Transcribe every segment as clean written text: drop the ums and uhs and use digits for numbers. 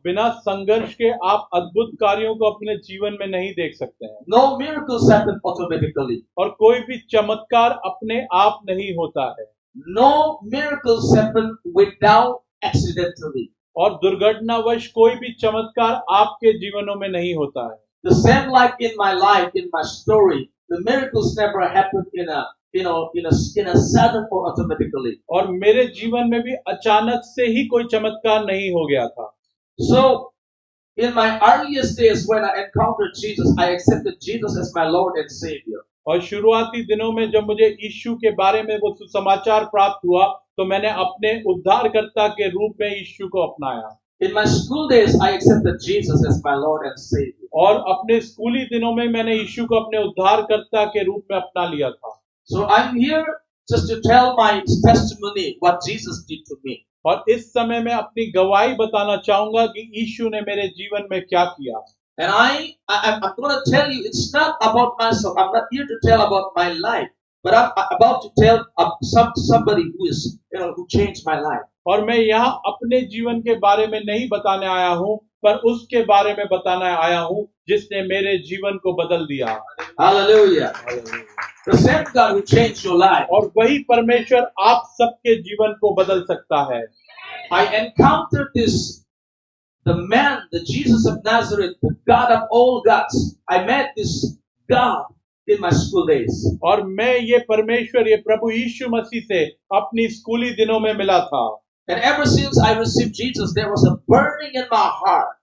बिना संघर्ष के आप अद्भुत कार्यों को अपने जीवन में नहीं देख सकते हैं। No miracles happen automatically. और कोई भी चमत्कार अपने आप नहीं होता है। No miracles happen without accidentally. और दुर्घटनावश कोई भी चमत्कार आपके जीवनों में नहीं होता है। The same like in my life, in my story, the miracles never happen in a sudden or automatically. और मेरे जीवन में भी अचानक से ही कोई चमत्कार नहीं हो गया था। So, in my earliest days when I encountered Jesus, I accepted Jesus as my Lord and Savior. और शुरुआती दिनों में जब मुझे यीशु के बारे में वो सुसमाचार प्राप्त हुआ तो मैंने अपने उद्धारकर्ता के रूप में यीशु को अपनाया। In my school days, I accepted Jesus as my Lord and Savior. और अपने स्कूली दिनों में मैंने यीशु को अपने उद्धारकर्ता के रूप में अपना लिया था। So I'm here just to tell my testimony what Jesus did to me. और इस समय मैं अपनी गवाही बताना चाहूंगा कि यीशु ने मेरे जीवन में क्या किया। And I'm going to tell you, it's not about myself. I'm not here to tell about my life, but I'm about to tell somebody who is, who changed my life. और मैं यहाँ अपने जीवन के बारे में नहीं बताने आया हूँ, पर उसके बारे में बताने आया हूँ जिसने मेरे जीवन को बदल दिया। Hallelujah. The same God who changed your life. और वही परमेश्वर आप सबके जीवन को बदल सकता है। I encountered the man, the Jesus of Nazareth, the God of all gods. I met this God in my school days. और मैं ये परमेश्वर, ये प्रभु यीशु मसीह से अपनी स्कूली दिनों में मिला था। And ever since I received Jesus, there was a burning in my heart.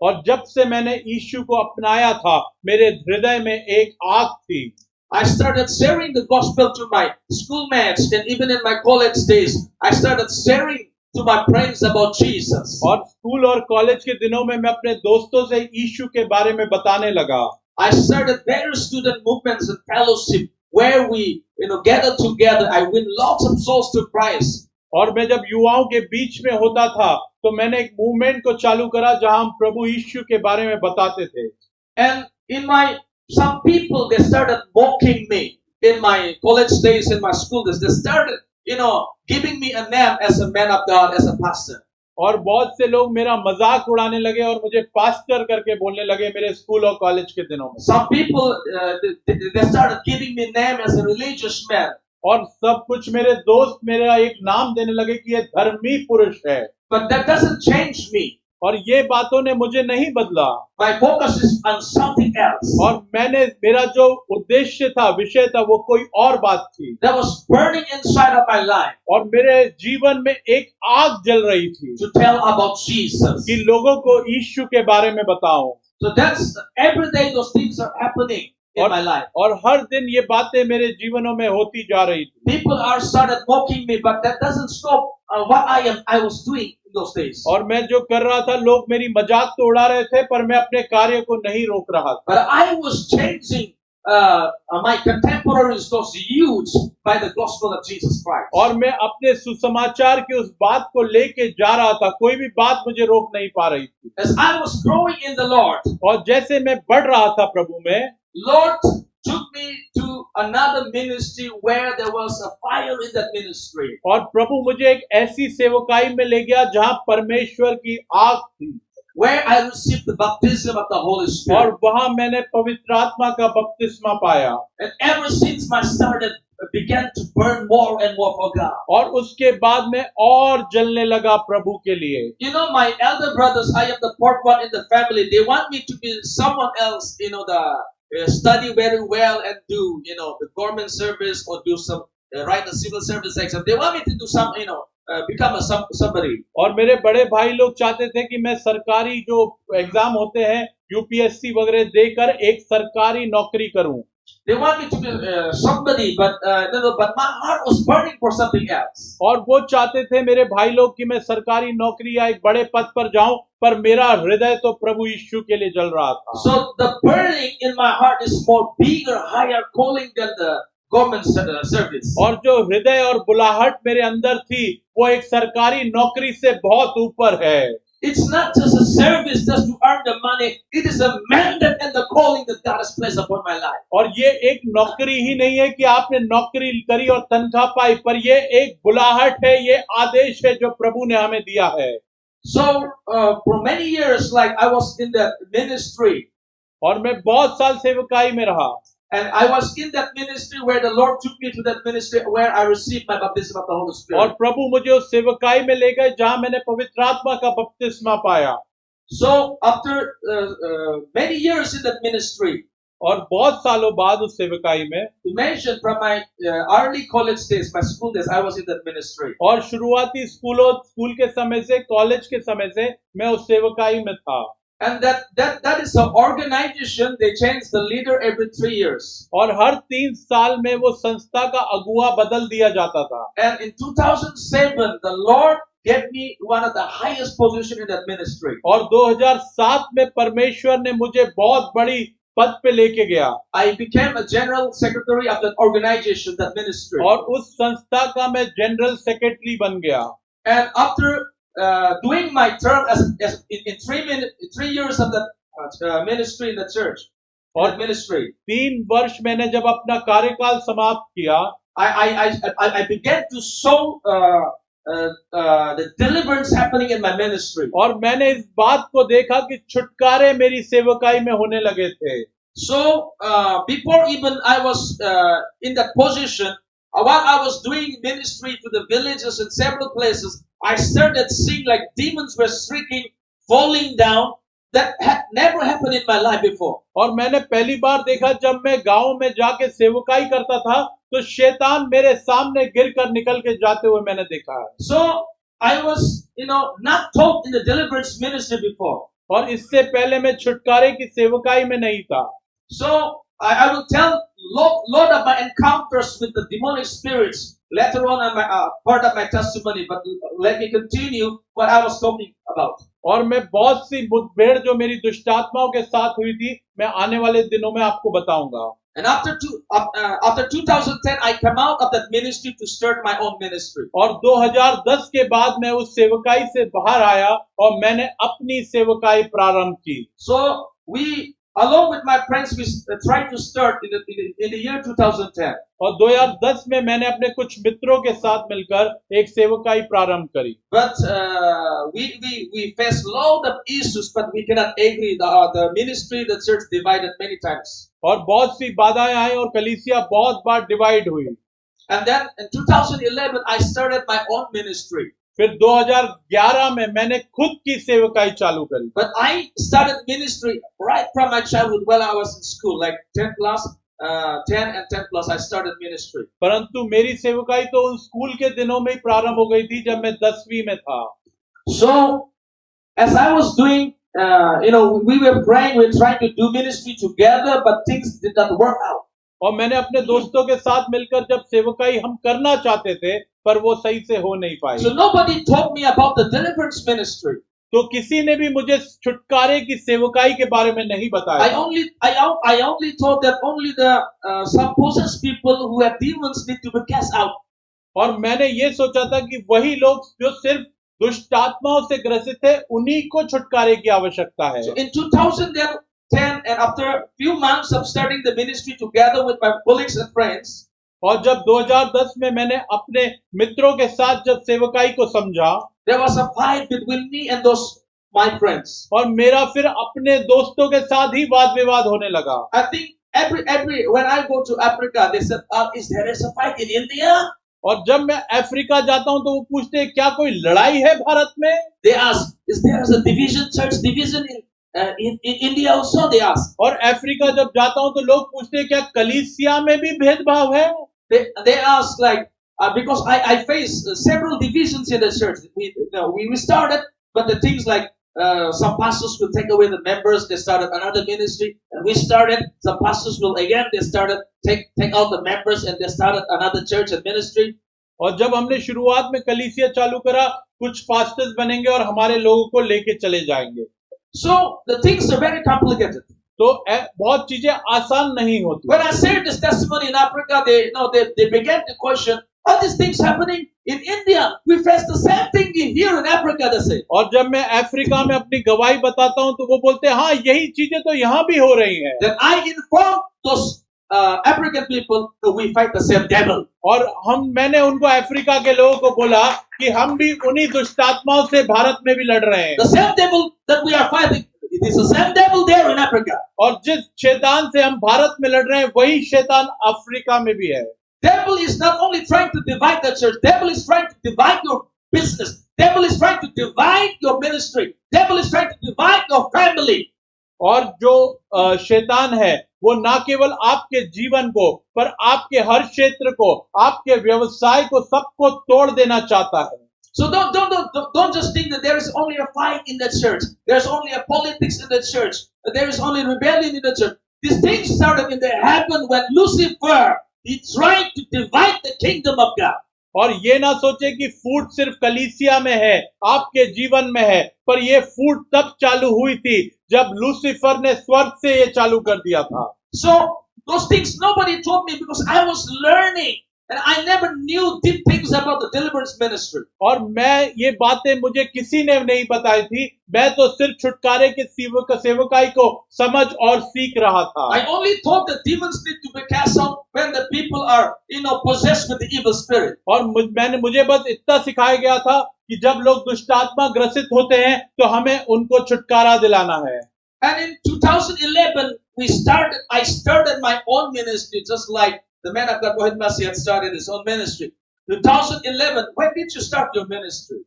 और जब से मैंने यीशु को अपनाया था, मेरे हृदय में एक आग थी। I started sharing the gospel to my schoolmates, and even in my college days, I started sharing to my friends about Jesus. और स्कूल और कॉलेज के दिनों में मैं अपने दोस्तों से यीशु के बारे में बताने लगा। I started various student movements and fellowship where we, gather together. I win lots of souls to Christ. और मैं जब युवाओं के बीच में होता था, तो मैंने एक मूवमेंट को चालू करा जहां हम प्रभु यीशु के बारे में बताते थे। And some people, they started mocking me in my college days, in my school days. They started, giving me a name as a man of God, as a pastor. और बहुत से लोग मेरा मजाक उड़ाने लगे और मुझे पास्टर करके बोलने लगे मेरे स्कूल और कॉलेज के दिनों में। Some people, they started giving me name as a religious man. और सब कुछ मेरे दोस्त मेरा एक नाम देने लगे कि ये धर्मी पुरुष है। But that doesn't change me. और ये बातों ने मुझे नहीं बदला। My focus is on something else. और मेरा जो उद्देश्य था, विषय था, वो कोई और बात थी। That was burning inside of my life. और मेरे जीवन में एक आग जल रही थी। To tell about Jesus. कि लोगों को यीशु के बारे में बताओ। So that's every day those things are happening in my life. और हर दिन ये बातें मेरे जीवनों में होती जा रही थी। People are started mocking me, but that doesn't stop what I was doing in those days. और मैं जो कर रहा था, लोग मेरी मजाक तो उड़ा रहे थे, पर मैं अपने कार्य को नहीं रोक रहा था। But I was changing my contemporaries, those youths, by the gospel of Jesus Christ. और मैं अपने सुसमाचार की उस बात को लेके जा रहा था, कोई भी बात मुझे रोक नहीं पा रही थी। As I was growing in the Lord, और जैसे मैं बढ़ रहा था प्रभु में, Lord took me to another ministry where there was a fire in that ministry. और प्रभु मुझे एक ऐसी सेवकाई में ले गया जहां परमेश्वर की आग थी। Where I received the baptism of the Holy Spirit. और वहां मैंने पवित्र आत्मा का बपतिस्मा पाया। And ever since my started began to burn more and more for God. और उसके बाद में और जलने लगा प्रभु के लिए। My elder brothers, I am the fourth one in the family. They want me to be someone else, study very well and do, the government service or do some, write the civil service exam. They want me to do some, become somebody. और मेरे बड़े भाई लोग चाहते थे कि मैं सरकारी जो एग्जाम होते हैं, यूपीएससी वगैरह देकर एक सरकारी नौकरी करूं। They want me to be somebody, but my heart was burning for something else. और वो चाहते थे मेरे भाई लोग कि मैं सरकारी नौकरी या एक बड़े पद पर जाऊं, पर मेरा हृदय तो प्रभु यीशु के लिए जल रहा था। So the burning in my heart is more bigger, higher calling than the government service. और जो हृदय और बुलाहट मेरे अंदर थी, वो एक सरकारी नौकरी से बहुत ऊपर है। It's not just a service just to earn the money. It is a mandate and the calling that God has placed upon my life. और ये एक नौकरी ही नहीं है कि आपने नौकरी करी और तनख्वाह पाई, पर ये एक बुलाहट है, ये आदेश है जो प्रभु ने हमें दिया है। So for many years, like I was in that ministry, और मैं बहुत साल सेवकाई में रहा and I was in that ministry where the Lord took me to that ministry where I received my baptism of the Holy और Spirit. प्रभु मुझे उस सेवकाई में ले गए जहां मैंने पवित्र आत्मा का बपतिस्मा पाया So after many years in that ministry, और बहुत सालों बाद उस सेवकाई में imagine from my early college days, my school days, I was in that ministry. और शुरुआती स्कूल के समय से कॉलेज के समय से मैं उस सेवकाई में था And that is an organization. They change the leader every 3 years. और हर 3 साल में वो संस्था का अगुआ बदल दिया जाता था And in 2007, the Lord gave me one of the highest position in that ministry. और 2007 में परमेश्वर ने मुझे बहुत बड़ी पद पे लेके गया I became a general secretary of that organization, that ministry. और उस संस्था का मैं जनरल सेक्रेटरी बन गया And after doing my term as in 3 years of that ministry in the church, और that ministry, 3 वर्ष मैंने जब अपना कार्यकाल समाप्त किया I began to show the deliverance happening in my ministry. और मैंने इस बात को देखा कि छुटकारे मेरी सेवकाई में होने लगे थे So before even I was in that position, while I was doing ministry to the villages and several places, I started seeing like demons were shrieking, falling down. That had never happened in my life before. और मैंने पहली बार देखा जब मैं गांव में जाके सेवकाई करता था तो शैतान मेरे सामने गिरकर निकल के जाते हुए मैंने देखा है So I was, not taught in the deliverance ministry before. और इससे पहले मैं छुटकारे की सेवकाई में नहीं था So I will tell lot of my encounters with the demonic spirits later on in my part of my testimony. But let me continue what I was talking about. और मैं बहुत सी मुठभेड़ जो मेरी दुष्टात्माओं के साथ हुई थी मैं आने वाले दिनों में आपको बताऊंगा And after 2010, I came out of that ministry to start my own ministry. और 2010 के बाद मैं उस सेवकाई से बाहर आया और मैंने अपनी सेवकाई प्रारंभ की So we, along with my friends, we tried to start in the year 2010. और 2010 में मैंने अपने कुछ मित्रों के साथ मिलकर एक सेवकाई प्रारंभ करी But we faced a lot of issues, but we cannot agree. The ministry, the church divided many times. और बहुत सी बाधाएं आई और कलीसिया बहुत बार डिवाइड हुई And then in 2011, I started my own ministry. फिर 2011 में मैंने खुद की सेवकाई चालू करी But I started ministry right from my childhood while I was in school, like 10 plus. 10 and 10 plus, I started ministry. परंतु मेरी सेवकाई तो उन स्कूल के दिनों में ही प्रारंभ हो गई थी जब मैं 10वीं में था So, as I was doing, we were praying, we were trying to do ministry together, but things did not work out. और मैंने अपने दोस्तों के साथ मिलकर जब सेवकाई हम करना चाहते थे पर वो सही से हो नहीं पाई So nobody taught me about the deliverance ministry. तो किसी ने भी मुझे छुटकारे की सेवकाई के बारे में नहीं बताया I only thought that only the some possessed people who have demons need to be cast out. और मैंने ये सोचा था कि वही लोग जो सिर्फ दुष्ट आत्माओं से ग्रसित है उन्हीं को छुटकारे की आवश्यकता है So in 2010, and after a few months of starting the ministry together with my colleagues and friends, और जब 2010 में मैंने अपने मित्रों के साथ जब सेवकाई को समझा there was a fight between me and those my friends. और मेरा फिर अपने दोस्तों के साथ ही वाद विवाद होने लगा I think every when I go to Africa, they said, "Is there a fight in India?" और जब मैं अफ्रीका जाता हूं तो वो पूछते हैं क्या कोई लड़ाई है भारत में They ask, "Is there a division, church division in India also?" They ask. और अफ्रीका जब जाता हूं तो लोग पूछते हैं क्या कलीसिया में भी भेदभाव है They ask like because I face several divisions in the church. We started, but the things like some pastors will take away the members. They started another ministry, and we started. Some pastors will again. They started take out the members, and they started another church and ministry. और जब हमने शुरुआत में कलीसिया चालू करा कुछ pastors बनेंगे और हमारे लोगों को लेके चले जाएंगे So the things are very complicated. तो बहुत चीजें आसान नहीं होती When I shared this testimony in Africa, they began to question, are these things happening in India? We face the same thing here in Africa, they say. और जब मैं Africa में अपनी गवाही बताता हूं तो वो बोलते हैं हाँ यही चीजें तो यहाँ भी हो रही हैं Then I inform those African people that we fight the same devil. और मैंने उनको अफ्रीका के लोगों को बोला कि हम भी उन्हीं दुष्ट आत्माओं से भारत में भी लड़ रहे हैं। The same devil that we are fighting, it is the same devil there in Africa. और जिस शैतान से हम भारत में लड़ रहे हैं वही शैतान अफ्रीका में भी है। Devil is not only trying to divide the church, devil is trying to divide your business, devil is trying to divide your ministry, devil is trying to divide your family. और जो शैतान है वो ना केवल आपके जीवन को पर आपके हर क्षेत्र को, आपके व्यवसाय को, सबको तोड़ देना चाहता है। So don't just think that there is only a fight in the church. There's only a politics in the church. There is only rebellion in the church. These things started in the heaven when Lucifer he tried to divide the kingdom of God. और ये ना सोचे कि फूट सिर्फ कलीसिया में है, आपके जीवन में है, पर ये फूट तब चालू हुई थी जब लूसीफर ने स्वर्ग से ये चालू कर दिया था। So those things nobody told me because I was learning. And I never knew deep things about the deliverance ministry. और मैं ये बातें मुझे किसी ने नहीं बताई थी, मैं तो सिर्फ छुटकारे के सेवकाई को समझ और सीख रहा था। I only thought that demons need to be cast out when the people are, possessed with the evil spirit. और मुझे बस इतना सिखाया गया था कि जब लोग दुष्ट आत्मा ग्रसित होते हैं तो हमें उनको छुटकारा दिलाना है। And in 2011 I started my own ministry just like the man of God, Mohit Masi, had started his own ministry. 2011, when did you start your ministry?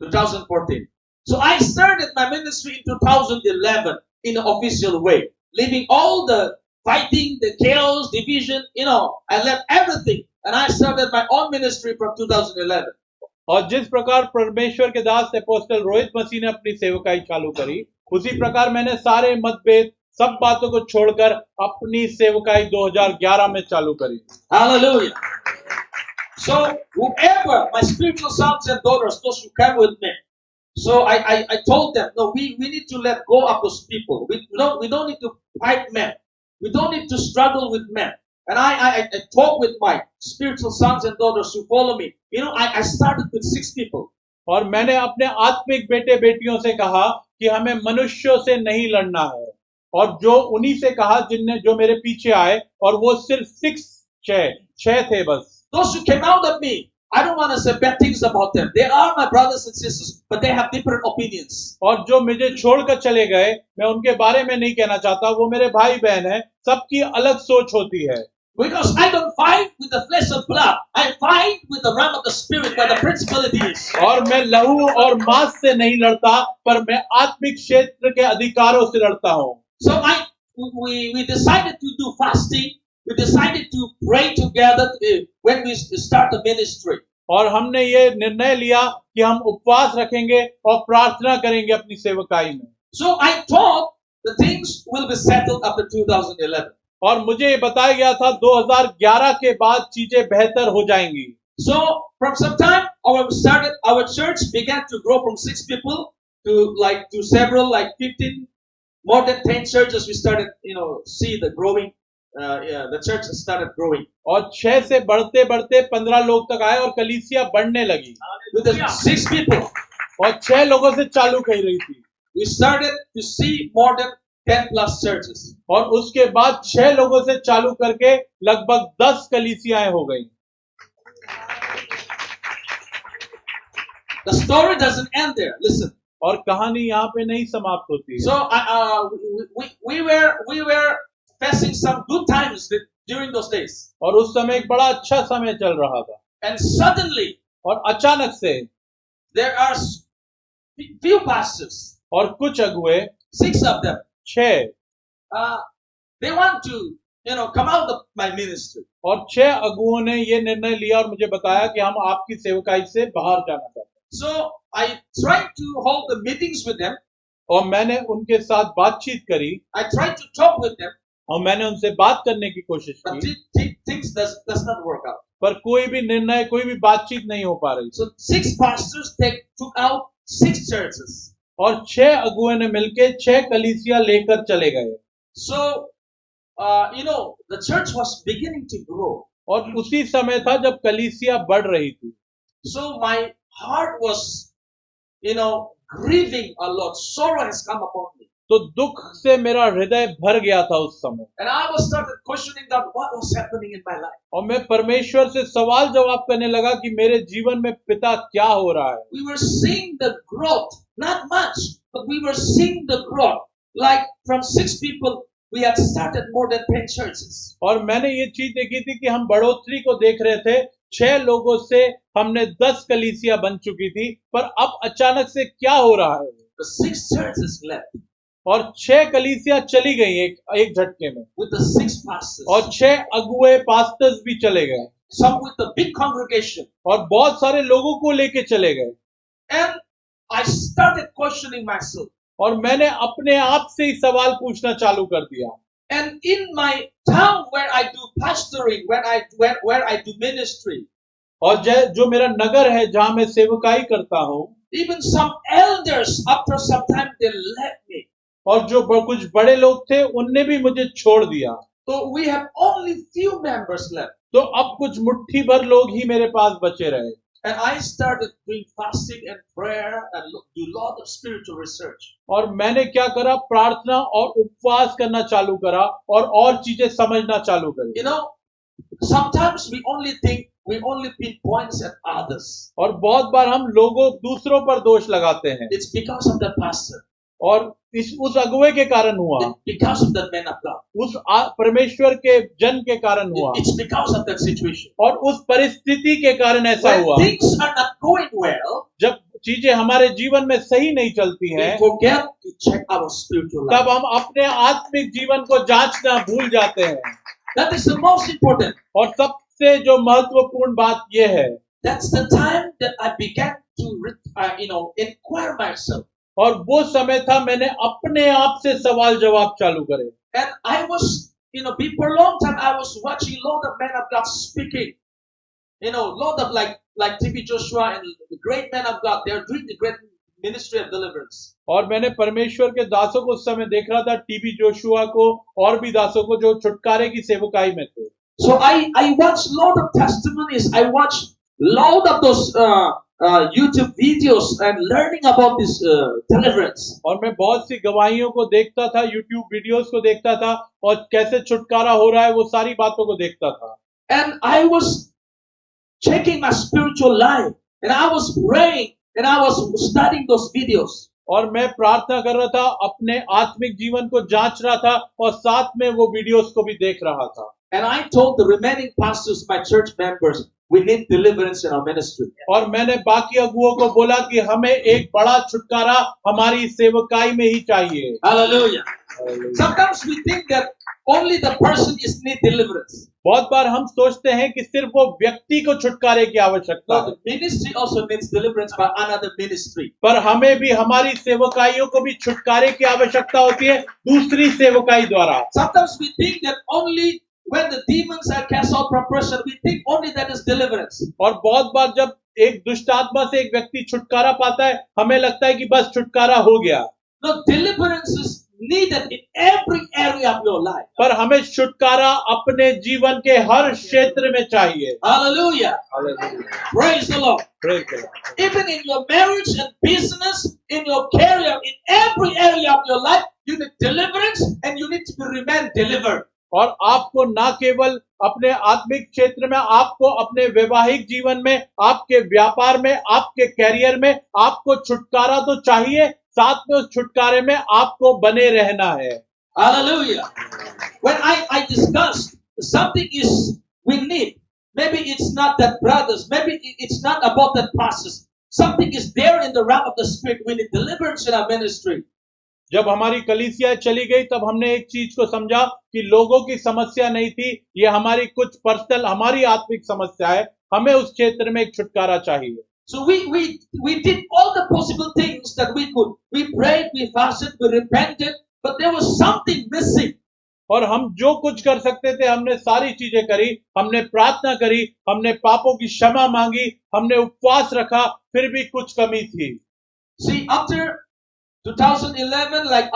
2014. So I started my ministry in 2011 in an official way, leaving all the fighting, the chaos, division, I left everything. And I started my own ministry from 2011. और जिस प्रकार परमेश्वर के दास apostle Rohit मसीह ने अपनी सेवकाई चालू करी, उसी प्रकार मैंने सारे मतभेद, सब बातों को छोड़कर अपनी सेवकाई 2011 में चालू करी। Hallelujah. So whoever my spiritual sons and daughters, those who came with me, so I told them, no, we need to let go of those people. We don't need to fight men. We don't need to struggle with men. And I talked with my spiritual sons and daughters who follow me. I started with 6 people. और मैंने अपने आत्मिक बेटे बेटियों से कहा कि हमें मनुष्यों से नहीं लड़ना है, और जो उन्हीं से कहा जो मेरे पीछे आए, और वो सिर्फ 6 थे बस। Those who came out of me, I don't want to say bad things about them. They are my brothers and sisters, but they have different opinions. और जो मुझे छोड़कर चले गए, मैं उनके बारे में नहीं कहना चाहता, वो मेरे भाई बहन हैं, सबकी अलग सोच होती है। Because I don't fight with the flesh and blood. I fight with the realm of the spirit, where the principalities. और मैं लहू और मांस से नहीं लड़ता, पर मैं आत्मिक क्षेत्र के अधिकारों से लड़ता हूँ। So we decided to do fasting. We decided to pray together when we start the ministry. और हमने ये निर्णय लिया कि हम उपवास रखेंगे और प्रार्थना करेंगे अपनी सेवकाई में। So I thought the things will be settled after 2011. और मुझे ये बताया गया था 2011 के बाद चीजें बेहतर हो जाएंगी। So from some time our church began to grow from 6 people to several, like 15, more than 10 churches. We started, see the growing. The church started growing. और 6 से बढ़ते बढ़ते 15 लोग तक आए और कलीसिया बढ़ने लगी। With the 6 people. और 6 लोगों से चालू कर रही थी। We started to see more than 10 plus churches. और उसके बाद 6 लोगों से चालू करके लगभग 10 कलीसियाएं हो गई। The story doesn't end there. Listen. और कहानी यहाँ पे नहीं समाप्त होती है। So we were facing some good times during those days. और उस समय एक बड़ा अच्छा समय चल रहा था। And suddenly, और अचानक से there are few pastors. और कुछ अगुए, 6 of them. 6 they want to come out of my ministry. और 6 अगुओं ने ये निर्णय लिया और मुझे बताया कि हम आपकी सेवकाई से बाहर जाना चाहते हैं। So I tried to hold the meetings with them. और मैंने उनके साथ बातचीत करी। I tried to talk with them. और मैंने उनसे बात करने की कोशिश की। But things does not work out. पर कोई भी निर्णय, कोई भी बातचीत नहीं हो पा रही। So 6 pastors took out 6 churches. और 6 अगुए ने मिलके 6 कलीसिया लेकर चले गए। So the church was beginning to grow. और उसी समय था जब कलीसिया बढ़ रही थी। So my heart was grieving a lot. Sorrow has come upon me. तो दुख से मेरा हृदय भर गया था उस समय, And I was started questioning God, what was happening in my life. और मैं परमेश्वर से सवाल जवाब करने लगा कि मेरे जीवन में पिता क्या हो रहा है। We were seeing the growth, not much, but we were seeing the growth. Like from 6 people, we had started more than 10 churches. और मैंने ये चीज देखी थी कि हम बढ़ोतरी को देख रहे थे, 6 लोगों से हमने 10 कलीसिया बन चुकी थी, पर अब अचानक से क्या हो रहा है। The 6 churches left और 6 कलीसिया चली गई एक झटके में, with the 6 pastors. और 6 अगुए पास्टर्स भी चले गए, Some with the big congregation. और बहुत सारे लोगों को लेके चले गए। And I started questioning myself. और मैंने अपने आप से ही सवाल पूछना चालू कर दिया। And in my town where I do pastoring, where I do ministry, और जो मेरा नगर है जहां मैं सेवकाई करता हूँ, even some elders after some time they left me. और जो कुछ बड़े लोग थे उनने भी मुझे छोड़ दिया। So we have only few members left. तो अब कुछ मुट्ठी भर लोग ही मेरे पास बचे रहे। And I started doing fasting and prayer and do lot of spiritual research. और मैंने क्या करा, प्रार्थना और उपवास करना चालू करा और चीजें समझना चालू करी। You know, sometimes we only pinpoints at others. और बहुत बार हम दूसरों पर दोष लगाते हैं। It's because of the pastor. और उस अगुवे के कारण हुआ, because of the man of God. उस परमेश्वर के जन के कारण हुआ, It's because of that situation. और उस परिस्थिति के कारण ऐसा When हुआ। things are not going well, जब चीजें हमारे जीवन में सही नहीं चलती we हैं, forget to check our spiritual life. तब हम अपने आत्मिक जीवन को जांचना भूल जाते हैं। That is the most important. और सबसे जो महत्वपूर्ण बात यह है, That's the time that I began to inquire myself. और वो समय था मैंने अपने आप से सवाल जवाब चालू करे। And I was, for a long time I was watching a lot of men of God speaking. Lot of like T.B. Joshua and the great men of God. They are doing the great ministry of deliverance. और मैंने परमेश्वर के दासों को उस समय देख रहा था, टीबी जोशुआ को और भी दासों को जो छुटकारे की सेवकाई में थे। So I watched a lot of testimonies. I watched a lot of those YouTube videos and learning about this deliverance. और मैं बहुत सी गवाहियों को देखता था, YouTube वीडियोस को देखता था, और कैसे छुटकारा हो रहा है वो सारी बातों को देखता था। And I was checking my spiritual life, and I was praying, and I was studying those videos. और मैं प्रार्थना कर रहा था, अपने आत्मिक जीवन को जांच रहा था, और साथ में वो वीडियोस को भी देख रहा था। And I told the remaining pastors, my church members, we need deliverance in our ministry. और मैंने बाकी अगुओं को बोला कि हमें एक बड़ा छुटकारा हमारी सेवकाई में ही चाहिए। Hallelujah. Sometimes we think that only the person is need deliverance. बहुत बार हम सोचते हैं कि सिर्फ वो व्यक्ति को छुटकारे की आवश्यकता है। The ministry also needs deliverance by another ministry. पर हमें भी हमारी सेवकाइयों को भी छुटकारे की आवश्यकता होती है दूसरी सेवकाई द्वारा। Sometimes we think that only when the demons are cast out from person, we think only that is deliverance. और बहुत बार जब एक दुष्ट आत्मा से एक व्यक्ति छुटकारा पाता है, हमें लगता है कि बस छुटकारा हो गया। No, deliverance is needed in every area of your life. पर हमें छुटकारा अपने जीवन के हर क्षेत्र में चाहिए। Hallelujah. Hallelujah. Praise the Lord. Praise the Lord. Even in your marriage and business, in your career, in every area of your life, you need deliverance and you need to remain delivered. और आपको ना केवल अपने आत्मिक क्षेत्र में, आपको अपने वैवाहिक जीवन में, आपके व्यापार में, आपके कैरियर में आपको छुटकारा तो चाहिए, साथ में उस छुटकारे में आपको बने रहना है। Hallelujah. When I discussed something is we need, maybe it's not that brothers, maybe it's not about that process. Something is there in the realm of the spirit. We need deliverance in our ministry. जब हमारी कलीसिया चली गई तब हमने एक चीज को समझा कि लोगों की समस्या नहीं थी, ये हमारी कुछ पर्सनल, हमारी आत्मिक समस्या है, हमें उस क्षेत्र में एक छुटकारा चाहिए। So we did all the possible things that we could. We prayed, we fasted, we repented, but there was something missing. और हम जो कुछ कर सकते थे हमने सारी चीजें करी, हमने प्रार्थना करी, हमने पापों की क्षमा मांगी, हमने उपवास रखा, फिर भी कुछ कमी थी। See, after 2011, like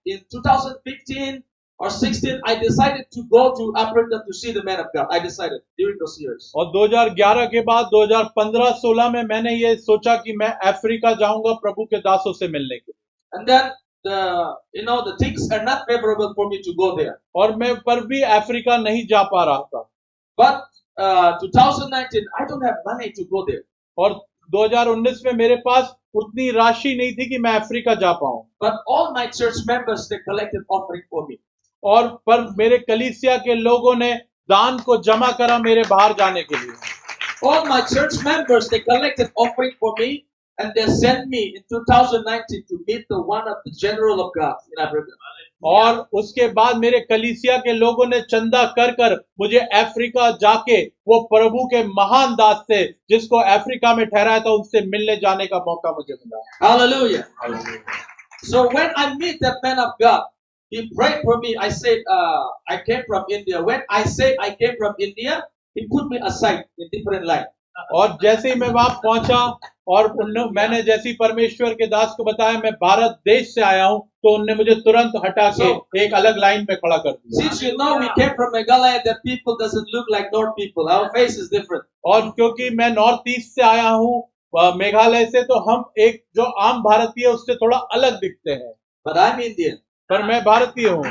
in 2015 or 16, I decided to go to Africa to see the man of God. I decided during those years. और 2011 के बाद 2015-16 में मैंने ये सोचा कि मैं अफ्रीका जाऊंगा प्रभु के दासों से मिलने के लिए। And then the things are not favorable for me to go there. और मैं पर भी अफ्रीका नहीं जा पा रहा था. But 2019, I don't have money to go there. और 2019 में मेरे पास उतनी राशि नहीं थी कि मैं अफ्रीका जा पाऊं. But all my church members, they collected offering for me. और पर मेरे कलीसिया के लोगों ने दान को जमा करा मेरे बाहर जाने के लिए. All my church members, they collected offering for me, and they sent me in 2019 to meet the one of the general of God in Africa. और उसके बाद मेरे कलीसिया के लोगों ने चंदा कर कर मुझे अफ्रीका जाके वो प्रभु के महान दास से जिसको अफ्रीका में ठहराया था उनसे मिलने जाने का मौका मुझे मिला. Hallelujah. So when I meet that man of God, he prayed for me. I said, I came from India. When I said I came from India, he put me aside in different line. और जैसे ही मैं वहां पहुंचा और मैंने जैसी परमेश्वर के दास को बताया मैं भारत देश से आया हूं तो उनने मुझे तुरंत हटा के एक अलग लाइन में खड़ा कर दिया. Since you know we came from Meghalaya, that people doesn't look like North people. Our face is different. और क्योंकि मैं नॉर्थ ईस्ट से आया हूं मेघालय से तो हम एक जो आम भारतीय उससे थोड़ा अलग दिखते हैं. But I'm Indian. पर मैं भारतीय हूं.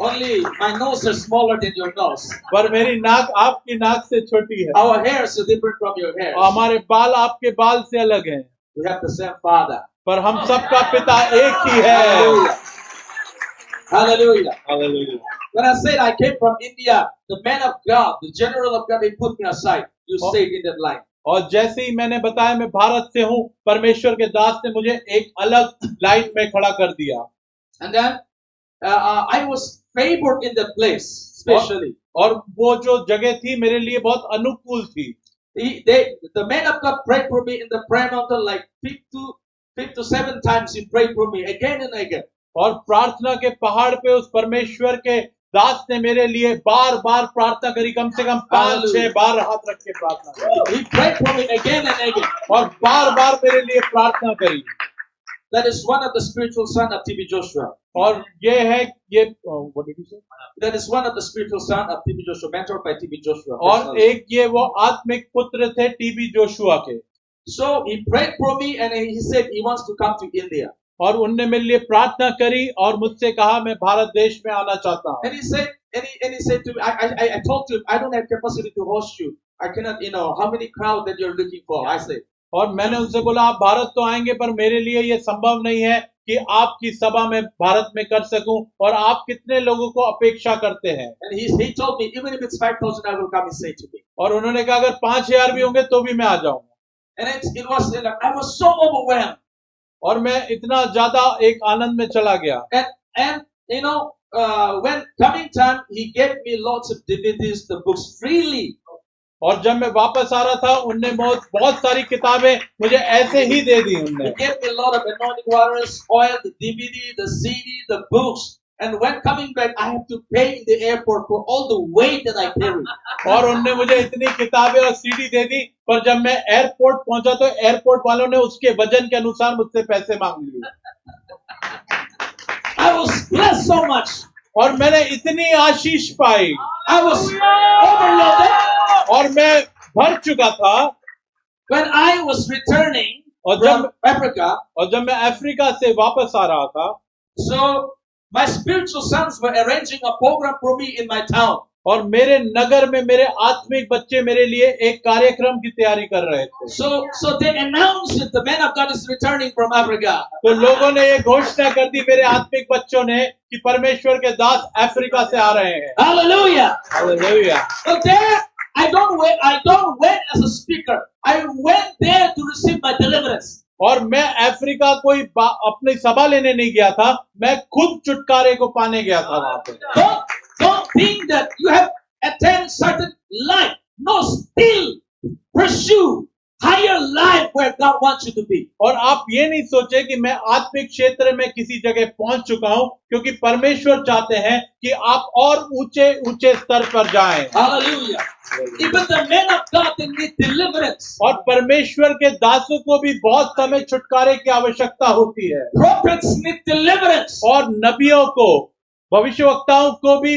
Only my nose is smaller than your nose. पर मेरी नाक आपकी नाक से छोटी है. Our hairs are different from your hairs. और हमारे बाल आपके बाल से अलग हैं. We have the same father. पर हम सबका पिता एक ही है. Hallelujah. Hallelujah. Hallelujah. When I said I came from India, the man of God, the general of God, he put me aside. You stayed in that line. और जैसे ही मैंने बताया मैं भारत से हूँ परमेश्वर के दास ने मुझे एक अलग लाइन में खड़ा कर दिया. And then I was favored in that place, especially. और वो जो जगह थी मेरे लिए बहुत अनुकूल थी. The man of God prayed for me in the prayer mountain like 5 to 7 times. He prayed for me again and again. और प्रार्थना के पहाड़ पे उस परमेश्वर के दास ने मेरे लिए बार बार प्रार्थना करी. कम से कम 5-6 बार हाथ रख के प्रार्थना करी. He prayed for me again and again. और बार बार मेरे लिए प्रार्थना करी. That is one of the spiritual son of TB Joshua. और ये है ये what did you say? That is one of the spiritual son of TB Joshua, mentored by TB Joshua. और एक ये वो आत्मिक पुत्र थे टीबी जोशुआ के. So he prayed for me and he said he wants to come to India. और उनने मेरे लिए प्रार्थना करी और मुझसे कहा मैं भारत देश में आना चाहता हूँ. And he said to me, I told him I don't have capacity to host you. I cannot, how many crowd that you're looking for. I said. और मैंने उनसे बोला आप भारत तो आएंगे पर मेरे लिए ये संभव नहीं है कि आपकी सभा में भारत में कर सकूं और आप कितने लोगों को अपेक्षा करते हैं. And he told me even if it's 5,000 I will come, he said to me. और उन्होंने कहा अगर 5,000 भी होंगे तो भी मैं आ जाऊंगा. And I was so overwhelmed. और मैं इतना ज्यादा एक आनंद में चला गया. And when coming time he gave me lots of DVDs, the books freely. और जब मैं वापस आ रहा था उनने बहुत सारी किताबें मुझे ऐसे ही दे दी. उनने He gave me a lot of anointing waters, oil, the DVD, the CD, the books. And when coming back, I have to pay in the airport for all the weight that I carry. और उनने मुझे इतनी किताबें और CD दे दी पर जब मैं airport पहुंचा तो एयरपोर्ट वालों ने उसके वजन के अनुसार मुझसे पैसे मांग लिए. I was blessed so much. और मैंने इतनी आशीष पाई. I was overloaded. और मैं भर चुका था. When I was returning from Africa, और जब मैं अफ्रीका से वापस आ रहा था, so my spiritual sons were arranging a program for me in my town. और मेरे नगर में मेरे आत्मिक बच्चे मेरे लिए एक कार्यक्रम की तैयारी कर रहे थे. So they announced that the man of God is returning from Africa. तो लोगों ने ये घोषणा कर दी मेरे आत्मिक बच्चों ने कि परमेश्वर के दास अफ्रीका से आ रहे हैं. Hallelujah. Hallelujah. So there I don't went as a speaker. I went there to receive my deliverance. और मैं अफ्रीका कोई अपनी सभा लेने नहीं गया था. मैं खुद छुटकारे को पाने गया था वहां पे. Don't think that you have attained certain life. No, still pursue higher life where God wants you to be. और आप ये नहीं सोचे कि मैं आत्मिक क्षेत्र में किसी जगह पहुंच चुका हूं क्योंकि परमेश्वर चाहते हैं कि आप और ऊंचे ऊंचे स्तर पर जाएं. Hallelujah. Even the men of God, they need deliverance. और परमेश्वर के दासों को भी बहुत समय छुटकारे की आवश्यकता होती है. Prophets need deliverance. और नबियों को भविष्यवक्ताओं को भी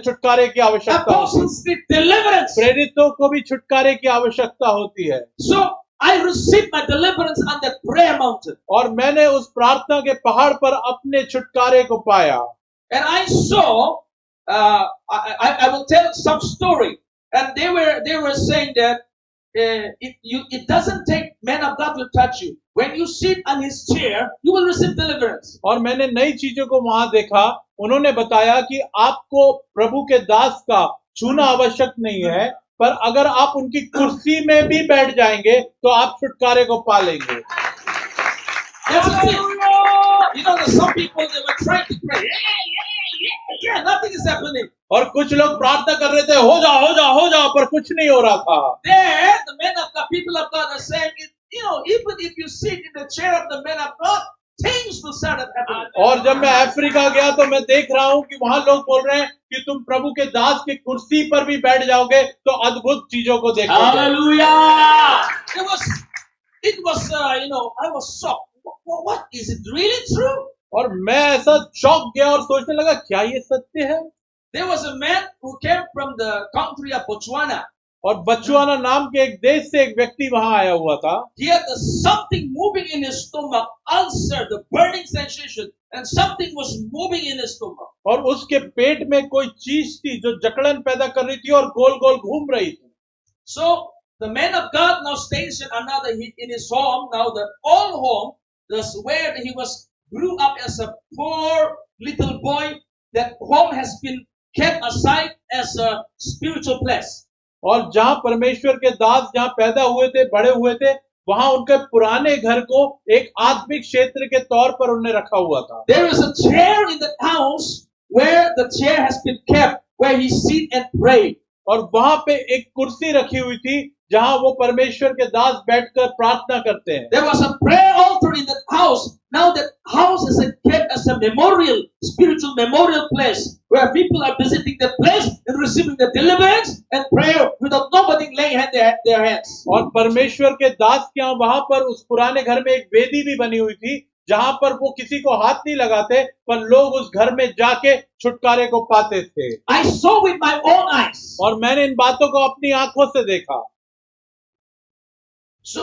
छुटकारे की आवश्यकता होती है. Apostles need deliverance. प्रेरितों को भी छुटकारे की आवश्यकता होती है. So I received my deliverance on that prayer mountain. और मैंने उस प्रार्थना के पहाड़ पर अपने छुटकारे को पाया। And I saw, I will tell some story. And they were saying that it doesn't take man of God to touch you. When you sit on his chair, you will receive deliverance. और मैंने नई चीजों को वहां देखा। उन्होंने बताया कि आपको प्रभु के दास का छूना आवश्यक नहीं है, पर अगर आप उनकी कुर्सी में भी बैठ जाएंगे तो आप छुटकारे को पा लेंगे। That's the thing. You know, some people, they were trying to pray. Yeah, nothing is happening. और कुछ लोग प्रार्थना कर रहे थे, हो जाओ, पर कुछ नहीं हो रहा था। There, the men of God, people of God are saying, you know, even if you sit in the chair of the men of God, things will start happening. और जब मैं अफ्रीका गया तो मैं देख रहा हूँ कि वहां लोग बोल रहे हैं कि तुम प्रभु के दास की कुर्सी पर भी बैठ जाओगे तो अद्भुत चीजों को देखोगे। Hallelujah! It was, you know, I was shocked. What is it really true? और मैं ऐसा चौंक गया और सोचने लगा, क्या ये सत्य है? There was a man who came from the country of Botswana. और बचवाना नाम के एक देश से एक व्यक्ति वहां आया हुआ था। He had something moving in his stomach, ulcer, the burning sensation, and something was moving in his stomach. और उसके पेट में कोई चीज थी जो जकड़न पैदा कर रही थी और गोल गोल घूम रही थी। So the man of God now stationed another in his home. Now the old home, that's where he was grew up as a poor little boy. That home has been kept aside as a spiritual place. और जहां परमेश्वर के दास जहां पैदा हुए थे, बड़े हुए थे, वहां उनके पुराने घर को एक आत्मिक क्षेत्र के तौर पर उन्हें रखा हुआ था। There is a chair in the house where the chair has been kept, where he sit and pray. और वहां पे एक कुर्सी रखी हुई थी जहां वो परमेश्वर के दास बैठकर प्रार्थना करते हैं। There was a prayer altar in that house. Now that house is kept as a memorial, spiritual memorial place where people are visiting the place and receiving the deliverance and prayer without nobody laying their hands. और परमेश्वर के दास के यहाँ वहां पर उस पुराने घर में एक वेदी भी बनी हुई थी जहां पर वो किसी को हाथ नहीं लगाते, पर लोग उस घर में जाके छुटकारे को पाते थे। I saw with my own eyes. और मैंने इन बातों को अपनी आंखों से देखा। So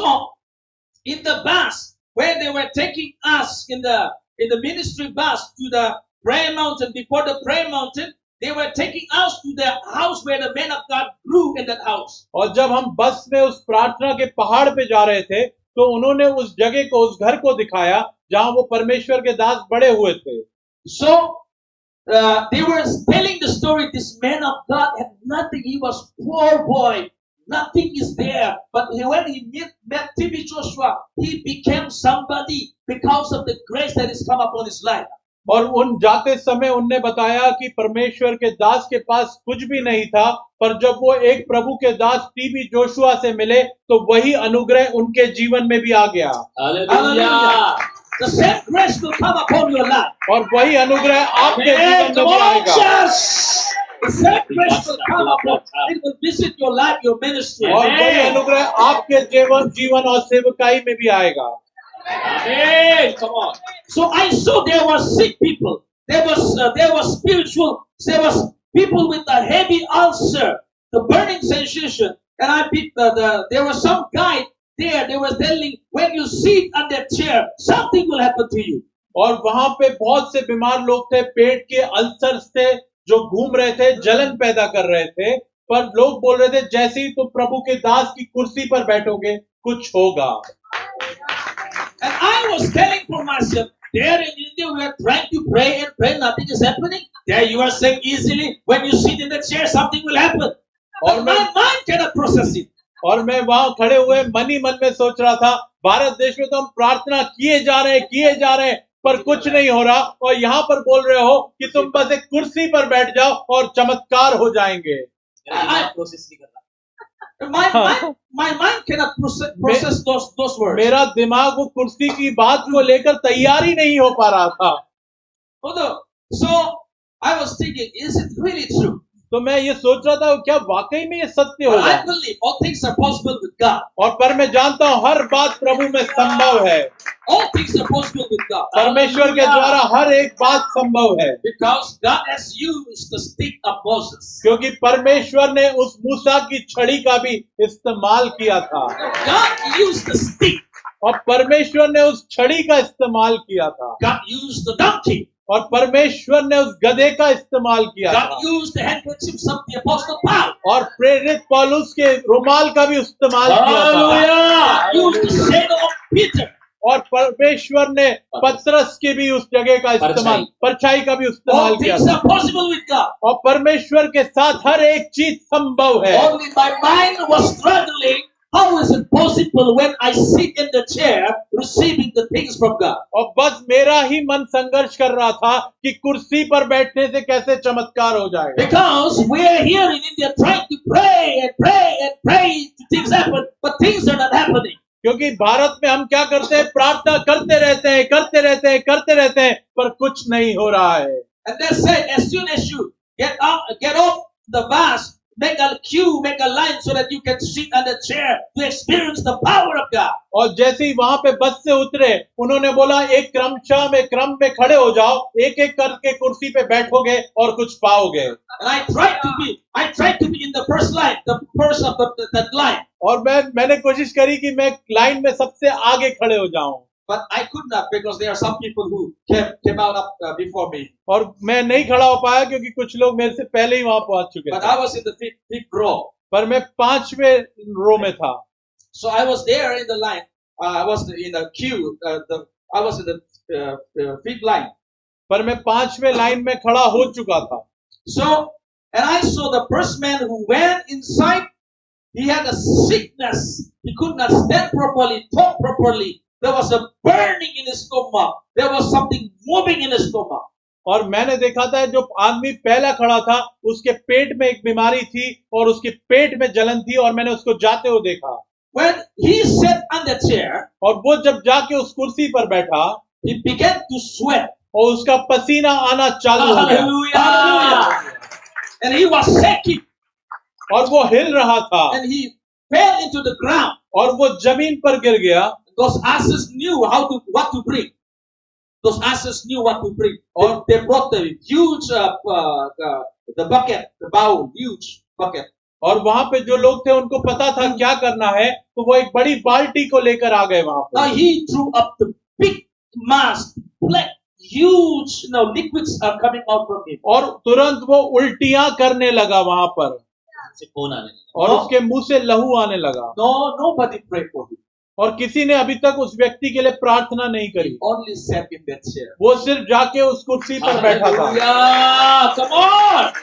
in the bus where they were taking us in the ministry bus to the prayer mountain, before the prayer mountain, they were taking us to the house where the man of God grew in that house. और जब हम बस में उस प्रार्थना के पहाड़ पे जा रहे थे तो उन्होंने उस जगह को, उस घर को दिखाया जहां वो परमेश्वर के दास बड़े हुए थे। So they were telling the story. This man of God had nothing. He was poor boy. Nothing is there. But when he met TB Joshua, he became somebody because of the grace that has come upon his life. और उन जाते समय उनने बताया कि परमेश्वर के दास के पास कुछ भी नहीं था, पर जब वो एक प्रभु के दास टीबी जोशुआ से मिले तो वही अनुग्रह उनके जीवन में भी आ गया। Hallelujah. The same grace will come upon your life. और वही अनुग्रह आपके जीवन में भी आएगा। The same grace will come upon. It will visit your life, your ministry. और वही अनुग्रह आपके जीवन और सेवकाई में भी आएगा। Amen. Come on. So I saw there were sick people. There was spiritual. There was people with a heavy ulcer, the burning sensation. And there was some guy there. They were telling, when you sit on that chair, something will happen to you. और वहां पे बहुत से बीमार लोग थे, पेट के ulcer से जो घूम रहे थे, जलन पैदा कर रहे थे, पर लोग बोल रहे थे जैसे ही तुम प्रभु के दास की कुर्सी पर बैठोगे कुछ होगा। And I was telling for myself, there in India we are trying to pray and pray, nothing is happening. There you are saying easily, when you sit in the chair, something will happen. But my mind cannot process it. और मैं वहां खड़े हुए मन ही मन में सोच रहा था, भारत देश में तो हम प्रार्थना किए जा रहे हैं, पर कुछ नहीं हो रहा, और यहाँ पर बोल रहे हो कि तुम बस एक कुर्सी पर बैठ जाओ और चमत्कार हो जाएंगे। My mind cannot process those words. मेरा दिमाग वो कुर्सी की बात को लेकर तैयार ही नहीं हो पा रहा था। So I was thinking, is it really true? तो मैं ये सोच रहा था क्या वाकई में ये सत्य होगा? I believe all things are possible with God. और पर मैं जानता हूँ हर बात प्रभु में संभव है। All things are possible with God. परमेश्वर के द्वारा हर एक बात संभव है, Because God has used the stick of Moses. क्योंकि परमेश्वर ने उस मूसा की छड़ी का भी इस्तेमाल किया था God used the stick. और परमेश्वर ने उस छड़ी का इस्तेमाल किया था God used the donkey. और परमेश्वर ने उस गधे का इस्तेमाल किया था God used the handkerchiefs of the apostle Paul. और प्रेरित पौलुस के रुमाल का भी इस्तेमाल किया था Hallelujah! Used the shadow of Peter. और परमेश्वर ने पतरस की भी उस जगह का इस्तेमाल, परछाई का भी इस्तेमाल All किया things था are possible with God. और परमेश्वर के साथ हर एक चीज संभव है। Only my mind was struggling. How is it possible when I sit in the chair receiving the things from God? और बस मेरा ही मन संघर्ष कर रहा था कि कुर्सी पर बैठने से कैसे चमत्कार हो जाएगा, Because we are here in India trying to pray and pray and pray to things happen, but things are not happening. क्योंकि भारत में हम क्या करते हैं, प्रार्थना करते रहते हैं, करते रहते हैं, पर कुछ नहीं हो रहा है। And they said, as soon as you get off the bus, make a queue, make a line so that you can sit on the chair to experience the power of God. और जैसे ही वहां पे बस से उतरे, उन्होंने बोला एक क्रम में खड़े हो जाओ, एक एक करके कुर्सी पे बैठोगे और कुछ पाओगे। And I tried to be in the first line, the first of that line. और मैंने कोशिश करी कि मैं लाइन में सबसे आगे खड़े हो जाऊं, But I could not because there are some people who came out before me. और मैं नहीं खड़ा हो पाया क्योंकि कुछ लोग मेरे से पहले ही वहां पहुंच चुके But थे। I was in the fifth row. पर मैं 5वें रो में था। So I was there in the line. I was in the queue. I was in the fifth line. पर मैं 5वें लाइन में खड़ा हो चुका था। So, and I saw the first man who went inside. He had a sickness. He could not stand properly, talk properly. There was a burning in his stomach. There was something moving in his stomach. और मैंने देखा था जो आदमी पहला खड़ा था, उसके पेट में एक बीमारी थी और उसके पेट में जलन थी और मैंने उसको जाते हुए देखा। When he sat on the chair, और वो जब जाके उस कुर्सी पर बैठा, he began to sweat. और उसका पसीना आना चालू हो गया। Hallelujah! And he was shaking. और वो हिल रहा था And he fell into the ground. और वो जमीन पर गिर गया। Those asses knew what to bring. Those asses knew what to bring. Or they brought the huge the bucket, the bowl, huge bucket. और वहां पे जो लोग थे उनको पता था क्या करना है, तो वो एक बड़ी बाल्टी को लेकर आ गए वहां Now पर। he threw up the big mass, black, huge, liquids are coming out from him. और तुरंत वो उल्टियां करने लगा वहां पर और उसके मुंह से लहू आने लगा। No, nobody prayed for him. और किसी ने अभी तक उस व्यक्ति के लिए प्रार्थना नहीं करी। He only sat in that chair. वो सिर्फ जाके उस कुर्सी पर बैठा था। Hallelujah! Come on!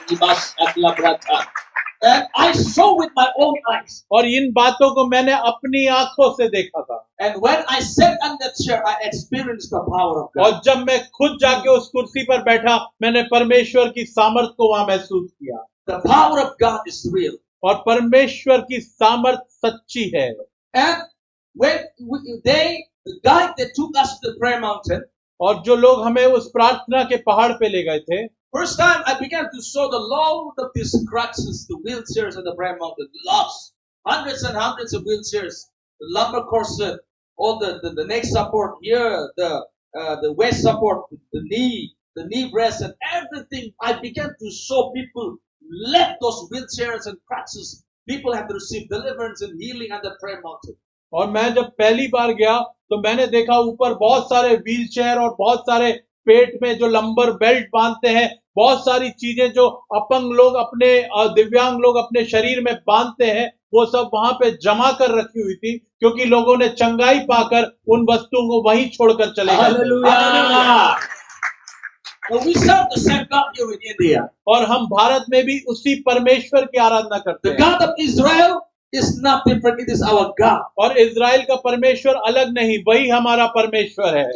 And I saw with my own eyes. और इन बातों को मैंने अपनी आंखों से देखा था। And when I sat on that chair, I experienced the power of God. और जब मैं खुद जाके उस कुर्सी पर बैठा, मैंने परमेश्वर की सामर्थ को वहां महसूस किया। The power of God is real. और परमेश्वर की सामर्थ सच्ची है। And when the guy that took us to the prayer mountain, और जो लोग हमें उस प्रार्थना के पहाड़ पे ले गए थे, first time I began to saw the load of these crutches, the wheelchairs on the prayer mountain. Lots, hundreds and hundreds of wheelchairs, the lumbar corset, all the neck support here, the waist support, the knee rest, and everything. I began to saw people left those wheelchairs and crutches. People have received deliverance and healing on the prayer mountain. और मैं जब पहली बार गया तो मैंने देखा ऊपर बहुत सारे व्हील चेयर और बहुत सारे पेट में जो लंबर बेल्ट बांधते हैं, बहुत सारी चीजें जो अपंग लोग अपने दिव्यांग लोग अपने शरीर में बांधते हैं, वो सब वहां पे जमा कर रखी हुई थी, क्योंकि लोगों ने चंगाई पाकर उन वस्तुओं को वहीं छोड़कर चले गए। We serve the same God here in India. और हम भारत में भी उसी परमेश्वर की आराधना करते The हैं। God of Israel is not different. It is our God. और इजराइल का परमेश्वर अलग नहीं, वही हमारा परमेश्वर है।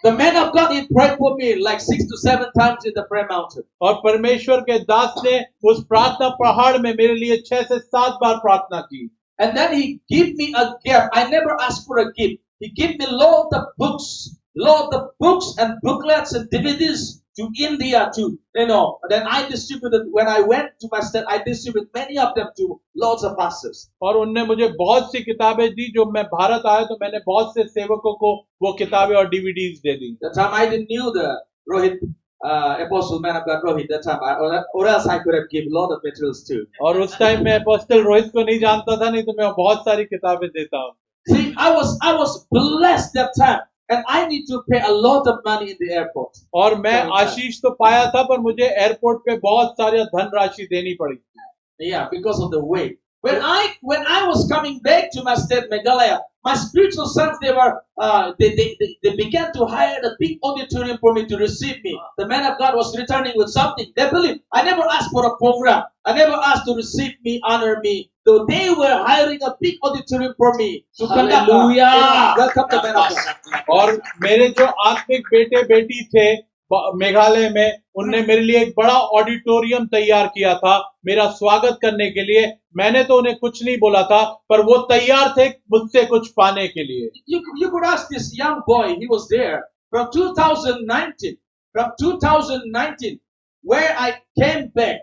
The man of God, he prayed for me like 6 to 7 times in the prayer mountain. और परमेश्वर के दास ने उस प्रार्थना पहाड़ में मेरे लिए 6 से 7 बार प्रार्थना की। And then he gave me a gift. I never asked for a gift. He gave me loads of books load the books and booklets and DVDs to India too. Then I distributed, when I went to my state, I distributed many of them to lots of pastors. और उनने मुझे बहुत सी किताबें दी. जो मैं भारत आया तो मैंने बहुत से सेवकों को वो किताबें और DVDs they the. That time I didn't knew the Rohit, apostle man of God Rohit. That time, or else I could have given a lot of materials too. और उस टाइम मैं अपोस्टल रोहित को नहीं जानता था, नहीं तो मैं बहुत सारी किताबें देता हूँ. See, I was blessed that time, and I need to pay a lot of money in the airport. और मैं आशीष तो पाया था, पर मुझे एयरपोर्ट पे बहुत सारी धनराशि देनी पड़ी. Yeah, because of the weight. When I was coming back to my state Meghalaya, my spiritual sons, they began to hire a big auditorium for me to receive me. The man of God was returning with something. They believe I never asked for a program. I never asked to receive me, honor me. So they were hiring a big auditorium for me to conduct. Hallelujah. Welcome the man of God. और मेरे जो आत्मिक बेटे बेटी थे मेघालय में, उनने मेरे लिए एक बड़ा ऑडिटोरियम तैयार किया था मेरा स्वागत करने के लिए. मैंने तो उन्हें कुछ नहीं बोला था, पर वो तैयार थे मुझसे कुछ पाने के लिए. You could ask this young boy, he was there from 2019. From 2019, where I came back,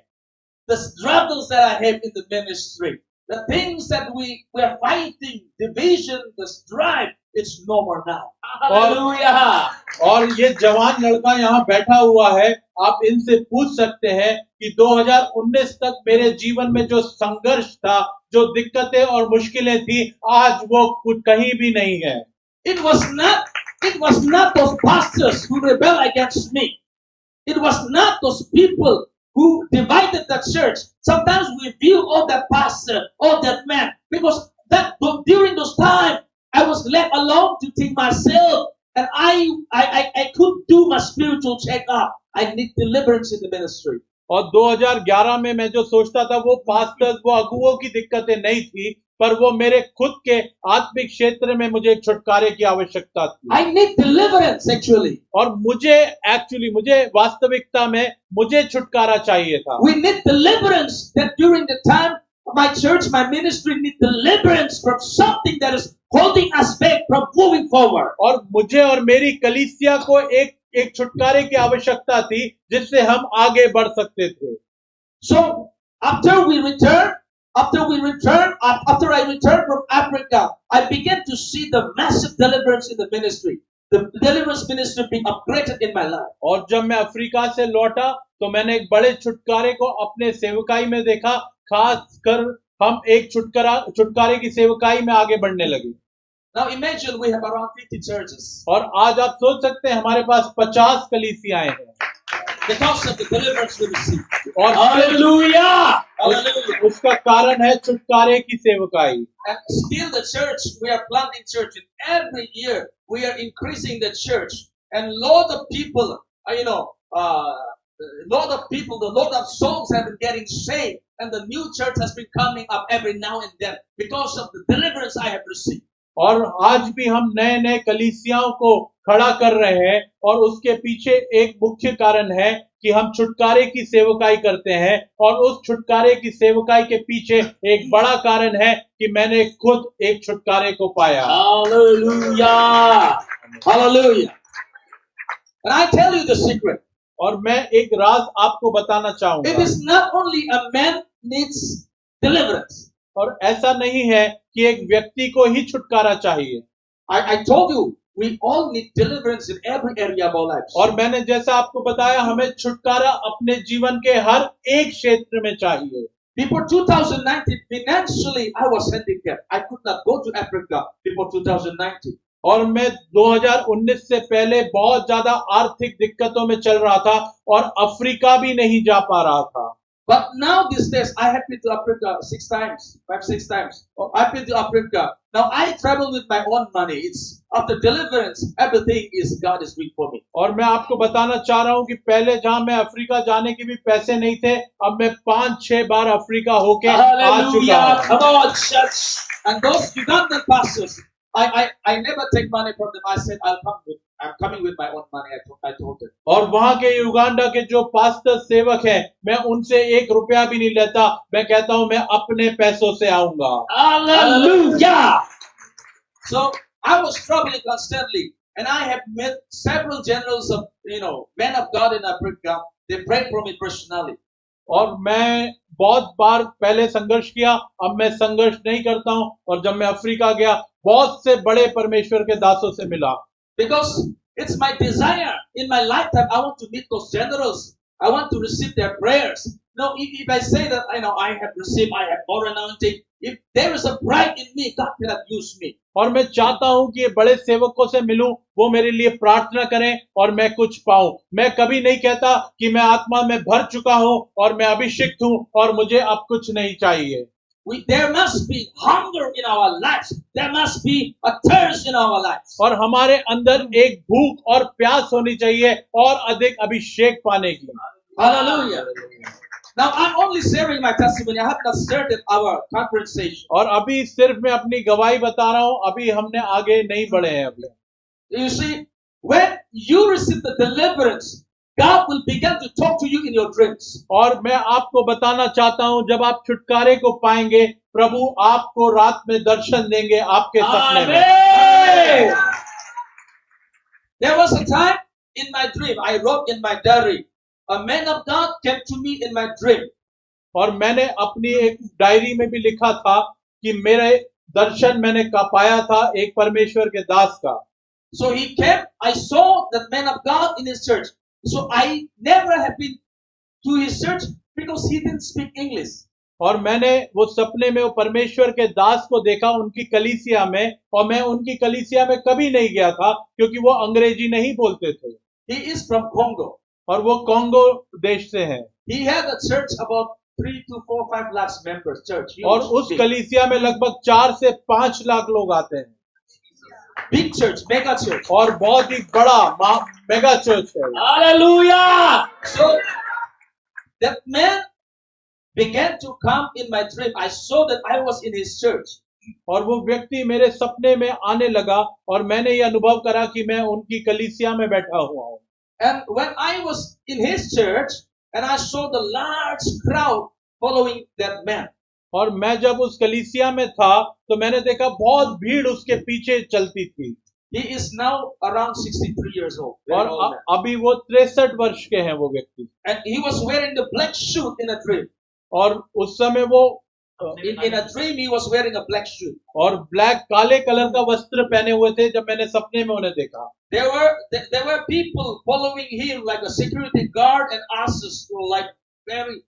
the struggles that I have in the ministry, the things that we were fighting, division, the strife, it's no more now. Hallelujah. और ये जवान लड़का यहाँ बैठा हुआ है, आप इनसे पूछ सकते हैं कि 2019 तक मेरे जीवन में जो संघर्ष था, जो दिक्कतें और मुश्किलें थी, आज वो कुछ कहीं भी नहीं है. It was not those pastors who rebelled against me. It was not those people who divided the church. Sometimes we view all that pastor, all that man, because that during those times I was left alone to think myself, and I couldn't do my spiritual check-up. I need deliverance in the ministry. और 2011 में मैं जो सोचता था वो pastors, वो अगुओं की दिक्कतें नहीं थी, पर वो मेरे खुद के आत्मिक क्षेत्र में मुझे छुटकारे की आवश्यकता थी. I need deliverance actually. और मुझे वास्तविकता में मुझे छुटकारा चाहिए था. We need deliverance. That during the time my church, my ministry need deliverance from something that is holding us back from moving forward. और मुझे और मेरी कलीसिया को एक छुटकारे की आवश्यकता थी जिससे हम आगे बढ़ सकते थे. So after I returned from Africa, I began to see the massive deliverance in the ministry. The deliverance ministry being upgraded in my life. और जब मैं अफ्रीका से लौटा तो मैंने एक बड़े छुटकारे को अपने सेवकाई में देखा. खास कर हम एक छुटकारे की सेवकाई में आगे बढ़ने लगे. Now imagine we have around 50 churches. और आज आप सोच सकते हैं हमारे पास 50 कलीसियाएं हैं. Because of the deliverance we receive. और Hallelujah. Hallelujah. उसका कारण है छुटकारे की सेवकाई. And still the church, we are planting church, and every year we are increasing the church, and lot of people, the lot of souls have been getting saved, and the new church has been coming up every now and then because of the deliverance I have received. और आज भी हम नए नए कलीसियाओं को खड़ा कर रहे हैं, और उसके पीछे एक मुख्य कारण है कि हम छुटकारे की सेवकाई करते हैं, और उस छुटकारे की सेवकाई के पीछे एक बड़ा कारण है कि मैंने खुद एक छुटकारे को पाया. Hallelujah. Hallelujah. And I tell you the secret. और मैं एक राज आपको बताना चाहूंगा. It is not only a man needs deliverance. और ऐसा नहीं है कि एक व्यक्ति को ही छुटकारा चाहिए. I told you, we all need deliverance in every area of our lives. और मैंने जैसा आपको बताया, हमें छुटकारा अपने जीवन के हर एक क्षेत्र में चाहिए. Before 2019, financially I was handicapped. I could not go to Africa before 2019. और मैं 2019 से पहले बहुत ज्यादा आर्थिक दिक्कतों में चल रहा था और अफ्रीका भी नहीं जा पा रहा था. But now these days I have been to Africa 6 times. I've been to Africa. Now I travel with my own money. It's after deliverance, everything is God is doing for me. और मैं आपको बताना चाह रहा हूँ कि पहले जहाँ मैं अफ्रीका जाने के भी पैसे नहीं थे, अब मैं 5-6 बार अफ्रीका होके आ चुका हूँ. Come on, church. And those Ugandan pastors, I never take money from them. I said I'm coming with my own money. I told them. और वहाँ के युगांडा के जो पास्टर सेवक हैं, मैं उनसे 1 रुपया भी नहीं लेता. मैं कहता हूँ मैं अपने पैसों से आऊंगा. Hallelujah. So I was struggling constantly, And I have met several generals of, men of God in Africa. They prayed for me personally. और मैं बहुत बार पहले संघर्ष किया, अब मैं संघर्ष नहीं करता हूं। और जब मैं अफ्रीका गया, बहुत से बड़े परमेश्वर के दासों से मिला। Because it's my desire in my lifetime, I want to meet those generals. I want to receive their prayers. No, if I say that, I have received, I have more anointing. If there is a pride in me, God cannot use me. और मैं चाहता हूं कि ये बड़े सेवकों से मिलूं, वो मेरे लिए प्रार्थना करें और मैं कुछ पाऊं। मैं कभी नहीं कहता कि मैं आत्मा में भर चुका हूं और मैं अभिषिक्त हूं और मुझे अब कुछ नहीं चाहिए। There must be hunger in our lives. There must be a thirst in our lives. और हमारे अंदर एक भूख और प्यास होनी चाहिए और अधिक अभिषेक पाने की। Hallelujah. Now I'm only sharing my testimony. I have not started our conversation. और अभी सिर्फ मैं अपनी गवाही बता रहा हूं, अभी हमने आगे नहीं बढ़े हैं अभी। You see, when you receive the deliverance, God will begin to talk to you in your dreams. और मैं आपको बताना चाहता हूं, जब आप छुटकारे को पाएंगे, प्रभु आपको रात में दर्शन देंगे आपके सपने में। Amen. There was a time in my dream, I wrote in my diary, a man of God came to me in my dream. और मैंने अपनी एक डायरी में भी लिखा था कि मेरे दर्शन मैंने पाया था एक परमेश्वर के दास का। So he came, I saw that man of God in his church. So I never have been to his church because he didn't speak English. और मैंने वो सपने में वो परमेश्वर के दास को देखा उनकी कलीसिया में, और मैं उनकी कलीसिया में कभी नहीं गया था क्योंकि वो अंग्रेजी नहीं बोलते थे। He is from Congo. और वो कांगो देश से हैं। He had a church about 3 to 4, 5 lakhs members church. और उस कलीसिया में लगभग 4 से 5 लाख लोग आते हैं। Big church, mega church. और बहुत ही बड़ा मेगा चर्च है। Hallelujah. So that man began to come in my dream. I saw that I was in his church. और वो व्यक्ति मेरे सपने में आने लगा और मैंने ये अनुभव करा कि मैं उनकी कलीसिया में बैठा हुआ हूँ। And when I was in his church and I saw the large crowd following that man. और मैं जब उस कलीसिया में था तो मैंने देखा बहुत भीड़ उसके पीछे चलती थी। He is now around 63 years old. और अभी वो 63 वर्ष के हैं वो व्यक्ति। And he was wearing the black suit in a dream. और उस समय वो in a dream he was wearing a black suit. और ब्लैक काले कलर का वस्त्र पहने हुए थे जब मैंने सपने में उन्हें देखा। There were people following him like a security guard and asses were like very,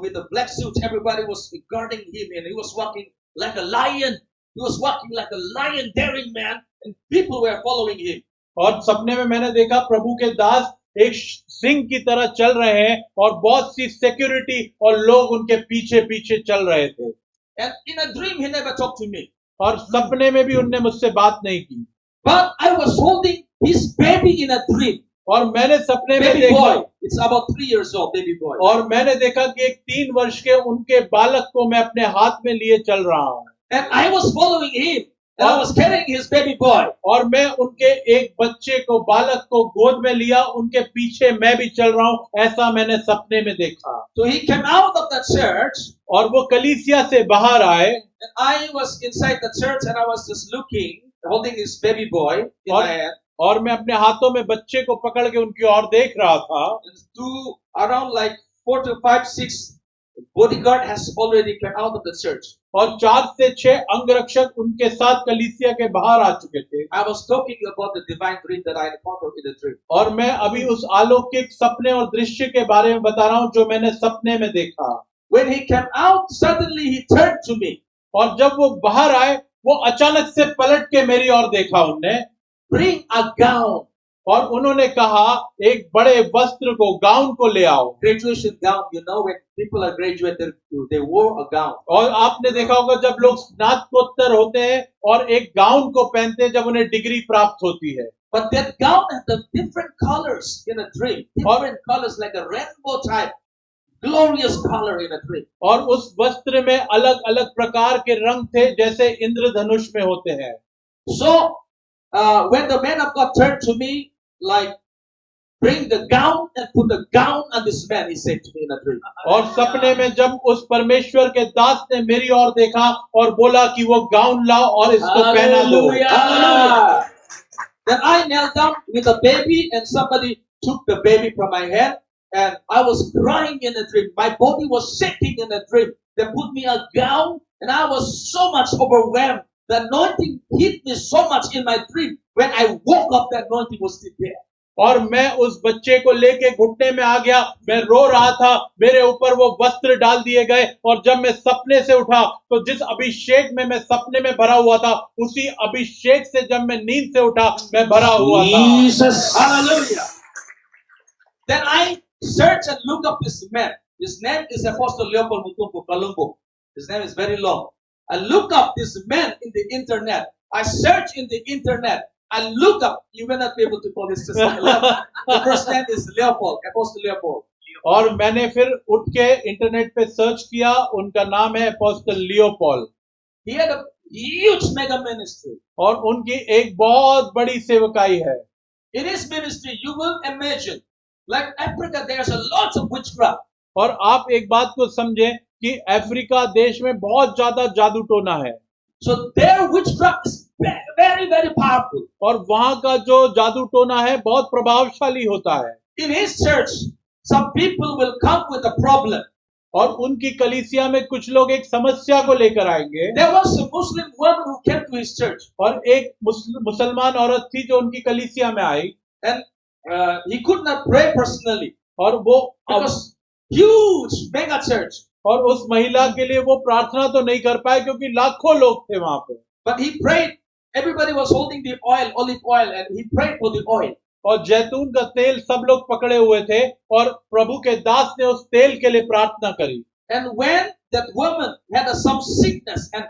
with the black suits. Everybody was guarding him and he was walking like a lion. He was walking like a lion, daring man, and people were following him. और सपने में मैंने देखा प्रभु के दास एक सिंह की तरह चल रहे हैं और बहुत सी सिक्योरिटी और लोग उनके पीछे पीछे चल रहे थे। And in a dream he never talked to me. और सपने में भी उनने मुझसे बात नहीं की। But I was holding his baby in a dream. और मैंने सपने में Baby देखा, boy. It's about 3 years old, baby boy. और मैंने देखा कि एक 3 वर्ष के उनके बालक को मैं अपने हाथ में लिए चल रहा हूँ। And I was following him. And I was carrying his baby boy. और मैं उनके एक बच्चे को, बालक को गोद में लिया, उनके पीछे मैं भी चल रहा हूँ, ऐसा मैंने सपने में देखा। So he came out of the church. और वो कलीसिया से बाहर आए। And I was inside the church and I was just looking, holding his baby boy in my hand. और मैं अपने हाथों में बच्चे को पकड़ के उनकी ओर देख रहा था। Around like 4 to 5, 6 bodyguard has already come out of the church. और 4 से 6 अंगरक्षक उनके साथ कलीसिया के बाहर आ चुके थे। I was talking about the divine dream that I encountered in the dream. और मैं अभी उस अलौकिक सपने और दृश्य के बारे में बता रहा हूँ जो मैंने सपने में देखा। When he came out, suddenly he turned to me. और जब वो बाहर आए, वो अचानक से पलट के मेरी ओर देखा उनने। Bring a gown. और उन्होंने कहा एक बड़े वस्त्र को, गाउन को ले आओ। Graduation gown, when people are graduated, they wore a gown. और आपने देखा होगा जब लोग स्नातकोत्तर होते हैं और एक गाउन को पहनते हैं जब उन्हें डिग्री प्राप्त होती है। But that gown had the different colors in a dream. Different colors like a rainbow type. Glorious color in a dream. और उस वस्त्र में अलग अलग प्रकार के रंग थे जैसे इंद्रधनुष में होते हैं। So when the man of God turned to me, like, bring the gown and put the gown on this man, he said to me in a dream. और सपने में जब उस परमेश्वर के दास ने मेरी ओर देखा और बोला कि वो गाउन लाओ और इसको पहना दो। Hallelujah. Then I knelt down with a baby, and somebody took the baby from my hand, and I was crying in a dream. My body was shaking in a dream. They put me a gown, and I was so much overwhelmed. The anointing hit me so much in my dream. When I woke up, the anointing was still there. और मैं उस बच्चे को लेके घुटने में आ गया, मैं रो रहा था, मेरे ऊपर वो वस्त्र डाल दिए गए, और जब मैं सपने से उठा तो जिस अभिषेक में मैं सपने में भरा हुआ था, उसी अभिषेक से जब मैं नींद से उठा, मैं भरा हुआ था। Jesus. Hallelujah. Then I search and look up this man. His name is Apostle Leopold Mutumpu Kalumbo. His name is very long. I look up this man in the internet. I search in the internet. I look up. You may not be able to call his sister. The first name is Leopold, Apostle Leopold. और मैंने फिर उठ के internet पे search किया, उनका नाम है apostle Leopold. He had a huge mega ministry. और उनकी एक बहुत बड़ी सेवकाई है। In his ministry, you will imagine, like Africa, there's a lot of witchcraft. और आप एक बात को समझें कि अफ्रीका देश में बहुत ज्यादा जादू टोना है, So their witchcraft is very, very powerful. और वहां का जो जादू टोना है बहुत प्रभावशाली होता है। In his church, some people will come with a problem. और उनकी कलीसिया में कुछ लोग एक समस्या को लेकर आएंगे। There was a Muslim woman who came to his church, और एक मुसलमान औरत थी जो उनकी कलीसिया में आई, and he could not pray personally और वो because huge mega church. और उस महिला के लिए वो प्रार्थना तो नहीं कर पाए क्योंकि लाखों लोग थे वहां पे। But he prayed. Everybody was holding the oil, olive oil, and he prayed for the oil. और जैतून का तेल सब लोग पकड़े हुए थे, और प्रभु के दास ने उस तेल के लिए प्रार्थना करी। And when that woman had some sickness and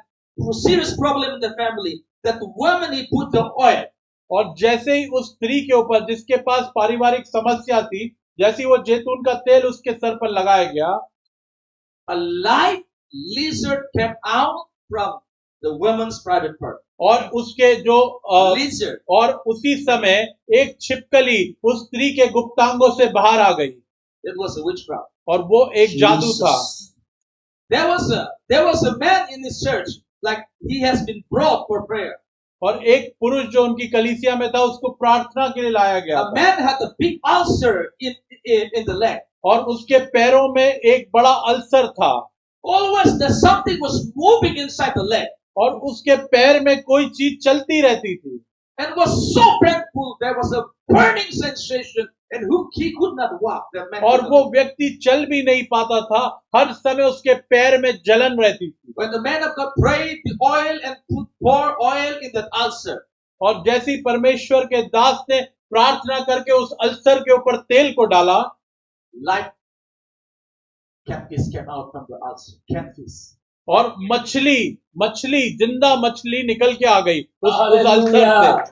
serious problem in the family, that woman he put the oil. और जैसे ही उस स्त्री के ऊपर जिसके पास पारिवारिक समस्या थी, जैसे ही वो जैतून का तेल उसके सर पर लगाया गया, a live lizard came out from the woman's private part. और उसके जो Lizard. और उसी समय एक छिपकली उस स्त्री के गुप्तांगों से बाहर आ गई, It was a witchcraft. और वो एक जादू था। There was a man in his church, like he has been brought for prayer. और एक पुरुष जो उनकी कलीसिया में था, उसको प्रार्थना के लिए लाया गया A था। man had a big ulcer in the leg. और उसके पैरों में एक बड़ा अल्सर था, Always there's something was moving inside the leg. और उसके पैर में कोई चीज चलती रहती थी, And it was so painful. There was a burning sensation, and he could not walk. The man और could वो not. व्यक्ति चल भी नहीं पाता था, हर समय उसके पैर में जलन रहती थी। When the man of God prayed the oil and pour oil in that ulcer, और जैसे ही परमेश्वर के दास ने प्रार्थना करके उस अल्सर के ऊपर तेल को डाला, live catfish came out from the ulcer. Catfish. और मछली जिंदा मछली निकल के आ गई उस अल्सर से। Hallelujah.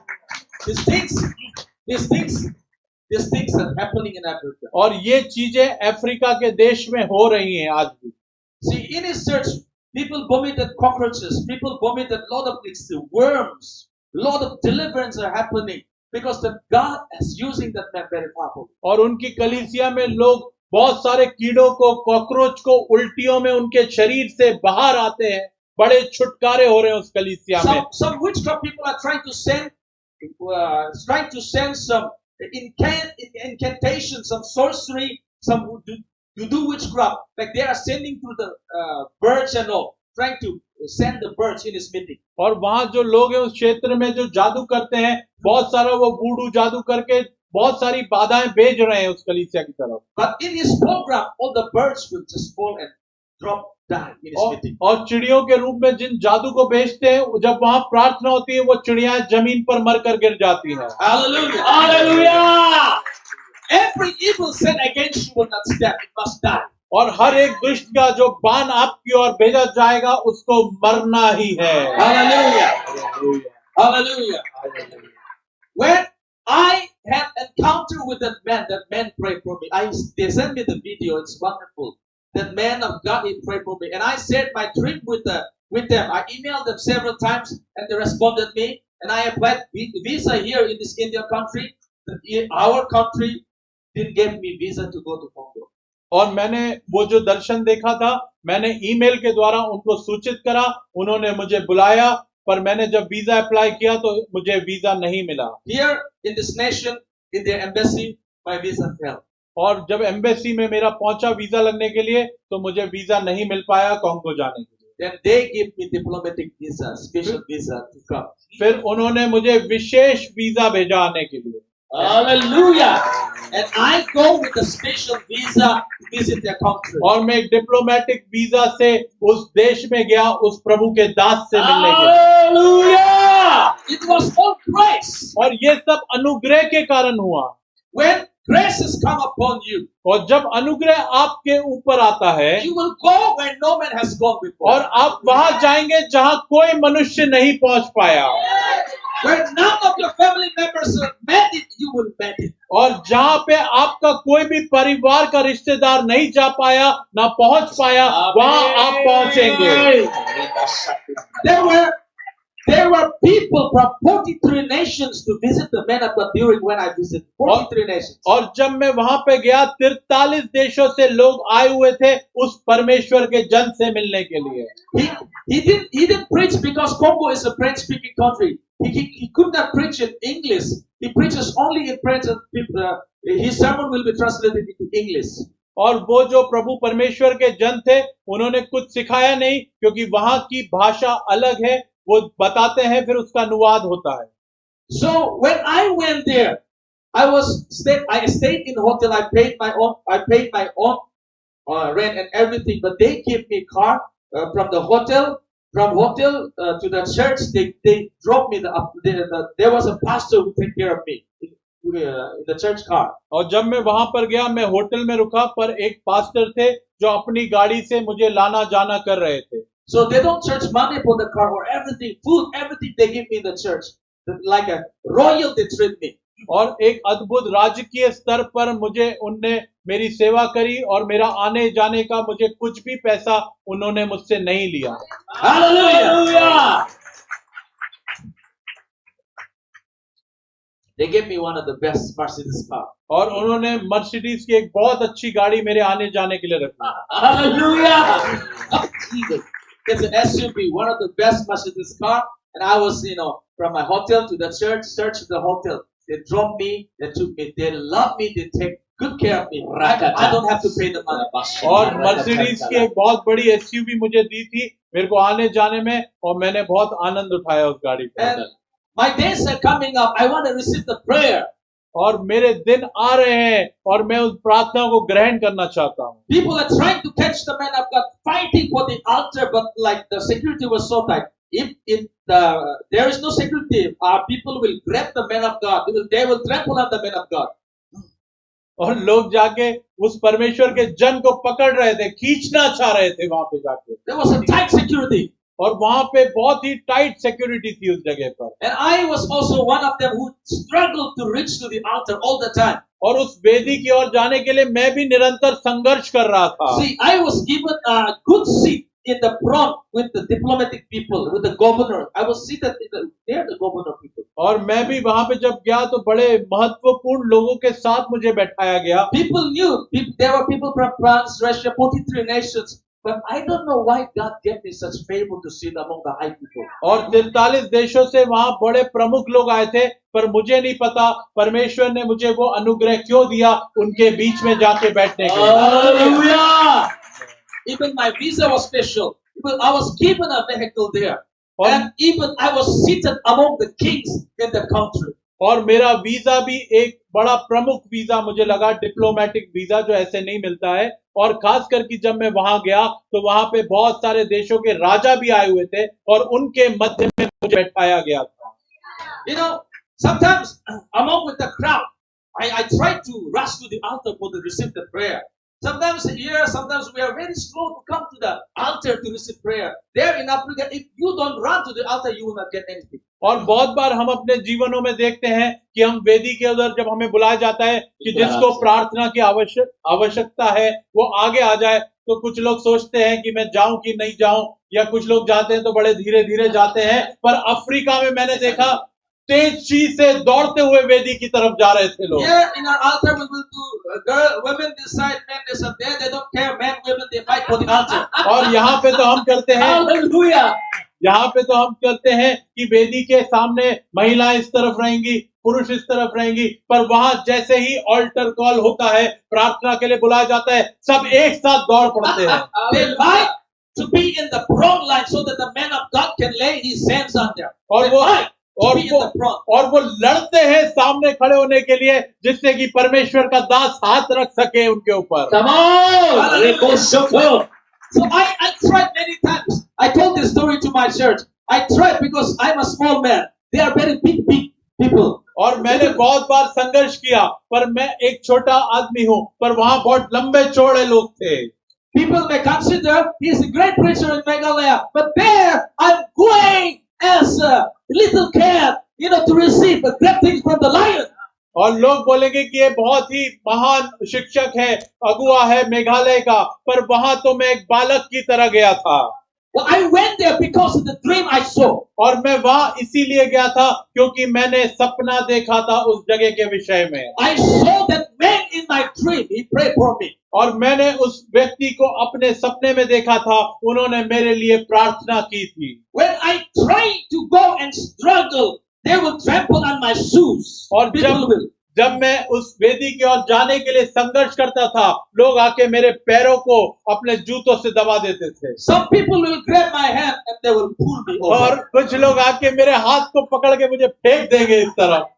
These things are happening in Africa. और ये चीजें अफ्रीका के देश में हो रही हैं आज भी। See, in his church, people vomited cockroaches. People vomited a lot of things, worms. A lot of deliverance are happening because that God is using that man very powerfully. और उनकी कलीसिया में लोग बहुत सारे कीड़ों को, कॉकरोच को उल्टियों में उनके शरीर से बाहर आते हैं, बड़े छुटकारे हो रहे हैं उस कलीसिया में। Some witchcraft people are trying to send some incantation, some sorcery, some to do witchcraft. Like they are sending through the birds and all, trying to send the birds in his meeting. और वहां जो लोग हैं उस क्षेत्र में जो जादू करते हैं, बहुत सारा वो बूढ़ू जादू करके बहुत सारी बाधाएं भेज रहे हैं उस कलीसिया की तरफ। But in his program, all the birds will just fall and drop down in his meeting. और चिड़ियों के रूप में जिन जादू को भेजते हैं, जब वहां प्रार्थना होती है, वो चिड़ियां जमीन पर मरकर गिर जाती हैं। Hallelujah! Hallelujah. Every evil sent against you will not stand; it must die. और हर एक दुष्ट का जो बाण आपकी ओर भेजा जाएगा, उसको मरना ही है। Hallelujah! Hallelujah! When I had encounter with that man prayed for me. They sent me the video. It's wonderful. That man of God, he prayed for me, and I shared my trip with them. I emailed them several times, and they responded me. And I applied visa here in this Indian country. Our country didn't give me visa to go to Congo. और मैंने वो जो दर्शन देखा था, मैंने email के द्वारा उनको सूचित करा, उन्होंने मुझे बुलाया, पर मैंने जब वीजा अप्लाई किया तो मुझे वीजा नहीं मिला। Here in this nation, in their embassy, my visa fell. और जब एम्बेसी में मेरा पहुंचा वीजा लगने के लिए तो मुझे वीजा नहीं मिल पाया कांगो जाने के लिए। Then they give me diplomatic visa, special visa to come. फिर उन्होंने मुझे विशेष वीजा भेजा आने के लिए। Hallelujah. And I go with a special visa to visit their country. और मैं एक डिप्लोमेटिक वीजा से उस देश में गया उस प्रभु के दास से मिलने के लिए। Hallelujah. It was all grace. और ये सब अनुग्रह के कारण हुआ। When grace has come upon you, और जब अनुग्रह आपके ऊपर आता है you will go where no man has gone before. और आप वहां जाएंगे जहां कोई मनुष्य नहीं पहुंच पाया। Where none of your family members made it, you will make it. और जहां पे आपका कोई भी परिवार का रिश्तेदार नहीं जा पाया ना पहुंच पाया वहां आप पहुंचेंगे। There were people from 43 nations to visit the man of God during when I visited 43 nations. और जब मैं वहां पे गया 43 देशों से लोग आए हुए थे उस परमेश्वर के जन से मिलने के लिए। He didn't preach because Congo is a French speaking country. He could not preach in English. He preaches only in French and his sermon will be translated into English. और वो जो प्रभु परमेश्वर के जन थे उन्होंने कुछ सिखाया नहीं क्योंकि वहां की भाषा अलग है, वो बताते हैं फिर उसका अनुवाद होता है। So when I went there, I stayed in hotel. I paid my own rent and everything. But they gave me car from the hotel. From hotel to the church, they dropped me. There was a pastor who took care of me in the church car. और जब मैं वहां पर गया मैं hotel में रुका पर एक पास्टर थे जो अपनी गाड़ी से मुझे लाना जाना कर रहे थे। So they don't charge money for the car or everything, food, everything they give me in the church. Like a royal, they treat me. और एक अद्भुत राजकीय स्तर पर मुझे उनने मेरी सेवा करी और मेरा आने जाने का मुझे कुछ भी पैसा उन्होंने मुझसे नहीं लिया। Hallelujah. They gave me one of the best Mercedes car. और उन्होंने मर्सिडीज की एक बहुत अच्छी गाड़ी मेरे आने जाने के लिए रखी। Hallelujah. Oh, Jesus. It's an SUV, one of the best Mercedes car. And I was, from my hotel to the church to the hotel. They dropped me, they took me, they love me, they take good care of me. I don't have to pay the money. और Mercedes की एक बहुत बड़ी SUV मुझे दी थी मेरे को आने जाने में और मैंने बहुत आनंद उठाया उस गाड़ी पर। And my days are coming up. I want to receive the prayer. और मेरे दिन आ रहे हैं और मैं उस प्रार्थना को ग्रहण करना चाहता हूँ। People are trying to catch the man of God, fighting for the altar, but like the security was so tight. If there is no security, people will grab the man of God. They will trample on the man of God. और लोग जाके उस परमेश्वर के जन को पकड़ रहे थे, खींचना चाह रहे थे वहां पे जाके। There was a tight security. और वहां पे बहुत ही टाइट सिक्योरिटी थी उस जगह पर। And I was also one of them who struggled to reach to the altar all the time. और उस वेदी की ओर जाने के लिए मैं भी निरंतर संघर्ष कर रहा था। See, I was given a good seat in the front with the diplomatic people, with the governor. I was seated near the governor people. और मैं भी वहां पे जब गया तो बड़े महत्वपूर्ण लोगों के साथ मुझे बैठाया गया। People knew. There were people from France, Russia, 43 nations. But I don't know why God gave me such favor to sit among the high people. और 43 देशों से वहां बड़े प्रमुख लोग आए थे पर मुझे नहीं पता परमेश्वर ने मुझे वो अनुग्रह क्यों दिया उनके बीच में जाके बैठने के लिए। Hallelujah. Even my visa was special. Even I was given a vehicle there. And even I was seated among the kings in the country. और मेरा वीजा भी एक बड़ा प्रमुख वीजा मुझे लगा, डिप्लोमेटिक वीजा जो ऐसे नहीं मिलता है। और खास करके जब मैं वहां गया तो वहां पे बहुत सारे देशों के राजा भी आए हुए थे और उनके मध्य में मुझे बैठाया गया था। Sometimes among with the crowd, I try to rush to the altar for to receive the prayer. Sometimes we are very slow to come to the altar to receive prayer. There in Africa, if you don't run to the altar, you will not get anything. और बहुत बार हम अपने जीवनों में देखते हैं कि हम वेदी के उधर जब हमें बुलाया जाता है कि जिसको प्रार्थना की आवश्यकता है वो आगे आ जाए, तो कुछ लोग सोचते हैं कि मैं जाऊं कि नहीं जाऊं, या कुछ लोग जाते हैं तो बड़े धीरे धीरे जाते हैं। पर अफ्रीका में मैंने देखा तेजी से दौड़ते हुए वेदी की तरफ जा रहे थे लोग। Here in our altar we will do women decide, men decide. There they don't care, men, women they fight for the altar. और यहाँ पे तो हम करते हैं Hallelujah. यहाँ पे तो हम कहते हैं कि वेदी के सामने महिलाएं इस तरफ रहेंगी, पुरुष इस तरफ रहेंगी, पर वहां जैसे ही ऑल्टर कॉल होता है, प्रार्थना के लिए बुलाया जाता है, सब एक साथ दौड़ पड़ते हैं। They like to be in the front line so that the man of God can lay his hands on them. और They वो like to और be in वो the front. और वो लड़ते हैं सामने खड़े होने के लिए, जिससे कि परमेश्वर का दास हाथ रख सके उनके ऊपर। Come on. Reko Shoko. So I tried many times. I told this story to my church. I tried because I'm a small man. They are very big people. और मैंने बहुत बार संघर्ष किया, पर मैं एक छोटा आदमी हूँ, पर वहां बहुत लंबे चौड़े लोग थे। People may consider he's a great preacher in Meghalaya, but there I'm going as a little cat, to receive the great things from the lion. और लोग बोलेंगे कि ये बहुत ही महान शिक्षक है, अगुआ है मेघालय का, पर वहां तो मैं एक बालक की तरह गया था। Well, I went there because of the dream I saw. और मैं वहां इसीलिए गया था क्योंकि मैंने सपना देखा था उस जगह के विषय में। I saw that man in my dream. He prayed for me. और मैंने उस व्यक्ति को अपने सपने में देखा था, उन्होंने मेरे लिए प्रार्थना की थी। When I tried to go and struggle, they will trample on my shoes. और People will. जब मैं उस वेदी की ओर जाने के लिए संघर्ष करता था, लोग आके मेरे पैरों को अपने जूतों से दबा देते थे। Some people will grab my hand and they will pull me और over. कुछ लोग आके मेरे हाथ को पकड़ के मुझे फेंक देंगे इस तरफ।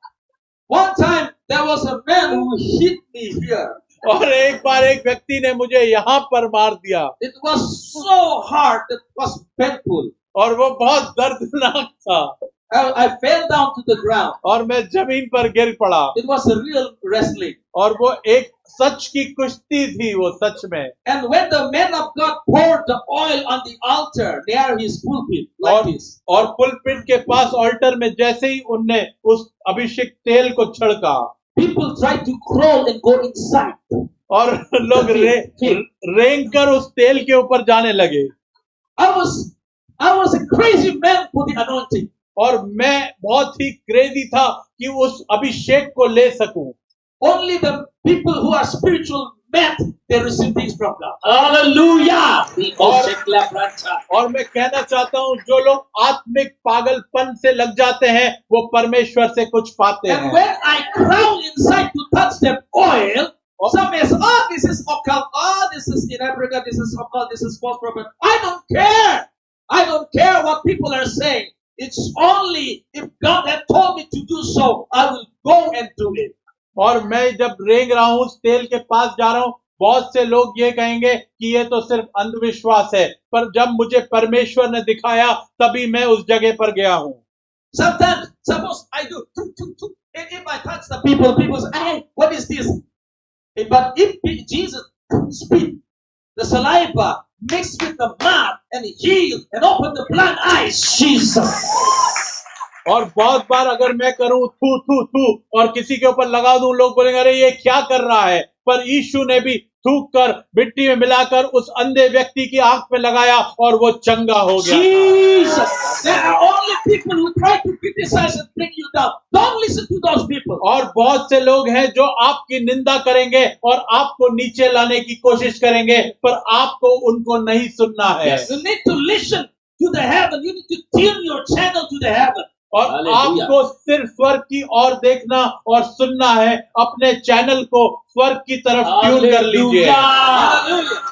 One time there was a man who hit me here. और एक बार एक व्यक्ति ने मुझे यहाँ पर मार दिया, It was so hard. It was painful. और वो बहुत दर्दनाक था, I fell down to the ground. और मैं जमीन पर गिर पड़ा। It was a real wrestling. और वो एक सच की कुश्ती थी, वो सच में। And when the man of God poured the oil on the altar near his pulpit, like this, और पुलपिट के पास ऑल्टर में जैसे ही उनने उस अभिषेक तेल को छिड़का, people tried to crawl and go inside. और लोग रेंग कर उस तेल के ऊपर जाने लगे। I was a crazy man for the anointing. और मैं बहुत ही क्रेजी था कि उस अभिषेक को ले सकूं। Only the people who are spiritual met, they receive things from God. Hallelujah. और मैं कहना चाहता हूं, जो लोग आत्मिक पागलपन से लग जाते हैं, वो परमेश्वर से कुछ पाते And हैं। when I crawl inside to touch that oil, some may say, "Oh, this is occult. Oh, this is in Africa. This is occult. This is false prophet." I don't care. I don't care what people are saying. It's only if God had told me to do so, I will go and do it. और मैं जब रेंग रहा हूँ, उस तेल के पास जा रहा हूँ, बहुत से लोग ये कहेंगे कि ये तो सिर्फ अंधविश्वास है, पर जब मुझे परमेश्वर ने दिखाया, तभी मैं उस जगह पर गया हूँ। Sometimes, suppose I do, and if I touch the people say, "Hey, what is this?" But if Jesus spit the saliva mixed with the mud and heal and open the blind eyes, Jesus. और बहुत बार अगर मैं करूं थू थू थू और किसी के ऊपर लगा दूं, लोग बोलेंगे अरे ये क्या कर रहा है, पर यीशु ने भी थूक कर मिट्टी में मिलाकर उस अंधे व्यक्ति की आंख में लगाया और वो चंगा हो गया। Jesus. there are only people who try to criticize and bring you down. Don't listen to those people. और बहुत से लोग हैं जो आपकी निंदा करेंगे और आपको नीचे लाने की कोशिश करेंगे, पर आपको उनको नहीं सुनना है। Yes. You need to listen to the heaven. You need to tune your channel to the heaven. और Hallelujah. आपको सिर्फ स्वर्ग की ओर देखना और सुनना है, अपने चैनल को स्वर्ग की तरफ ट्यून कर लीजिए। Hallelujah.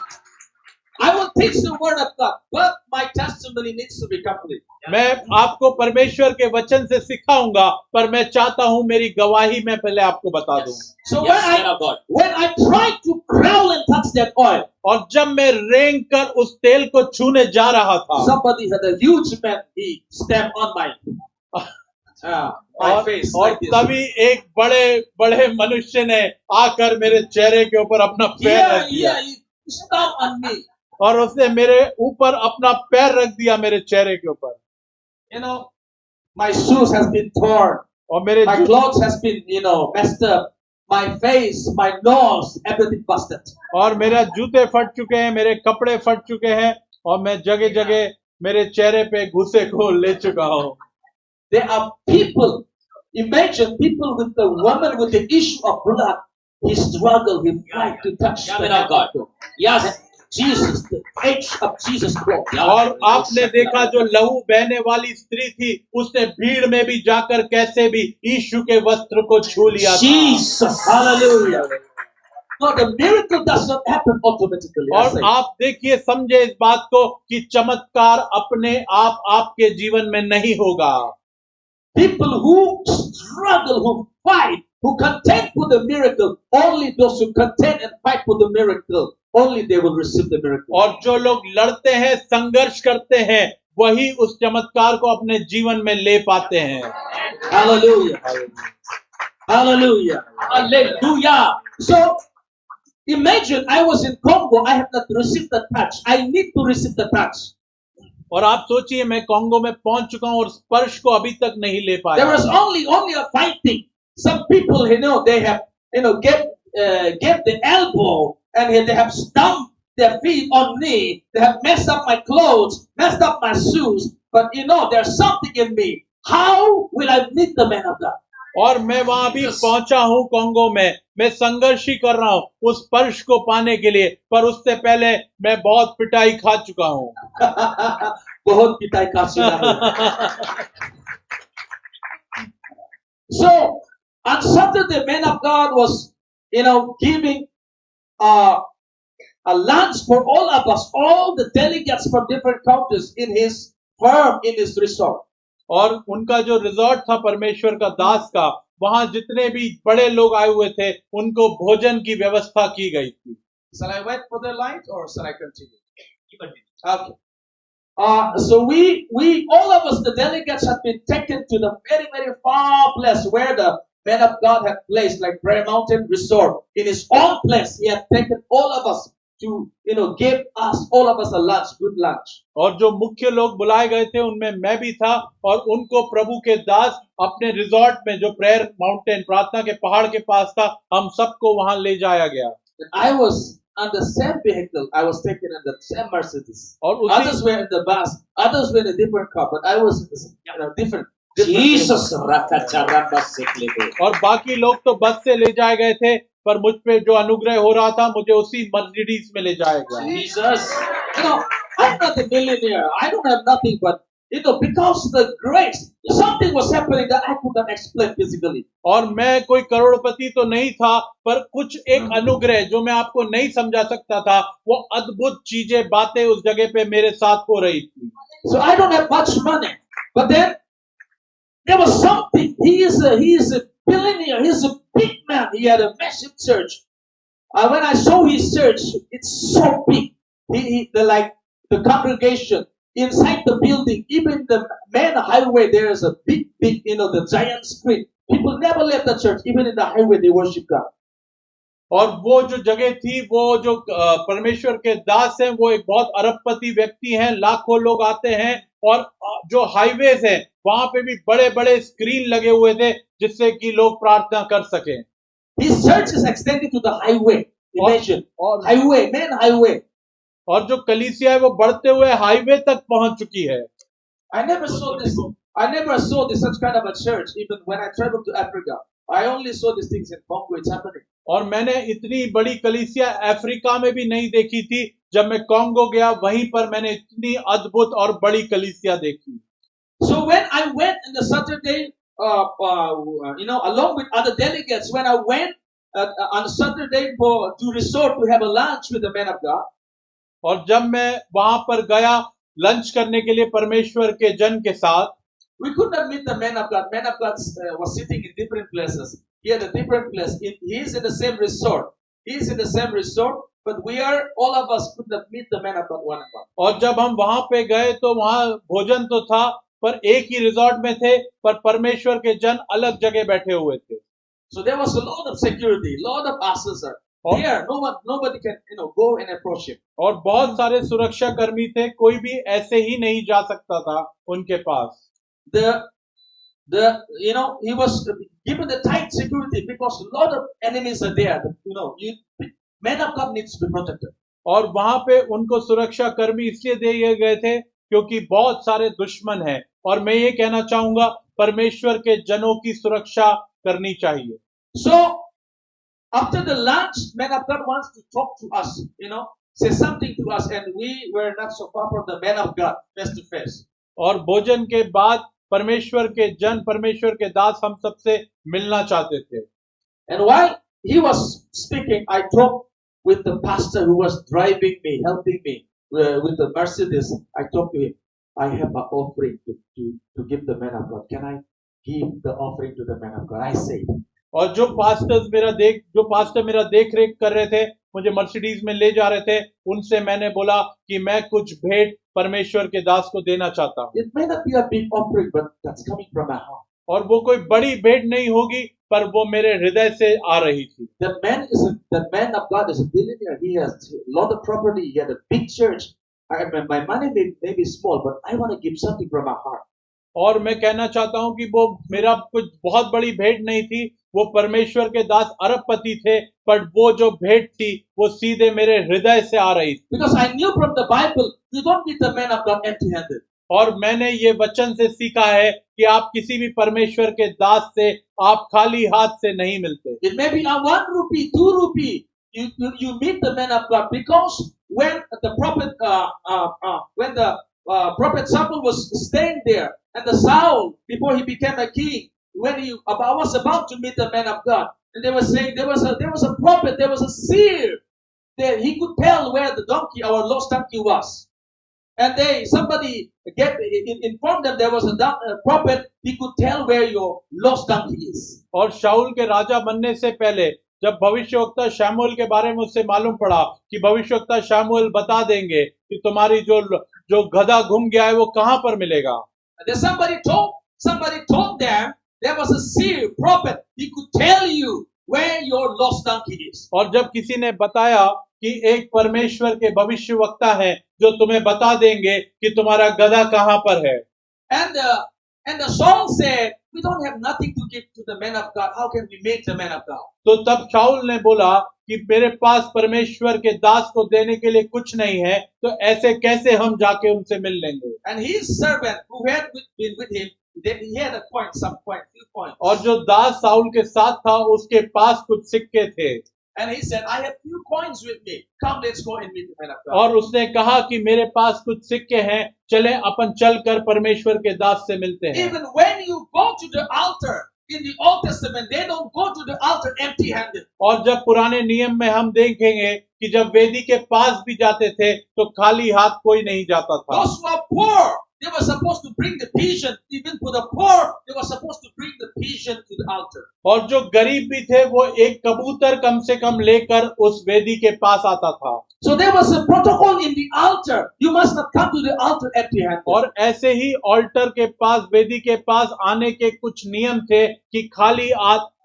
I will teach the word of God, but my testimony needs to be complete. मैं आपको परमेश्वर के वचन से सिखाऊंगा, पर मैं चाहता हूं मेरी गवाही मैं पहले आपको बता दूं। So Yes, man of God. when I tried to crawl and touch that oil, और जब मैं रेंग कर उस तेल को छूने जा रहा था, somebody had a huge man. He stamped on my face और like this. तभी एक बड़े बड़े मनुष्य ने आकर मेरे चेहरे के ऊपर अपना पैर रख दिया, he stamped on me. और उसने मेरे ऊपर अपना पैर रख दिया, मेरे चेहरे के ऊपर। You know, my shoes has been torn. और मेरे My clothes has been, messed up. My face, my nose, everything busted. और मेरा जूते फट चुके हैं, मेरे कपड़े फट चुके हैं, और मैं जगह जगह मेरे चेहरे पे घुसे को ले चुका हूँ। There are people, imagine people with the woman with the issue of blood. He struggled, he tried to touch Yeah, the man of God. Yes. Jesus, the edge of Jesus' cloth. और आपने देखा जो लहू बहने वाली स्त्री थी, उसने भीड़ में भी जाकर कैसे भी यीशु के वस्त्र को छू लिया था। Jesus. Hallelujah. No, the miracle does not happen automatically. I और say. आप देखिए, समझे इस बात को कि चमत्कार अपने आप आपके जीवन में नहीं होगा। People who struggle, who fight, who contend for the miracle, only those who contend and fight for the miracle, only they will receive the miracle. और जो लोग लड़ते हैं, संघर्ष करते हैं, वही उस चमत्कार को अपने जीवन में ले पाते हैं। Hallelujah. Hallelujah. Hallelujah. So, imagine I was in Congo, I have not received the touch. I need to receive the touch. और आप सोचिए, मैं कांगो में पहुंच चुका हूं और स्पर्श को अभी तक नहीं ले There पाया। was only a fighting. Some people, they have, get the elbow and they have stomped their feet on me. They have messed up my clothes, messed up my shoes. But there's something in me. How will I meet the man of God? और मैं वहां भी पहुंचा हूं Congo में, मैं संघर्ष ही कर रहा हूं उस स्पर्श को पाने के लिए, पर उससे पहले मैं बहुत पिटाई खा चुका हूं। बहुत पिटाई का सुना है। So, on Saturday, the man of God was, giving a lunch for all of us, all the delegates from different countries in his farm, in his resort. और उनका जो रिजॉर्ट था परमेश्वर का दास का, वहां जितने भी बड़े लोग आए हुए थे, उनको भोजन की व्यवस्था की गई थी। Shall I wait for the light or shall I continue? Okay. So we all of us, the delegates, have been taken to the very, very far place where the man of God had placed, like Prayer Mountain Resort. In his own place, he had taken all of us to, give us, all of us a lunch, good lunch. और जो मुख्य लोग बुलाए गए थे, उनमें मैं भी था, और उनको प्रभु के दास अपने रिजॉर्ट में, जो प्रेयर माउंटेन, प्रार्थना के पहाड़ के पास था, हम सबको वहां ले जाया गया। And I was on the same vehicle. I was taken in the same Mercedes. और Others उसी were in the bus. Others were in a different car. But I was in this, different. Jesus. Rakacharamba seklebe. और बाकी लोग तो बस से ले जाए गए थे, पर मुझ पे जो अनुग्रह हो रहा था, मुझे उसी मर्सिडीज में ले जाया गया। Jesus. I'm not a millionaire. I don't have nothing, but because the grace, something was happening that I could not explain physically. और मैं कोई करोड़पति तो नहीं था, पर कुछ एक अनुग्रह जो मैं आपको नहीं समझा सकता था, वो अद्भुत चीजें, बातें उस जगह पे मेरे साथ हो रही थी। So I don't have much money, but then there was something. He is a billionaire. He's a big man. He had a massive church. When I saw his church, it's so big. The congregation inside the building, even the main highway, there is a big, the giant screen. People never left the church. Even in the highway, they worship God. और वो जो जगह थी, वो जो परमेश्वर के दास हैं, वो एक बहुत अरबपति व्यक्ति हैं, लाखों लोग आते हैं, और जो हाईवेज हैं, वहां पे भी बड़े बड़े स्क्रीन लगे हुए थे, जिससे कि लोग प्रार्थना कर सकें। His church is extended to the highway. Imagine, highway, main highway. और जो कलीसिया है, वो बढ़ते हुए हाईवे तक पहुंच चुकी है। I never saw this such kind of a church. Even when I traveled to Africa, I only saw these things in Congo. It's happening. और मैंने इतनी बड़ी कलीसिया अफ्रीका में भी नहीं देखी थी। जब मैं कांगो गया, वहीं पर मैंने इतनी अद्भुत और बड़ी कलीसिया देखी। So when I went on the Saturday, along with other delegates, when I went on Saturday to resort to have a lunch with the man of God. और जब मैं वहां पर गया लंच करने के लिए परमेश्वर के जन के साथ, we could not meet the man of God. Man of God was sitting in different places. He had a different place. He is in the same resort. He is in the same resort, but all of us could not meet the man of God one on one. और जब हम वहां पे गए तो वहां भोजन तो था, पर एक ही रिजॉर्ट में थे, पर परमेश्वर के जन अलग जगह बैठे हुए थे। So there was a lot of security, lot of officers. Here, nobody can, go and approach him. और बहुत सारे सुरक्षा कर्मी थे, कोई भी ऐसे ही नहीं जा सकता था उनके पास। He was given the tight security because a lot of enemies are there. Man of God needs to be protected. और वहां पे उनको सुरक्षा कर्मी इसलिए दिए गए थे क्योंकि बहुत सारे दुश्मन हैं, और मैं ये कहना चाहूंगा, परमेश्वर के जनों की सुरक्षा करनी चाहिए। So after the lunch, man of God wants to talk to us. say something to us, and we were not so far from the man of God face to face. और भोजन के बाद परमेश्वर के जन, परमेश्वर के दास हम सबसे मिलना चाहते थे। And while he was speaking, I talked with the pastor who was driving me, helping me with the Mercedes. I talked to him. I have an offering to give the man of God. Can I give the offering to the man of God? I said. और जो pastor मेरा देख रेख कर रहे थे, मुझे Mercedes में ले जा रहे थे, उनसे मैंने बोला कि मैं कुछ भेंट परमेश्वर के दास को देना चाहता हूँ। It may not be a big offering, but that's coming from my heart. और वो कोई बड़ी भेंट नहीं होगी, पर वो मेरे हृदय से आ रही थी। That man of God is a billionaire. He has a lot of property. He had a big church. My money may be small, but I want to give something from my heart. और मैं कहना चाहता हूं कि वो मेरा कुछ बहुत बड़ी भेंट नहीं थी, वो परमेश्वर के दास अरबपति थे, पर वो जो भेंट थी वो सीधे मेरे हृदय से आ रही थी। Because I knew from the Bible, you don't meet the man of God empty-handed. और मैंने ये वचन से सीखा है कि आप किसी भी परमेश्वर के दास से आप खाली हाथ से नहीं मिलते। It may be a 1 rupee, 2 rupee. You meet the man of God, because when the prophet Samuel was staying there, and the Saul, before he became a king, when he was about to meet the man of God, and they were saying there was a prophet, there was a seer, that he could tell where the donkey, our lost donkey, was. And somebody informed them there was a prophet, he could tell where your lost donkey is. और शाऊल के राजा बनने से पहले जब भविष्यवक्ता शमूएल के बारे में उससे मालूम पड़ा कि भविष्यवक्ता शमूएल बता देंगे कि तुम्हारी जो गधा घूम गया है वो कहां पर मिलेगा। And then somebody told them there was a seer prophet, he could tell you where your lost donkey is. और जब किसी ने बताया कि एक परमेश्वर के भविष्यवक्ता है जो तुम्हें बता देंगे कि तुम्हारा गधा कहां पर है। And the Saul said, we don't have nothing to give to the man of God. How can we meet the man of God? तो तब शाऊल ने बोला कि मेरे पास परमेश्वर के दास को देने के लिए कुछ नहीं है, तो ऐसे कैसे हम जाके उनसे मिल लेंगे। And his servant who had been with him, he had few points. और जो दास शाऊल के साथ था उसके पास कुछ सिक्के थे। And he said, I have few coins with me. Come, let's go and meet the man of God. और उसने कहा कि मेरे पास कुछ सिक्के हैं, चले अपन चलकर परमेश्वर के दास से मिलते हैं। Even when you go to the altar in the Old Testament, they don't go to the altar empty-handed. और जब पुराने नियम में हम देखेंगे कि जब वेदी के पास भी जाते थे तो खाली हाथ कोई नहीं जाता था। Those who are poor, they were supposed to bring the pigeon. Even for the poor, they were supposed to bring the pigeon to the altar. और जो गरीब भी थे वो एक कबूतर कम से कम लेकर उस वेदी के पास आता था। So there was a protocol in the altar. You must not come to the altar empty-handed. और ऐसे ही ऑल्टर के पास, वेदी के पास आने के कुछ नियम थे कि खाली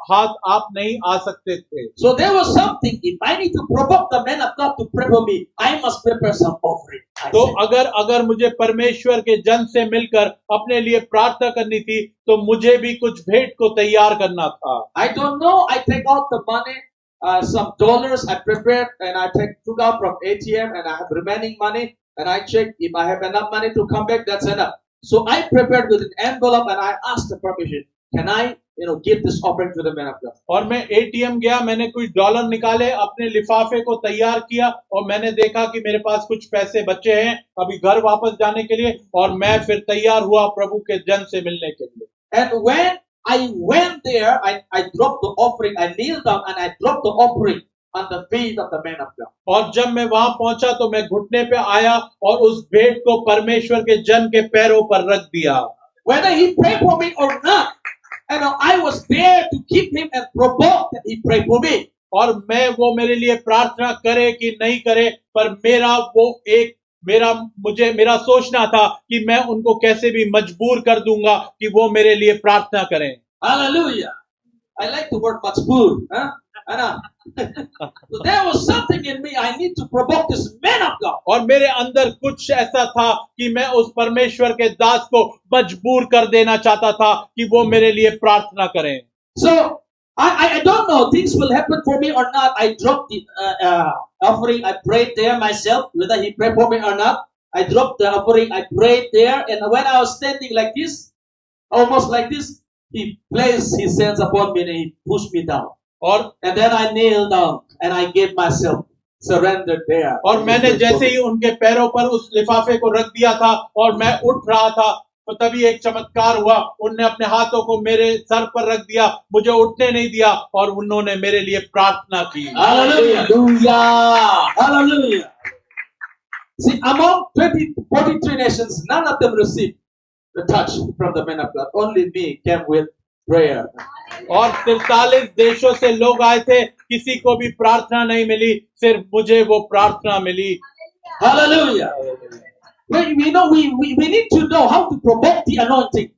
हाथ आप नहीं आ सकते थे। So there was something. If I need to provoke the man of God to pray for me, I must prepare some offering. तो अगर मुझे परमेश्वर के जन से मिलकर अपने लिए प्रार्थना करनी थी तो मुझे भी कुछ भेंट को तैयार करना था। I don't know. I take out the money, some dollars I prepared, and I took out from ATM, and I have remaining money, and I check if I have enough money to come back. That's enough. So I prepared with an envelope, and I asked the permission. Can I, give this offering to the man of God? और मैं ATM गया, मैंने कुछ dollar निकाले, अपने लिफाफे को तैयार किया और मैंने देखा कि मेरे पास कुछ पैसे बचे हैं अभी घर वापस जाने के लिए, और मैं फिर तैयार हुआ प्रभु के जन से मिलने के लिए। And when I went there, I dropped the offering. I kneeled down and I dropped the offering on the feet of the man of God. और जब मैं वहां पहुंचा तो मैं घुटने पे आया और उस भेंट को परमेश्वर के जन के पैरों पर रख दिया। Whether he prayed for me or not, I was there to keep him and provoke that he prayed for me. और मैं वो मेरे लिए प्रार्थना करे कि नहीं करे, पर मेरा सोचना था कि मैं उनको कैसे भी मजबूर कर दूंगा कि वो मेरे लिए प्रार्थना करें। Hallelujah. I like the word majboor. So there was something in me. I need to provoke this man of God. और मेरे अंदर कुछ ऐसा था कि मैं उस परमेश्वर के दास को मजबूर कर देना चाहता था कि वो मेरे लिए प्रार्थना करें। So I don't know things will happen for me or not. I dropped the offering. I prayed there myself, whether he prayed for me or not. I dropped the offering. I prayed there, and when I was standing like this, almost like this, he placed his hands upon me and he pushed me down. और then I kneeled down and I gave myself surrendered there. और मैंने जैसे ही उनके पैरों पर उस लिफाफे को रख दिया था और मैं उठ रहा था, तो तभी एक चमत्कार हुआ। उनने अपने हाथों को मेरे सर पर रख दिया, मुझे उठने नहीं दिया और उन्होंने मेरे लिए प्रार्थना की। Hallelujah. Hallelujah. See, among 43 nations, none of them received the touch from the man of God. Only me came with prayer. और 43 देशों से लोग आए थे, किसी को भी प्रार्थना नहीं मिली, सिर्फ मुझे वो प्रार्थना मिली। Hallelujah. We know we need to know how to promote the anointing.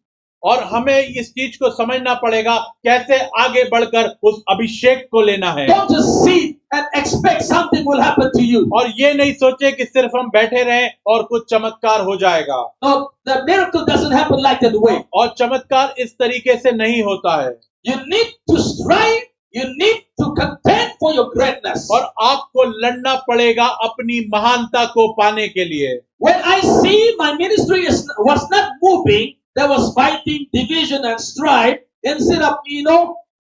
और हमें इस चीज को समझना पड़ेगा कैसे आगे बढ़कर उस अभिषेक को लेना है। Don't just sit and expect something will happen to you. और ये नहीं सोचे कि सिर्फ हम बैठे रहें और कुछ चमत्कार हो जाएगा। No, the miracle doesn't happen like that way. और चमत्कार इस तरीके से नहीं होता है। You need to strive. You need to contend for your greatness. और आपको लड़ना पड़ेगा अपनी महानता को पाने के लिए। When I see my ministry was not moving, there was fighting, division, and strife. Instead of,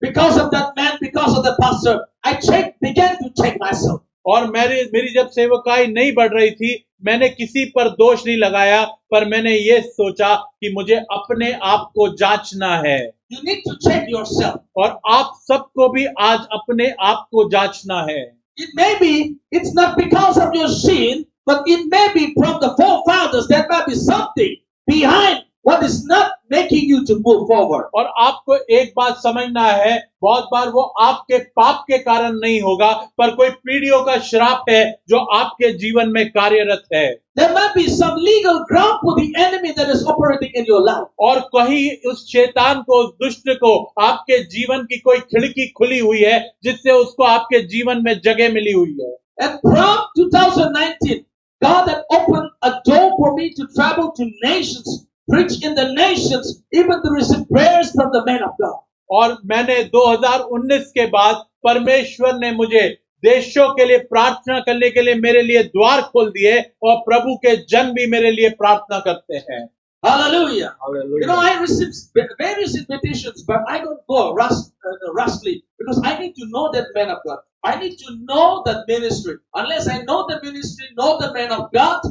because of that man, because of the pastor, I began to check myself. और मेरी जब सेवकाई नहीं बढ़ रही थी, मैंने किसी पर दोष नहीं लगाया, पर मैंने ये सोचा कि मुझे अपने आप को जांचना है। You need to check yourself. और आप सबको भी आज अपने आप को जांचना है। It may be, it's not because of your sin, but it may be from the forefathers. There might be something behind what is not making you to move forward. और आपको एक बात समझना है, बहुत बार वो आपके पाप के कारण नहीं होगा, पर कोई पीढ़ियों का श्राप है जो आपके जीवन में कार्यरत है। There might be some legal ground for the enemy that is operating in your life. और कहीं उस शैतान को, उस दुष्ट को आपके जीवन की कोई खिड़की खुली हुई है जिससे उसको आपके जीवन में जगह मिली हुई है। And from 2019, God had opened a door for me to travel to nations, preach in the nations, even to receive prayers from the man of God. और मैंने 2019 के बाद परमेश्वर ने मुझे देशों के लिए प्रार्थना करने के लिए मेरे लिए द्वार खोल दिए और प्रभु के जन भी मेरे लिए प्रार्थना करते हैं। Hallelujah. Hallelujah. I received various invitations, but I don't go rashly because I need to know that man of God. I need to know that ministry. Unless I know the ministry, know the man of God,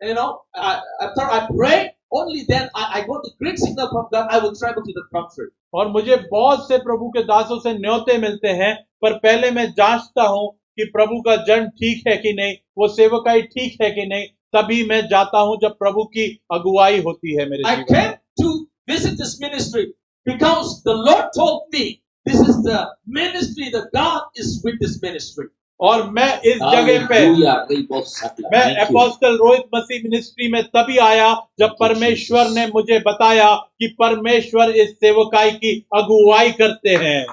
after I pray, only then I got the great signal from God, I will travel to the country. और मुझे बहुत से प्रभु के दासों से न्योते मिलते हैं, पर पहले मैं जांचता हूं कि प्रभु का जन ठीक है कि नहीं, वो सेवकाई ठीक है कि नहीं, तभी मैं जाता हूं जब प्रभु की अगुवाई होती है मेरे जीवन में। I came to visit this ministry because the Lord told me this is the ministry that God is with this ministry. और मैं इस जगह पे मैं अपोस्टल रोहित मसीह मिनिस्ट्री में तभी आया जब परमेश्वर ने मुझे बताया कि परमेश्वर इस सेवकाई की अगुवाई करते हैं।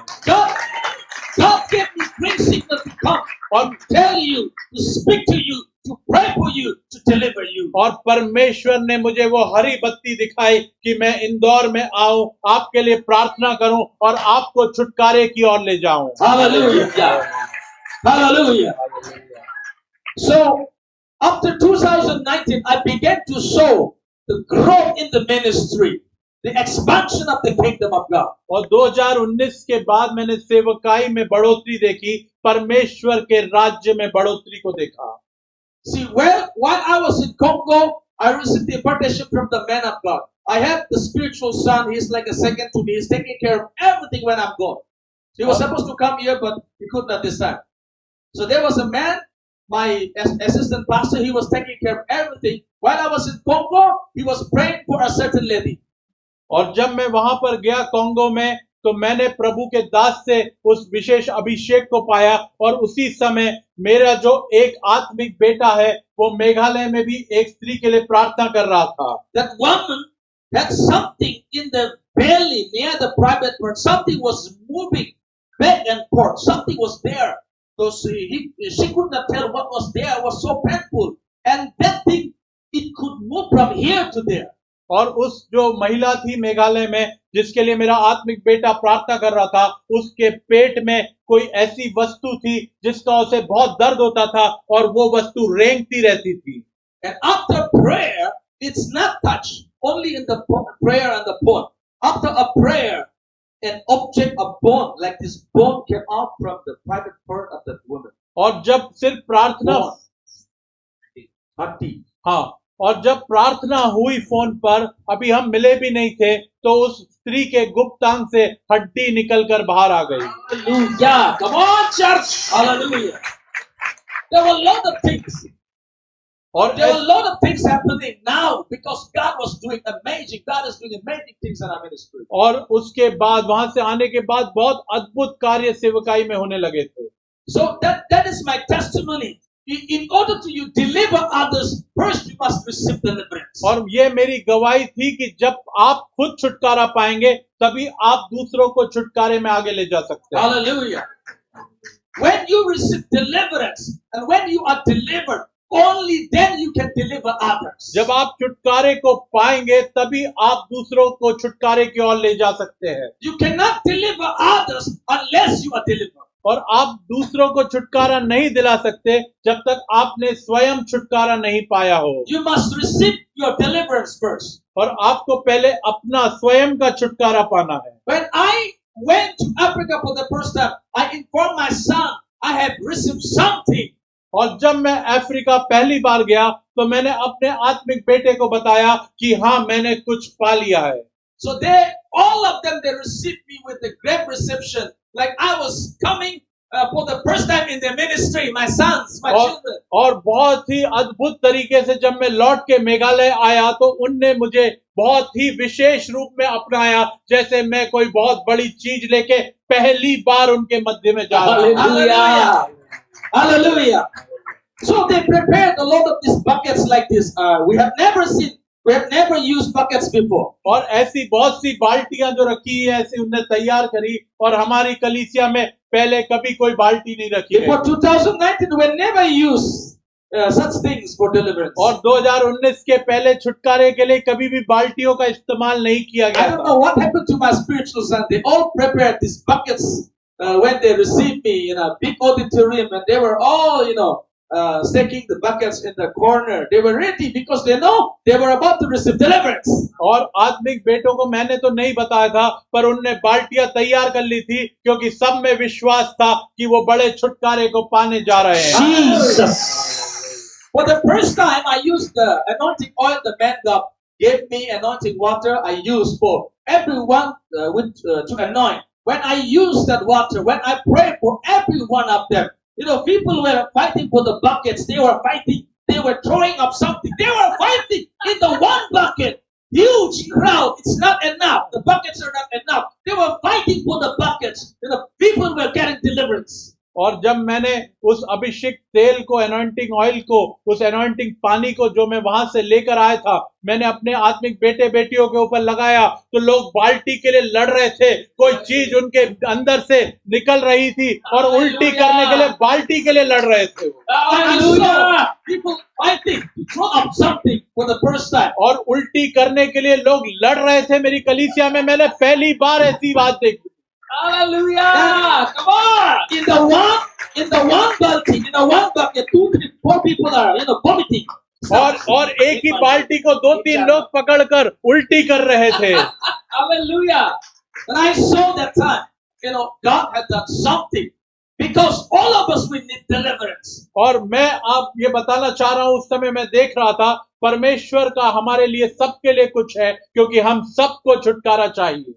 God gave me great signal to come and tell you, to speak to you, to pray for you, to deliver you. और परमेश्वर ने मुझे वो हरी बत्ती दिखाई कि मैं इंदौर में आऊं, आपके लिए प्रार्थना करूं और आपको छुटकारे की ओर ले जाऊं। Hallelujah. Hallelujah. So, after 2019, I began to show the growth in the ministry, the expansion of the kingdom of God. और 2019 के बाद मैंने सेवकाई में बढ़ोतरी देखी, परमेश्वर के राज्य में बढ़ोतरी को देखा। See, while I was in Congo, I received the impartation from the man of God. I have the spiritual son. He's like a second to me. He's taking care of everything when I'm gone. He was supposed to come here, but he could not this time. So there was a man, my assistant pastor, he was taking care of everything. While I was in Congo, he was praying for a certain lady. और जब मैं वहां पर गया Congo में, तो मैंने प्रभु के दास से उस विशेष अभिषेक को पाया और उसी समय मेरा जो एक आत्मिक बेटा है वो मेघालय में भी एक स्त्री के लिए प्रार्थना कर रहा था। That woman had something in the belly near the private part. Something was moving back and forth. Something was there. So she could not tell what was there. It was so painful. And that thing, it could move from here to there. और उस जो महिला थी मेघालय में जिसके लिए मेरा आत्मिक बेटा प्रार्थना कर रहा था, उसके पेट में कोई ऐसी वस्तु थी जिसका उसे बहुत दर्द होता था और वो वस्तु रेंगती रहती थी। And after prayer, it's not touched only in the prayer and the bone. After a prayer, an object of bone like this bone came out from the private part of that woman. और जब सिर्फ प्रार्थना, 30. हाँ, और जब प्रार्थना हुई phone पर, अभी हम मिले भी नहीं थे, तो उस स्त्री के गुप्तांग से हड्डी निकलकर बाहर आ गई। Hallelujah. Come on, church. Hallelujah. There were a lot of things. और There were a lot of things happening now because God was doing amazing. God is doing amazing things in our ministry. और उसके बाद, वहां से आने के बाद बहुत अद्भुत कार्य सेवकाई में होने लगे थे। So that is my testimony. In order to you deliver others, first you must receive deliverance. और ये मेरी गवाही थी कि जब आप खुद छुटकारा पाएंगे, तभी आप दूसरों को छुटकारे में आगे ले जा सकते हैं। Hallelujah. When you receive deliverance and when you are delivered, only then you can deliver others. जब आप छुटकारे को पाएंगे, तभी आप दूसरों को छुटकारे की ओर ले जा सकते हैं। You cannot deliver others unless you are delivered. और आप दूसरों को छुटकारा नहीं दिला सकते जब तक आपने स्वयं छुटकारा नहीं पाया हो। You must receive your deliverance first. और आपको पहले अपना स्वयं का छुटकारा पाना है। When I went to Africa for the first time, I informed my son I have received something. और जब मैं अफ्रीका पहली बार गया, तो मैंने अपने आत्मिक बेटे को बताया कि हाँ, मैंने कुछ पा लिया है। So all of them, they received me with a great reception, like I was coming for the first time in the ministry. My sons, my children. और बहुत ही अद्भुत तरीके से जब मैं लौट के मेघालय आया, तो उनने मुझे बहुत ही विशेष रूप में अपनाया, जैसे मैं कोई बहुत बड़ी चीज लेके पहली बार उनके मध्य में जा रहा हूं। Hallelujah. Hallelujah. So they prepared a lot of these buckets like this. We have never used buckets before. और ऐसी बहुत सी बाल्टियां जो रखी है, ऐसी उनने तैयार करी, और हमारी कलीसिया में पहले कभी कोई बाल्टी नहीं रखी है। Before 2019, we never used such things for deliverance. और 2019 के पहले छुटकारे के लिए कभी भी बाल्टियों का इस्तेमाल नहीं किया I गया don't था। know what happened to my spiritual son. They all prepared these buckets when they received me in a big auditorium, and they were all, staking the buckets in the corner. They were ready because they know they were about to receive deliverance. और आत्मिक बेटों को मैंने तो नहीं बताया था, पर उनने बाल्टियां तैयार कर ली थी, क्योंकि सब में विश्वास था कि वो बड़े छुटकारे को पाने जा रहे हैं। Jesus. For the first time, I used the anointing oil the man God gave me, anointing water I used for everyone to anoint. When I used that water, when I prayed for every one of them, people were fighting for the buckets. They were fighting. They were throwing up something. They were fighting in the one bucket. Huge crowd. It's not enough. The buckets are not enough. They were fighting for the buckets. People were getting deliverance. और जब मैंने उस अभिषेक तेल को, anointing oil को, उस anointing पानी को जो मैं वहां से लेकर आया था, मैंने अपने आत्मिक बेटे बेटियों के ऊपर लगाया, तो लोग बाल्टी के लिए लड़ रहे थे। कोई चीज उनके अंदर से निकल रही थी और उल्टी करने के लिए बाल्टी के लिए लड़ रहे थे। People fighting to throw up something for the first time. और उल्टी करने के लिए लोग लड़ रहे थे मेरी कलीसिया में। मैंने पहली बार ऐसी बात देखी। Hallelujah! Come on! In the one bucket, 2, 3, 4 people are, vomiting. और एक ही बाल्टी को 2-3 लोग पकड़कर उल्टी कर रहे थे। Hallelujah! And I saw that time, God had done something because all of us we need deliverance. और मैं आप ये बताना चाह रहा हूं, उस समय मैं देख रहा था, परमेश्वर का हमारे लिए सबके लिए कुछ है, क्योंकि हम सबको छुटकारा चाहिए।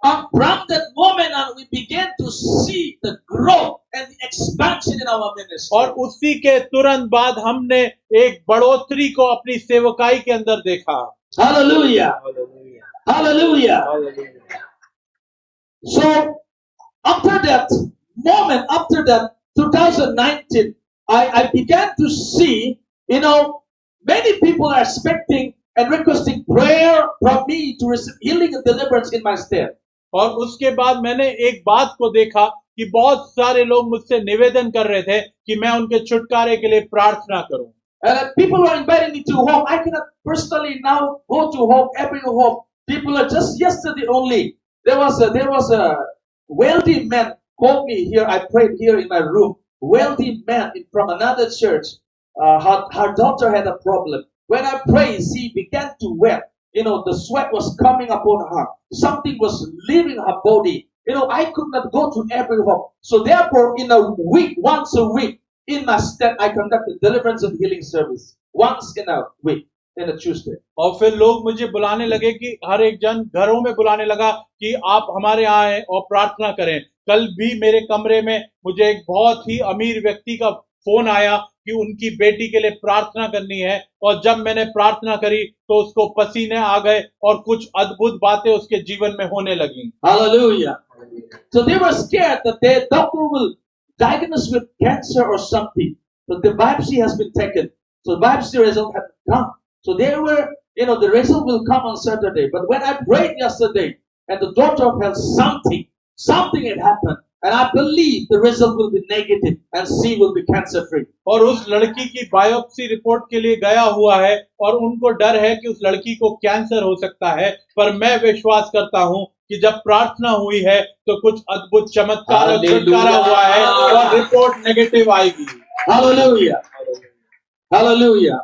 From that moment on, we began to see the growth and the expansion in our ministry. और उसी के तुरंत बाद हमने एक बढ़ोतरी को अपनी सेवकाई के अंदर देखा। Hallelujah! Hallelujah! So after that moment, after that 2019, I began to see, many people are expecting and requesting prayer from me to receive healing and deliverance in my state. और उसके बाद मैंने एक बात को देखा कि बहुत सारे लोग मुझसे निवेदन कर रहे थे कि मैं उनके छुटकारे के लिए प्रार्थना करूं। People were inviting me to home. I cannot personally now go to home, every home. People are just yesterday only. There was a wealthy man called me here. I prayed here in my room. Wealthy man from another church. Her daughter had a problem. When I prayed, she began to weep. The sweat was coming upon her. Something was leaving her body. I could not go to every home. So therefore, in a week, once a week, in my step, I conduct a deliverance and healing service once in a week, in a Tuesday. और फिर लोग मुझे बुलाने लगे कि हर एक जन घरों में बुलाने लगा कि आप हमारे यहाँ आए और प्रार्थना करें। कल भी मेरे कमरे में मुझे एक बहुत ही अमीर व्यक्ति का फोन आया कि उनकी बेटी के लिए प्रार्थना करनी है, और जब मैंने प्रार्थना करी तो उसको पसीने आ गए और कुछ अद्भुत बातें उसके जीवन में होने लगी। Hallelujah. So they were scared that their doctor will diagnose with cancer or something. So the biopsy has been taken. So the biopsy result had come. So they were, the result will come on Saturday. But when I prayed yesterday and the doctor felt something had happened. And I believe the result will be negative and she will be cancer free. और उस लड़की की biopsy report के लिए गया हुआ है और उनको डर है कि उस लड़की को कैंसर हो सकता है, पर मैं विश्वास करता हूं कि जब प्रार्थना हुई है तो कुछ अद्भुत चमत्कार और छुटकारा हुआ है और रिपोर्ट नेगेटिव आएगी। Hallelujah. Hallelujah.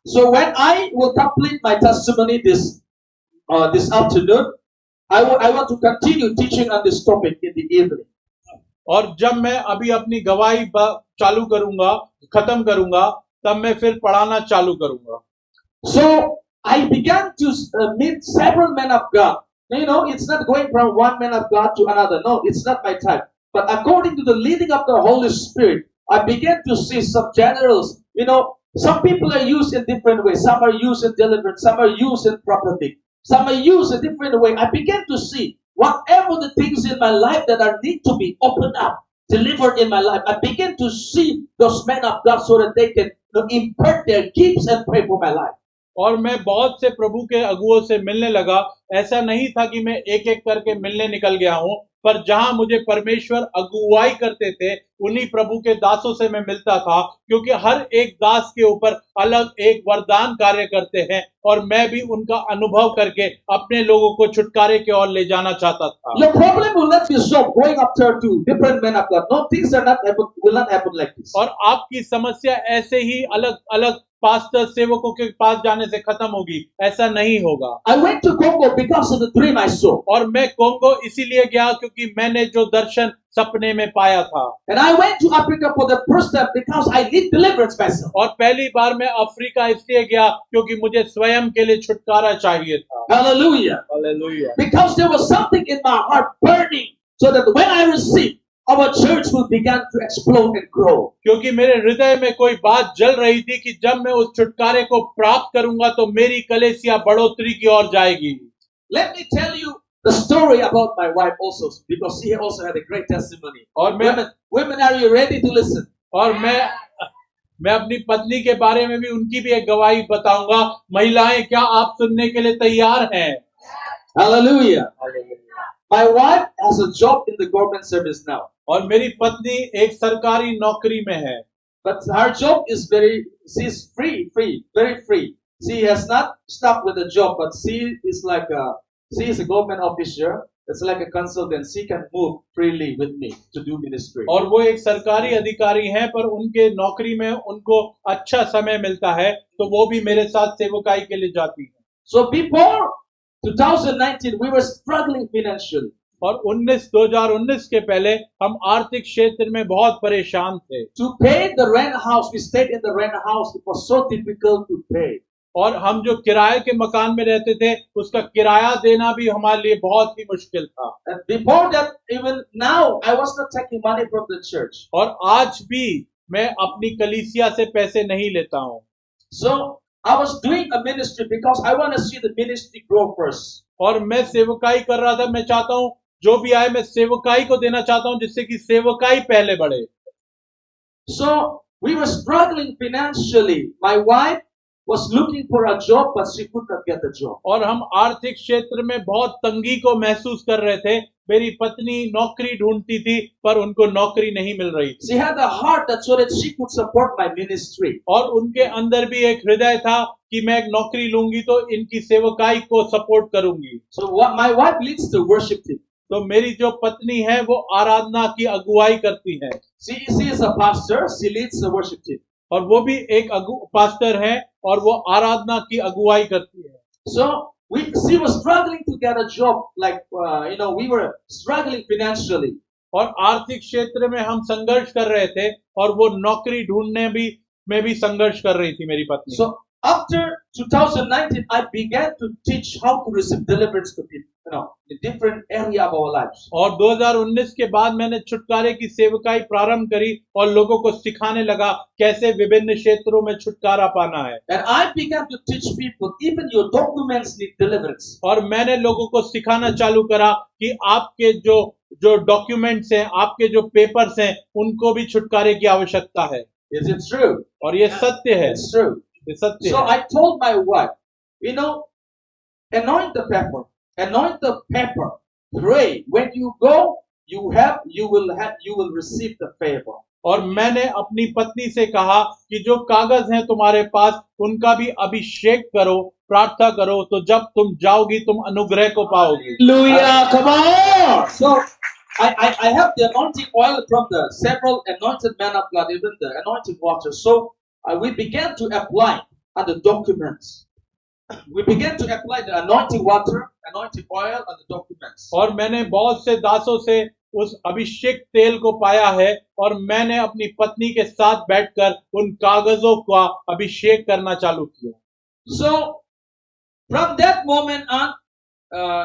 So when I will complete my testimony this afternoon, I want to continue teaching on this topic in the evening. और जब मैं अभी अपनी गवाही चालू करूंगा, खत्म करूंगा, तब मैं फिर पढ़ाना चालू करूंगा। So I began to meet several men of God. It's not going from one man of God to another. No, it's not my type. But according to the leading of the Holy Spirit, I began to see some generals. Some people are used in different ways. Some are used in deliverance. Some are used in prophetic. Some are used a different way. I began to see whatever the things in my life that are need to be opened up, delivered in my life. I began to see those men of God so that they can impart their gifts and pray for my life. और मैं बहुत से प्रभु के अगुओं से मिलने लगा। ऐसा नहीं था कि मैं एक एक करके मिलने निकल गया हूं, पर जहां मुझे परमेश्वर अगुवाई करते थे उन्हीं प्रभु के दासों से मैं मिलता था, क्योंकि हर एक दास के ऊपर अलग एक वरदान कार्य करते हैं और मैं भी उनका अनुभव करके अपने लोगों को छुटकारे की ओर ले जाना चाहता था। Your problem will not be solved going after two different men of God. No, things will not happen like this. और आपकी समस्या ऐसे ही अलग अलग पास्टर सेवकों के पास जाने से खत्म होगी, ऐसा नहीं होगा। I went to Congo because of the dream I saw. और मैं कोंगो इसीलिए गया क्योंकि मैंने जो दर्शन सपने में पाया था। And I went to Africa for the first time because I need deliverance myself. और पहली बार मैं अफ्रीका इसलिए गया क्योंकि मुझे स्वयं के लिए छुटकारा चाहिए था। Hallelujah. Hallelujah. Because there was something in my heart burning, so that when I received, our church will begin to explode and grow. क्योंकि मेरे हृदय में कोई बात जल रही थी कि जब मैं उस छुटकारे को प्राप्त करूंगा तो मेरी कलीसिया बढ़ोतरी की ओर जाएगी। Let me tell you the story about my wife also, because she also had a great testimony. और women, are you ready to listen? और मैं अपनी पत्नी के बारे में भी उनकी भी एक गवाही बताऊंगा। महिलाएं, क्या आप सुनने के लिए तैयार हैं? Hallelujah. My wife has a job in the government service now. और मेरी पत्नी एक सरकारी नौकरी में है। But her job is she's free, very free. She has not stuck with the job, but she is a government officer. It's like a consultant. She can move freely with me to do ministry. और वो एक सरकारी अधिकारी हैं, पर उनके नौकरी में उनको अच्छा समय मिलता है, तो वो भी मेरे साथ सेवकाई के लिए जाती है। So before 2019, we were struggling financially. और 2019 के पहले हम आर्थिक क्षेत्र में बहुत परेशान थे। To pay the rent house, we stayed in the rent house. It was so difficult to pay. और हम जो किराए के मकान में रहते थे, उसका किराया देना भी हमारे लिए बहुत ही मुश्किल था। And before that, even now, I was not taking money from the church. और आज भी मैं अपनी कलीसिया से पैसे नहीं लेता हूँ। So I was doing a ministry because I want to see the ministry grow first. और मैं सेवकाई कर रहा था। मैं चाहता हूँ जो भी आए मैं सेवकाई को देना चाहता हूँ, जिससे कि सेवकाई पहले बढ़े। So we were struggling financially. My wife was looking for a job, but she could not get a job. और हम आर्थिक क्षेत्र में बहुत तंगी को महसूस कर रहे थे। मेरी पत्नी नौकरी ढूंढती थी, पर उनको नौकरी नहीं मिल रही थी। She had a heart that so that she could support my ministry. और उनके अंदर भी एक हृदय था कि मैं एक नौकरी लूंगी तो इनकी सेवकाई को सपोर्ट करूंगी। So my wife leads the worship team. तो मेरी जो पत्नी है वो आराधना की अगुवाई करती है। She is a pastor. She leads the worship team. और वो भी एक पास्टर है और वो आराधना की अगुवाई करती है। So she was struggling to get a job. We were struggling financially. और आर्थिक क्षेत्र में हम संघर्ष कर रहे थे और वो नौकरी ढूंढने में भी संघर्ष कर रही थी मेरी पत्नी। So after 2019, I began to teach how to receive deliverance to people, in different area of our lives. और 2019 के बाद मैंने छुटकारे की सेवकाई प्रारंभ करी और लोगों को सिखाने लगा कैसे विभिन्न क्षेत्रों में छुटकारा पाना है। And I began to teach people, even your documents need deliverance. और मैंने लोगों को सिखाना चालू करा कि आपके जो डॉक्यूमेंट्स हैं, आपके जो पेपर्स हैं, उनको भी छुटकारे की आवश्यकता है। Is it true? और ये सत्य है, It's true. ये सत्य So है। I told my wife, anoint the paper, pray. When you go, you will receive the favor. और मैंने अपनी पत्नी से कहा कि जो कागज हैं तुम्हारे पास, उनका भी अभिषेक करो, प्रार्थना करो, तो जब तुम जाओगी तुम अनुग्रह को पाओगी। Hallelujah. Come on. So I have the anointing oil from the several anointed men of God, even the anointing water. So we began to apply on the documents. We began to apply the anointing water, anointing oil on the documents. और मैंने बहुत से दासों से उस अभिषेक तेल को पाया है और मैंने अपनी पत्नी के साथ बैठकर उन कागजों का अभिषेक करना चालू किया। So from that moment on,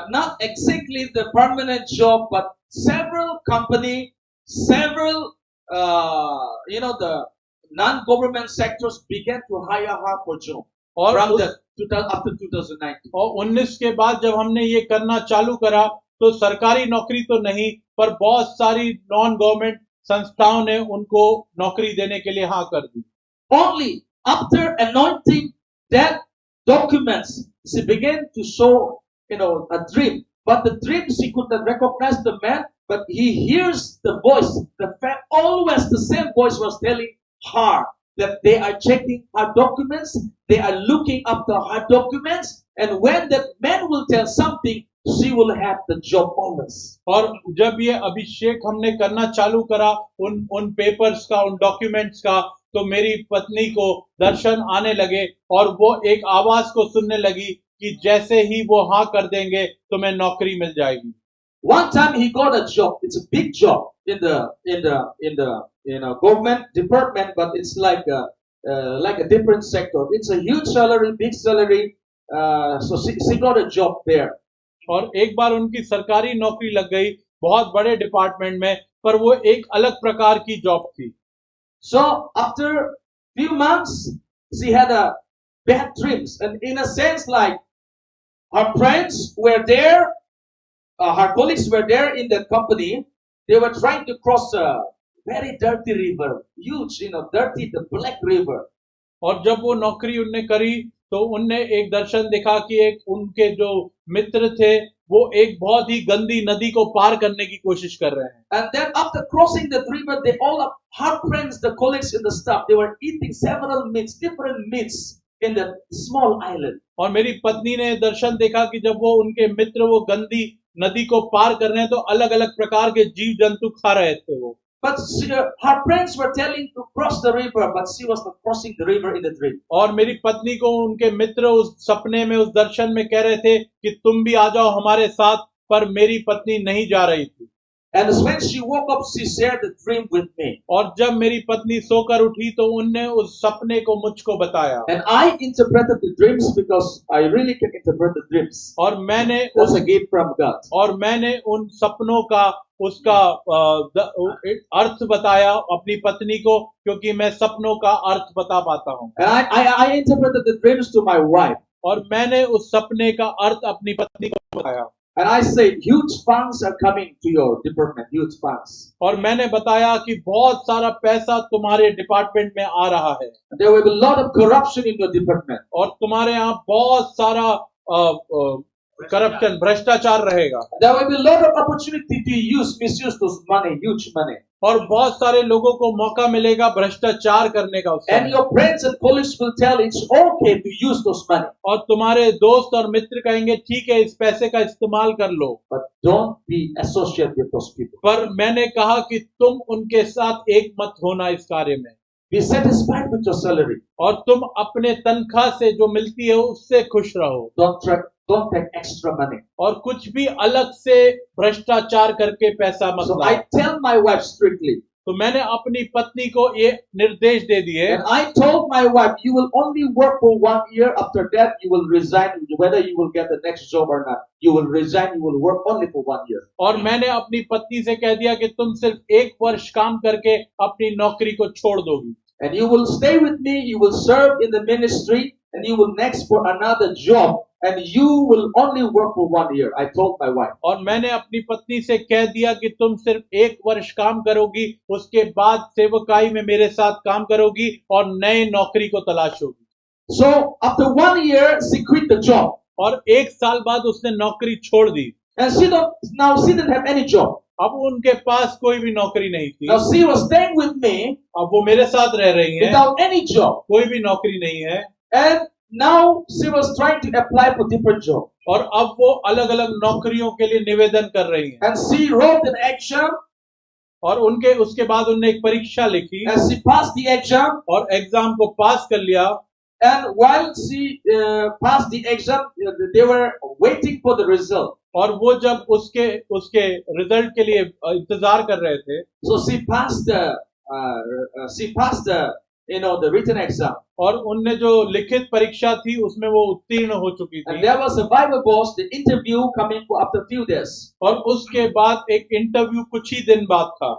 not exactly the permanent job, but several company, several the non-government sectors began to hire her for job. और From after 2019. और 19 के बाद जब हमने ये करना चालू करा तो सरकारी नौकरी तो नहीं, पर बहुत सारी नॉन गवर्नमेंट संस्थाओं ने उनको नौकरी देने के लिए हाँ कर दी। Only after anointing that documents, she began to show, a dream. But the dream, she could not recognize the man, but he hears the voice. Always the same voice was telling her that they are checking her documents, they are looking after her documents, and when that man will tell something, she will have the job always. और जब ये अभिषेक हमने करना चालू करा उन papers का, उन डॉक्यूमेंट्स का, तो मेरी पत्नी को दर्शन आने लगे और वो एक आवाज को सुनने लगी कि जैसे ही वो हाँ कर देंगे तो मैं नौकरी मिल जाएगी। One time he got a job. It's a big job in the government department, but it's like a different sector. It's a huge salary, big salary. So she got a job there. और एक बार उनकी सरकारी नौकरी लग गई बहुत बड़े department में, पर वो एक अलग प्रकार की जॉब थी। So after few months, she had a bad dreams, and in a sense, like her friends were there, her colleagues were there in the company. They were trying to cross a very dirty river, huge, dirty, the Black River. और जब वो नौकरी उनने करी तो उनने एक दर्शन देखा कि एक उनके जो मित्र थे वो एक बहुत ही गंदी नदी को पार करने की कोशिश कर रहे हैं। And then after crossing the river, they all her friends, the colleagues in the staff, they were eating several meats, different meats in the small island. और मेरी पत्नी ने दर्शन देखा कि जब वो उनके मित्र वो गंदी नदी को पार कर रहे हैं तो अलग अलग प्रकार के जीव जंतु खा रहे थे वो। But her friends were telling to cross the river, but she was not crossing the river in the dream. और मेरी पत्नी को उनके मित्र उस सपने में, उस दर्शन में कह रहे थे कि तुम भी आ जाओ हमारे साथ, पर मेरी पत्नी नहीं जा रही थी। And when she woke up, she shared the dream with me. और जब मेरी पत्नी सोकर उठी तो उनने उस सपने को मुझको बताया। And I interpreted the dreams because I really can interpret the dreams. और मैंने That's a gift from God. और मैंने उन सपनों का उसका अर्थ बताया अपनी पत्नी को, क्योंकि मैं सपनों का अर्थ बता पाता हूँ। And I interpreted the dreams to my wife. और मैंने उस सपने का अर्थ अपनी पत्नी को बताया। And I said, huge funds are coming to your department, huge funds. और मैंने बताया कि बहुत सारा पैसा तुम्हारे डिपार्टमेंट में आ रहा है। There will be a lot of corruption in your department. और तुम्हारे यहाँ बहुत सारा करप्शन, भ्रष्टाचार रहेगा। There will be a lot of opportunity to misuse those money, huge money. और बहुत सारे लोगों को मौका मिलेगा भ्रष्टाचार करने का उससे। And your friends and colleagues will tell it's okay to use those money. और तुम्हारे दोस्त और मित्र कहेंगे ठीक है इस पैसे का इस्तेमाल कर लो। But don't be associated with those people. पर मैंने कहा कि तुम उनके साथ एक मत होना इस कार्य में। Be satisfied with your salary. और तुम अपने तनख्वाह से जो मिलती है उससे खुश रहो, Don't take extra money. और कुछ भी अलग से भ्रष्टाचार करके पैसा मत So लाओ। I tell my wife strictly, तो मैंने अपनी पत्नी को ये निर्देश दे दिए, and I told my wife, you will only work for 1 year. After that, you will resign. Whether you will get the next job or not, you will resign. You will work only for 1 year. और मैंने अपनी पत्नी से कह दिया कि तुम सिर्फ 1 वर्ष काम करके अपनी नौकरी को छोड़ दोगी, And you will stay with me. You will serve in the ministry, and you will next for another job, and you will only work for 1 year. I told my wife. और मैंने अपनी पत्नी से कह दिया कि तुम सिर्फ 1 वर्ष काम करोगी, उसके बाद सेवकाई में मेरे साथ काम करोगी और नए नौकरी को तलाशोगी। So after 1 year, she quit the job, और 1 साल बाद उसने नौकरी छोड़ दी। and she didn't have any job. अब उनके पास कोई भी नौकरी नहीं थी। Now she was staying with me अब वो मेरे साथ रह रही हैं, without any job, कोई भी नौकरी नहीं है, and now she was trying to apply for different job. और अब वो अलग अलग नौकरियों के लिए निवेदन कर रही हैं। And she wrote an exam, और उसके बाद उन्होंने एक परीक्षा लिखी and she passed the exam. और एग्जाम को पास कर लिया। And while she passed the exam, they were waiting for the result. और वो जब उसके रिजल्ट के लिए इंतजार कर रहे थे, So she passed the written exam. और उनने जो लिखित परीक्षा थी उसमें वो उत्तीर्ण हो चुकी And थी। there was a Bible boss, the interview coming for after few days. और उसके बाद एक इंटरव्यू कुछ ही दिन बाद था।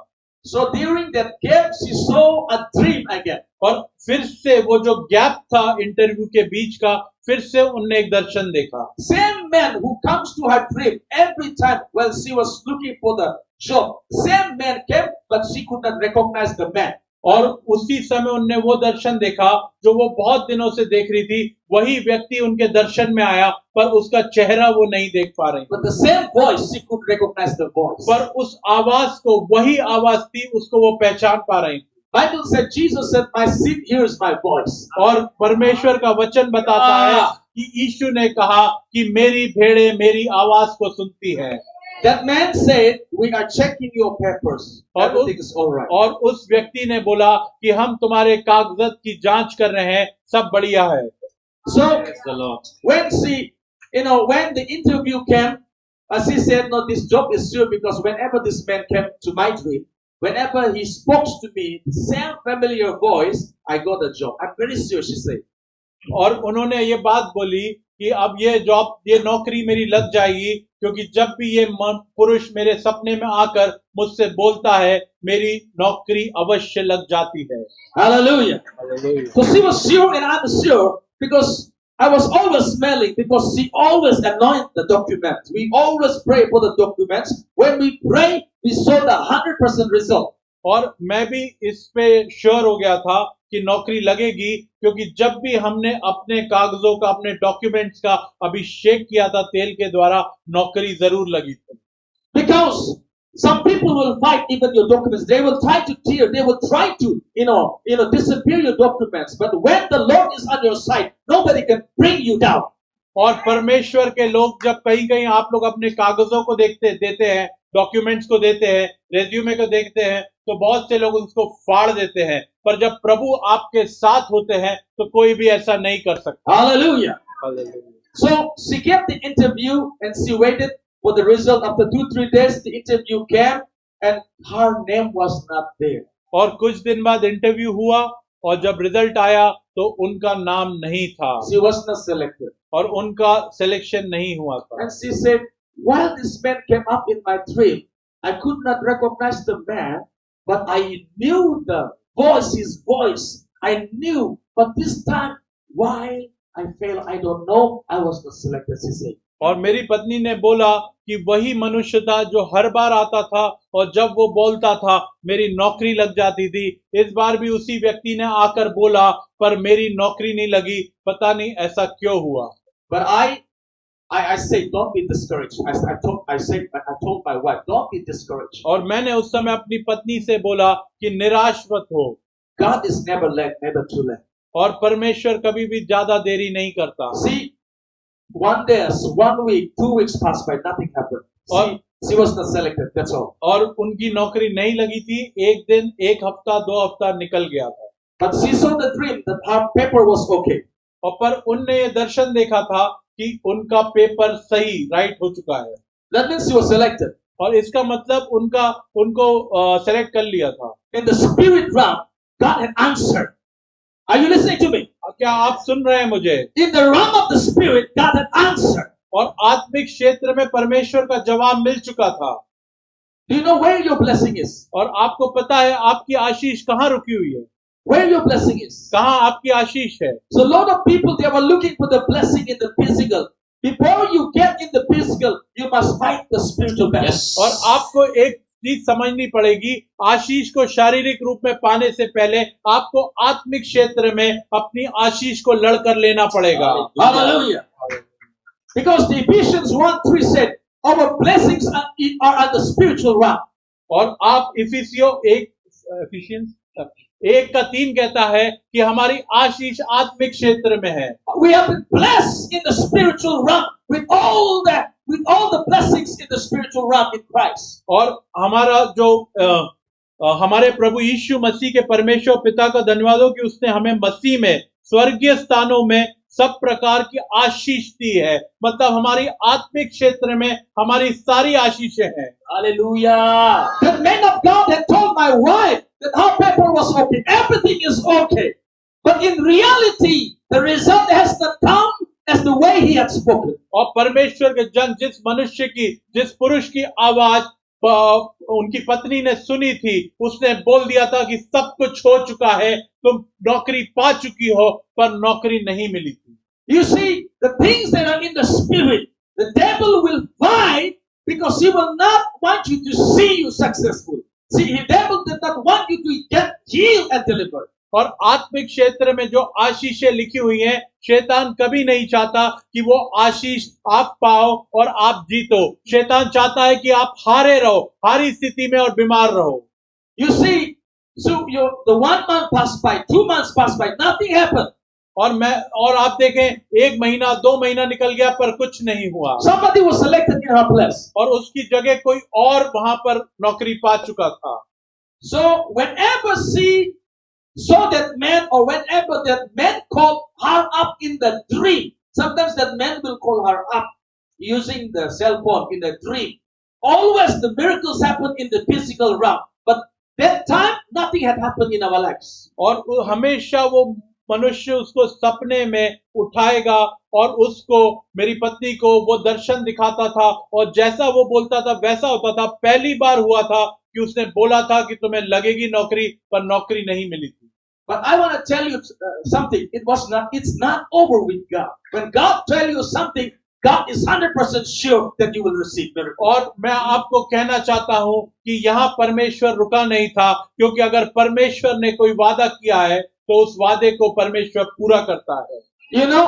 So during that gap, she saw a dream again. और फिर से वो जो गैप था इंटरव्यू के बीच का, फिर से उनने एक दर्शन देखा। Same man who comes to her dream every time while she was looking for the job. Same man came, but she could not recognize the man. और उसी समय उनने वो दर्शन देखा जो वो बहुत दिनों से देख रही थी। वही व्यक्ति उनके दर्शन में आया, पर उसका चेहरा वो नहीं देख पा रही। But the same voice, she could recognize the voice. पर उस आवाज को, वही आवाज थी, उसको वो पहचान पा रही थी। Bible said, Jesus said, my sheep hears my voice. और परमेश्वर का वचन बताता है कि यीशु ने कहा कि मेरी भेड़ें मेरी आवाज को सुनती है। That man said, we are checking your papers. Everything is all right. और उस व्यक्ति ने बोला कि हम तुम्हारे कागजात की जांच कर रहे हैं, सब बढ़िया है। So when when the interview came, she said, no, this job is sure, because whenever this man came to my dream, whenever he spoke to me, the same familiar voice, I got a job. I'm very sure, she said. और उन्होंने ये बात बोली कि अब ये नौकरी मेरी लग जाएगी, क्योंकि जब भी ये पुरुष मेरे सपने में आकर मुझसे बोलता है, मेरी नौकरी अवश्य लग जाती है। Hallelujah. So she was sure and I'm sure, because I was always smelling, because she always anoint the documents. We always pray for the documents. When we pray, we saw the 100% result. और मैं भी इस पे sure हो गया था कि नौकरी लगेगी, क्योंकि जब भी हमने अपने कागजों का, अपने डॉक्यूमेंट्स का अभिषेक किया था तेल के द्वारा, नौकरी जरूर लगी थी। Because some people will fight even your documents. They will try to tear. They will try to disappear your documents. But when the Lord is on your side, nobody can bring you down. और परमेश्वर के लोग जब कहीं कहीं आप लोग अपने कागजों को देते हैं, डॉक्यूमेंट्स को देते हैं, रेज्यूमे को देखते हैं, तो बहुत से लोग उसको फाड़ देते हैं। पर जब प्रभु आपके साथ होते हैं तो कोई भी ऐसा नहीं कर सकता। Hallelujah. So she kept the interview and she waited for the result. After 2-3 days, the interview came and her name was not there. और कुछ दिन बाद इंटरव्यू हुआ और जब रिजल्ट आया तो उनका नाम नहीं था। She was not selected. और उनका सिलेक्शन नहीं हुआ था। And she said, while this man came up in my dream, I could not recognize the man, but I knew the voice, his voice. I knew, but this time, why I failed, I don't know. I was not selected, she said. और मेरी पत्नी ने बोला कि वही मनुष्य था जो हर बार आता था और जब वो बोलता था मेरी नौकरी लग जाती थी। इस बार भी उसी व्यक्ति ने आकर बोला, पर मेरी नौकरी नहीं लगी, पता नहीं ऐसा क्यों हुआ। But I said, don't be discouraged. I told my wife, don't be discouraged. और मैंने उस समय अपनी पत्नी से बोला कि निराश मत हो। God is never late, never too late. और परमेश्वर कभी भी ज्यादा देरी नहीं करता। See, 1 day, 1 week, 2 weeks passed by, nothing happened. She was not selected, that's all. और उनकी नौकरी नहीं लगी थी। एक दिन, एक हफ्ता, 2 हफ्ता निकल गया था। But she saw the dream that her paper was okay. और पर उनने ये दर्शन देखा था कि उनका पेपर सही राइट हो चुका है, That means she was selected. और इसका मतलब उनको सेलेक्ट कर लिया था। In the spirit realm, God had answered. Are you listening to me? क्या आप सुन रहे हैं मुझे? In the realm of the spirit, God had answered. और आत्मिक क्षेत्र में परमेश्वर का जवाब मिल चुका था। Do you know where your blessing is? और आपको पता है आपकी आशीष कहाँ रुकी हुई है, Where your blessing is? कहाँ आपकी आशीष है। So a lot of people, they were looking for the blessing in the physical. Before you get in the physical, you must fight the spiritual battle. Yes. और आपको एक चीज समझनी पड़ेगी, आशीष को शारीरिक रूप में पाने से पहले आपको आत्मिक क्षेत्र में अपनी आशीष को लड़कर लेना पड़ेगा। Hallelujah. Because the Ephesians 1:3 said, our blessings are at the spiritual realm. और आप Ephesians 1:3 कहता है कि हमारी आशीष आत्मिक क्षेत्र में है। We have been blessed in the spiritual realm with all the blessings in the spiritual realm in Christ. और हमारा जो हमारे प्रभु यीशु मसीह के परमेश्वर पिता का धन्यवाद हो कि उसने हमें मसीह में स्वर्गीय स्थानों में सब प्रकार की आशीष दी है। मतलब हमारी आत्मिक क्षेत्र में हमारी सारी आशीषें हैं। Hallelujah. The man of God had told my wife that her paper was okay. Everything is okay. But in reality, the result has not come as the way he had spoken. और परमेश्वर के जन जिस पुरुष की आवाज उनकी पत्नी ने सुनी थी, उसने बोल दिया था कि सब कुछ हो चुका है, तुम नौकरी पा चुकी हो, पर नौकरी नहीं मिली थी। You see, the things that are in the spirit, the devil will fight because he will not want you to see you successful. See, the devil did not want you to get healed and delivered. और आत्मिक क्षेत्र में जो आशीषें लिखी हुई हैं, शैतान कभी नहीं चाहता कि वो आशीष आप पाओ और आप जीतो। शैतान चाहता है कि आप हारे रहो, हारी स्थिति में और बीमार रहो। You see, so the 1 month passed by, 2 months passed by, nothing happened. और आप देखें 1 महीना 2 महीना निकल गया पर कुछ नहीं हुआ। Somebody was selected in her place. और उसकी जगह कोई और वहां पर नौकरी पा चुका था। So whenever she saw that man, or whenever that man called her up in the dream, sometimes that man will call her up using the cell phone in the dream. Always the miracles happen in the physical realm, but that time nothing had happened in our lives. और हमेशा वो मनुष्य उसको सपने में उठाएगा और उसको, मेरी पत्नी को वो दर्शन दिखाता था और जैसा वो बोलता था वैसा होता था। पहली बार हुआ था कि उसने बोला था कि तुम्हें लगेगी नौकरी, पर नौकरी नहीं मिली थी। But I want to tell you something. It's not over with God. When God tell you something, God is 100% sure that you will receive miracle. और मैं आपको कहना चाहता हूं कि यहाँ परमेश्वर रुका नहीं था, क्योंकि अगर परमेश्वर ने कोई वादा किया है तो उस वादे को परमेश्वर पूरा करता है। You know,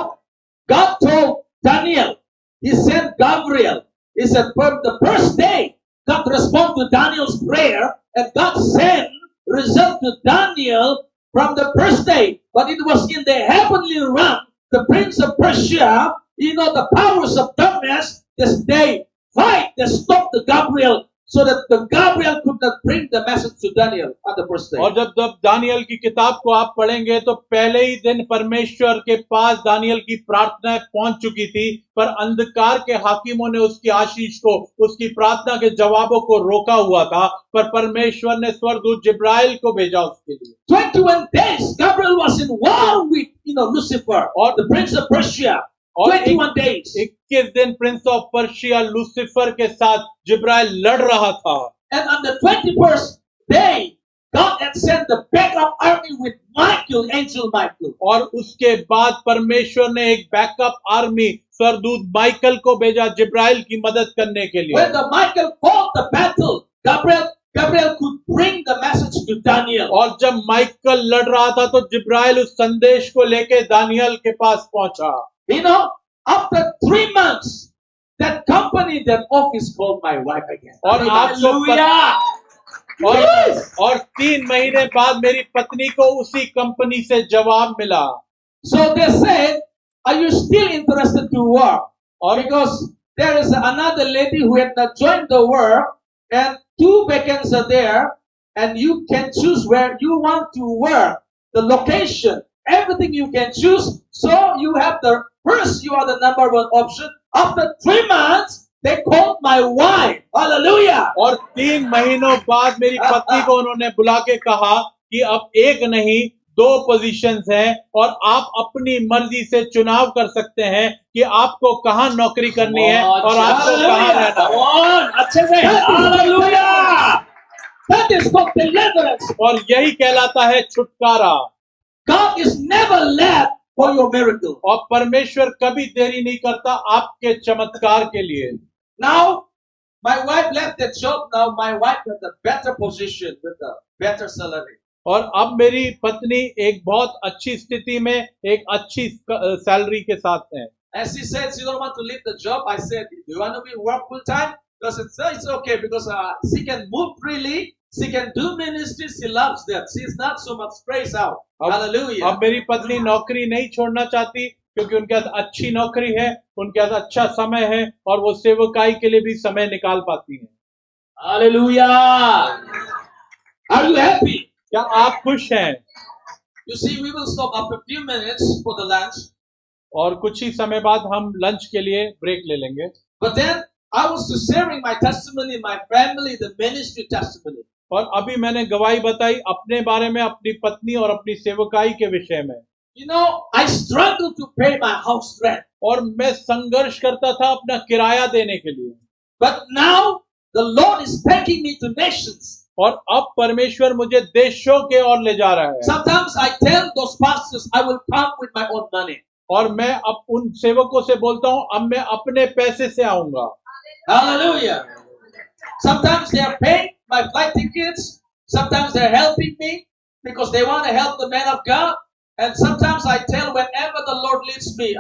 God told Daniel, he sent Gabriel. He said, from the first day, God responded to Daniel's prayer, and God sent result to Daniel from the first day. But it was in the heavenly realm, the prince of Persia, the powers of darkness, they fight, they stop the Gabriel, so that the Gabriel could not bring the message to Daniel on the first day. और जब Daniel की किताब को आप पढ़ेंगे तो पहले ही दिन परमेश्वर के पास दानियल की प्रार्थना पहुंच चुकी थी, पर अंधकार के हाकिमों ने उसकी आशीष को, उसकी प्रार्थना के जवाबों को रोका हुआ था, पर परमेश्वर ने स्वर्गदूत जिब्राइल को भेजा उसके लिए। 21 days Gabriel was in war with Lucifer, or the prince of Persia. 21 days. 21 दिन प्रिंस ऑफ पर्शिया लूसीफर के साथ जिब्राइल लड़ रहा था। And on the 21st day, God had sent the backup army with Michael, angel Michael. और उसके बाद परमेश्वर ने एक बैकअप आर्मी स्वर्गदूत माइकल को भेजा जिब्राइल की मदद करने के लिए। When the Michael fought the battle, Gabriel could bring the message to Daniel. और जब माइकल लड़ रहा था तो जिब्राइल उस संदेश को लेके दानियल के पास पहुंचा। After 3 months, that company, that office called my wife again. और और 3 महीने बाद मेरी पत्नी को उसी कंपनी से जवाब मिला। So they said, are you still interested to work? Or because there is another lady who had not joined the work, and 2 vacancies are there, and you can choose where you want to work. the location, everything you can choose. So you have the first, you are the number one option. After 3 months, they called my wife. Hallelujah. और 3 महीनों बाद मेरी पत्नी को उन्होंने बुला के कहा कि अब एक नहीं 2 पोजीशंस हैं और आप अपनी मर्जी से चुनाव कर सकते हैं कि आपको कहां नौकरी करनी है और आपको कहां रहना है। on, अच्छे से Hallelujah. That is called deliverance. और यही कहलाता है छुटकारा। God is never late for your miracle. और परमेश्वर कभी देरी नहीं करता आपके चमत्कार के लिए। Now, my wife left that job. Now my wife has a better position with a better salary. और अब मेरी पत्नी एक बहुत अच्छी स्थिति में एक अच्छी सैलरी के साथ है। And she said she don't want to leave the job. I said, do you want to be work full time? Because it's okay because she can move freely. She can do ministry. She loves that. She's not so much praise out. Hallelujah. अब मेरी पत्नी नौकरी नहीं छोड़ना चाहती क्योंकि उनके पास अच्छी नौकरी है, उनके पास अच्छा समय है और वो सेवकाई के लिए भी समय निकाल पाती हैं। Hallelujah. Are you happy? क्या आप खुश हैं? You see, we will stop after a few minutes for the lunch. और कुछ ही समय बाद हम लंच के लिए ब्रेक ले लेंगे। But then I was just sharing my testimony, my family, the ministry testimony. और अभी मैंने गवाही बताई अपने बारे में, अपनी पत्नी और अपनी सेवकाई के विषय में। You know, I struggled to pay my house rent. और मैं संघर्ष करता था अपना किराया देने के लिए। But now the Lord is taking me to nations. और अब परमेश्वर मुझे देशों के ओर ले जा रहा है। Sometimes I tell those pastors I will come with my own money. और मैं अब उन सेवकों से बोलता हूँ अब मैं अपने पैसे से आऊंगा। Hallelujah. Sometimes they are paying my flight tickets. Sometimes they're helping me because they want to help the man of God. And sometimes I tell whenever the Lord leads me,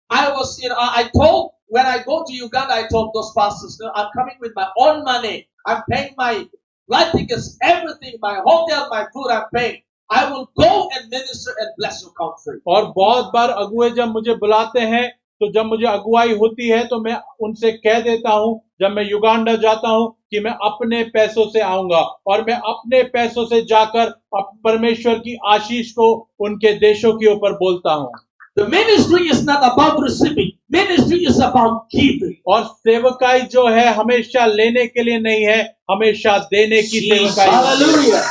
I told when I go to Uganda, I told those pastors, no, I'm coming with my own money. I'm paying my flight tickets, everything, my hotel, my food, I'm paying. I will go and minister and bless your country. और बहुत बार अगुए जब मुझे बुलाते हैं तो जब मुझे अगुवाई होती है तो मैं उनसे कह देता हूं जब मैं युगांडा जाता हूं कि मैं अपने पैसों से आऊंगा और मैं अपने पैसों से जाकर परमेश्वर की आशीष को उनके देशों के ऊपर बोलता हूं। The ministry is not about receiving. Ministry is about giving. और सेवकाई जो है हमेशा लेने के लिए नहीं है, हमेशा देने की सेवकाई। Hallelujah.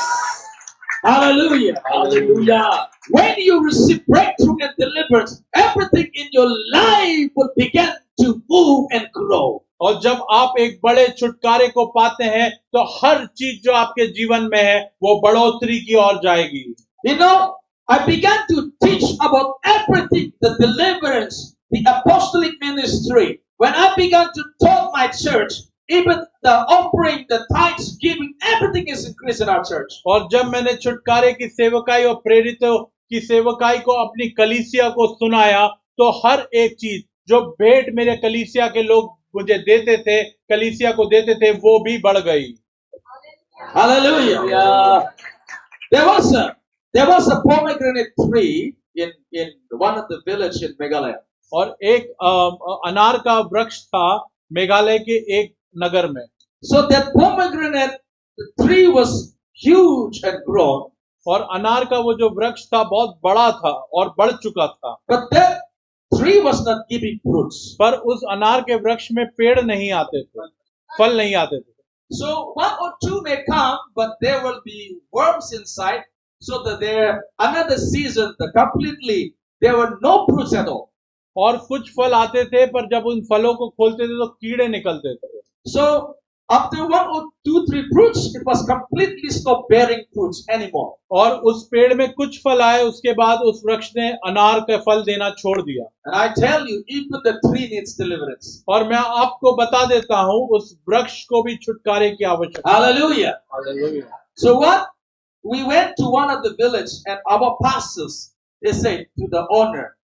Hallelujah. Hallelujah. When you receive breakthrough and deliverance, everything in your life will begin to move and grow. और जब आप एक बड़े छुटकारे को पाते हैं तो हर चीज जो आपके जीवन में है वो बढ़ोतरी की ओर जाएगी। You know, I began to teach about everything, the deliverance, the apostolic ministry. When I began to taught my church, even the offering, the tithes, giving, everything is increased in our church. और जब मैंने छुटकारे की सेवकाई और प्रेरितों की सेवकाई को अपनी कलीसिया को सुनाया तो हर एक चीज जो भेंट मेरे कलीसिया के लोग मुझे देते थे, कलीसिया को देते थे, वो भी बढ़ गई। Hallelujah. There was a pomegranate tree in one of the village in Meghalaya. और एक अनार का वृक्ष था मेघालय के एक नगर में। So that pomegranate tree was huge and grown. और अनार का वो जो वृक्ष था बहुत बड़ा था और बढ़ चुका था। But that tree was not giving fruits. पर उस अनार के वृक्ष में पेड़ नहीं आते थे, फल नहीं आते थे। So 1 or 2 may come, but there will be worms inside. So that there another season, completely there were no fruits at all. और कुछ फल आते थे पर जब उन फलों को खोलते थे तो कीड़े निकलते थे। So after 1 or 2, 3 fruits, it was completely stopped bearing fruits anymore. और उस पेड़ में कुछ फल आए, उसके बाद उस वृक्ष ने अनार का फल देना छोड़ दिया। And I tell you, even the tree needs deliverance. और मैं आपको बता देता हूँ उस वृक्ष को भी छुटकारे की आवश्यकता है। Hallelujah. Hallelujah. So what? We went to one of the village and our pastors, they said to the owner,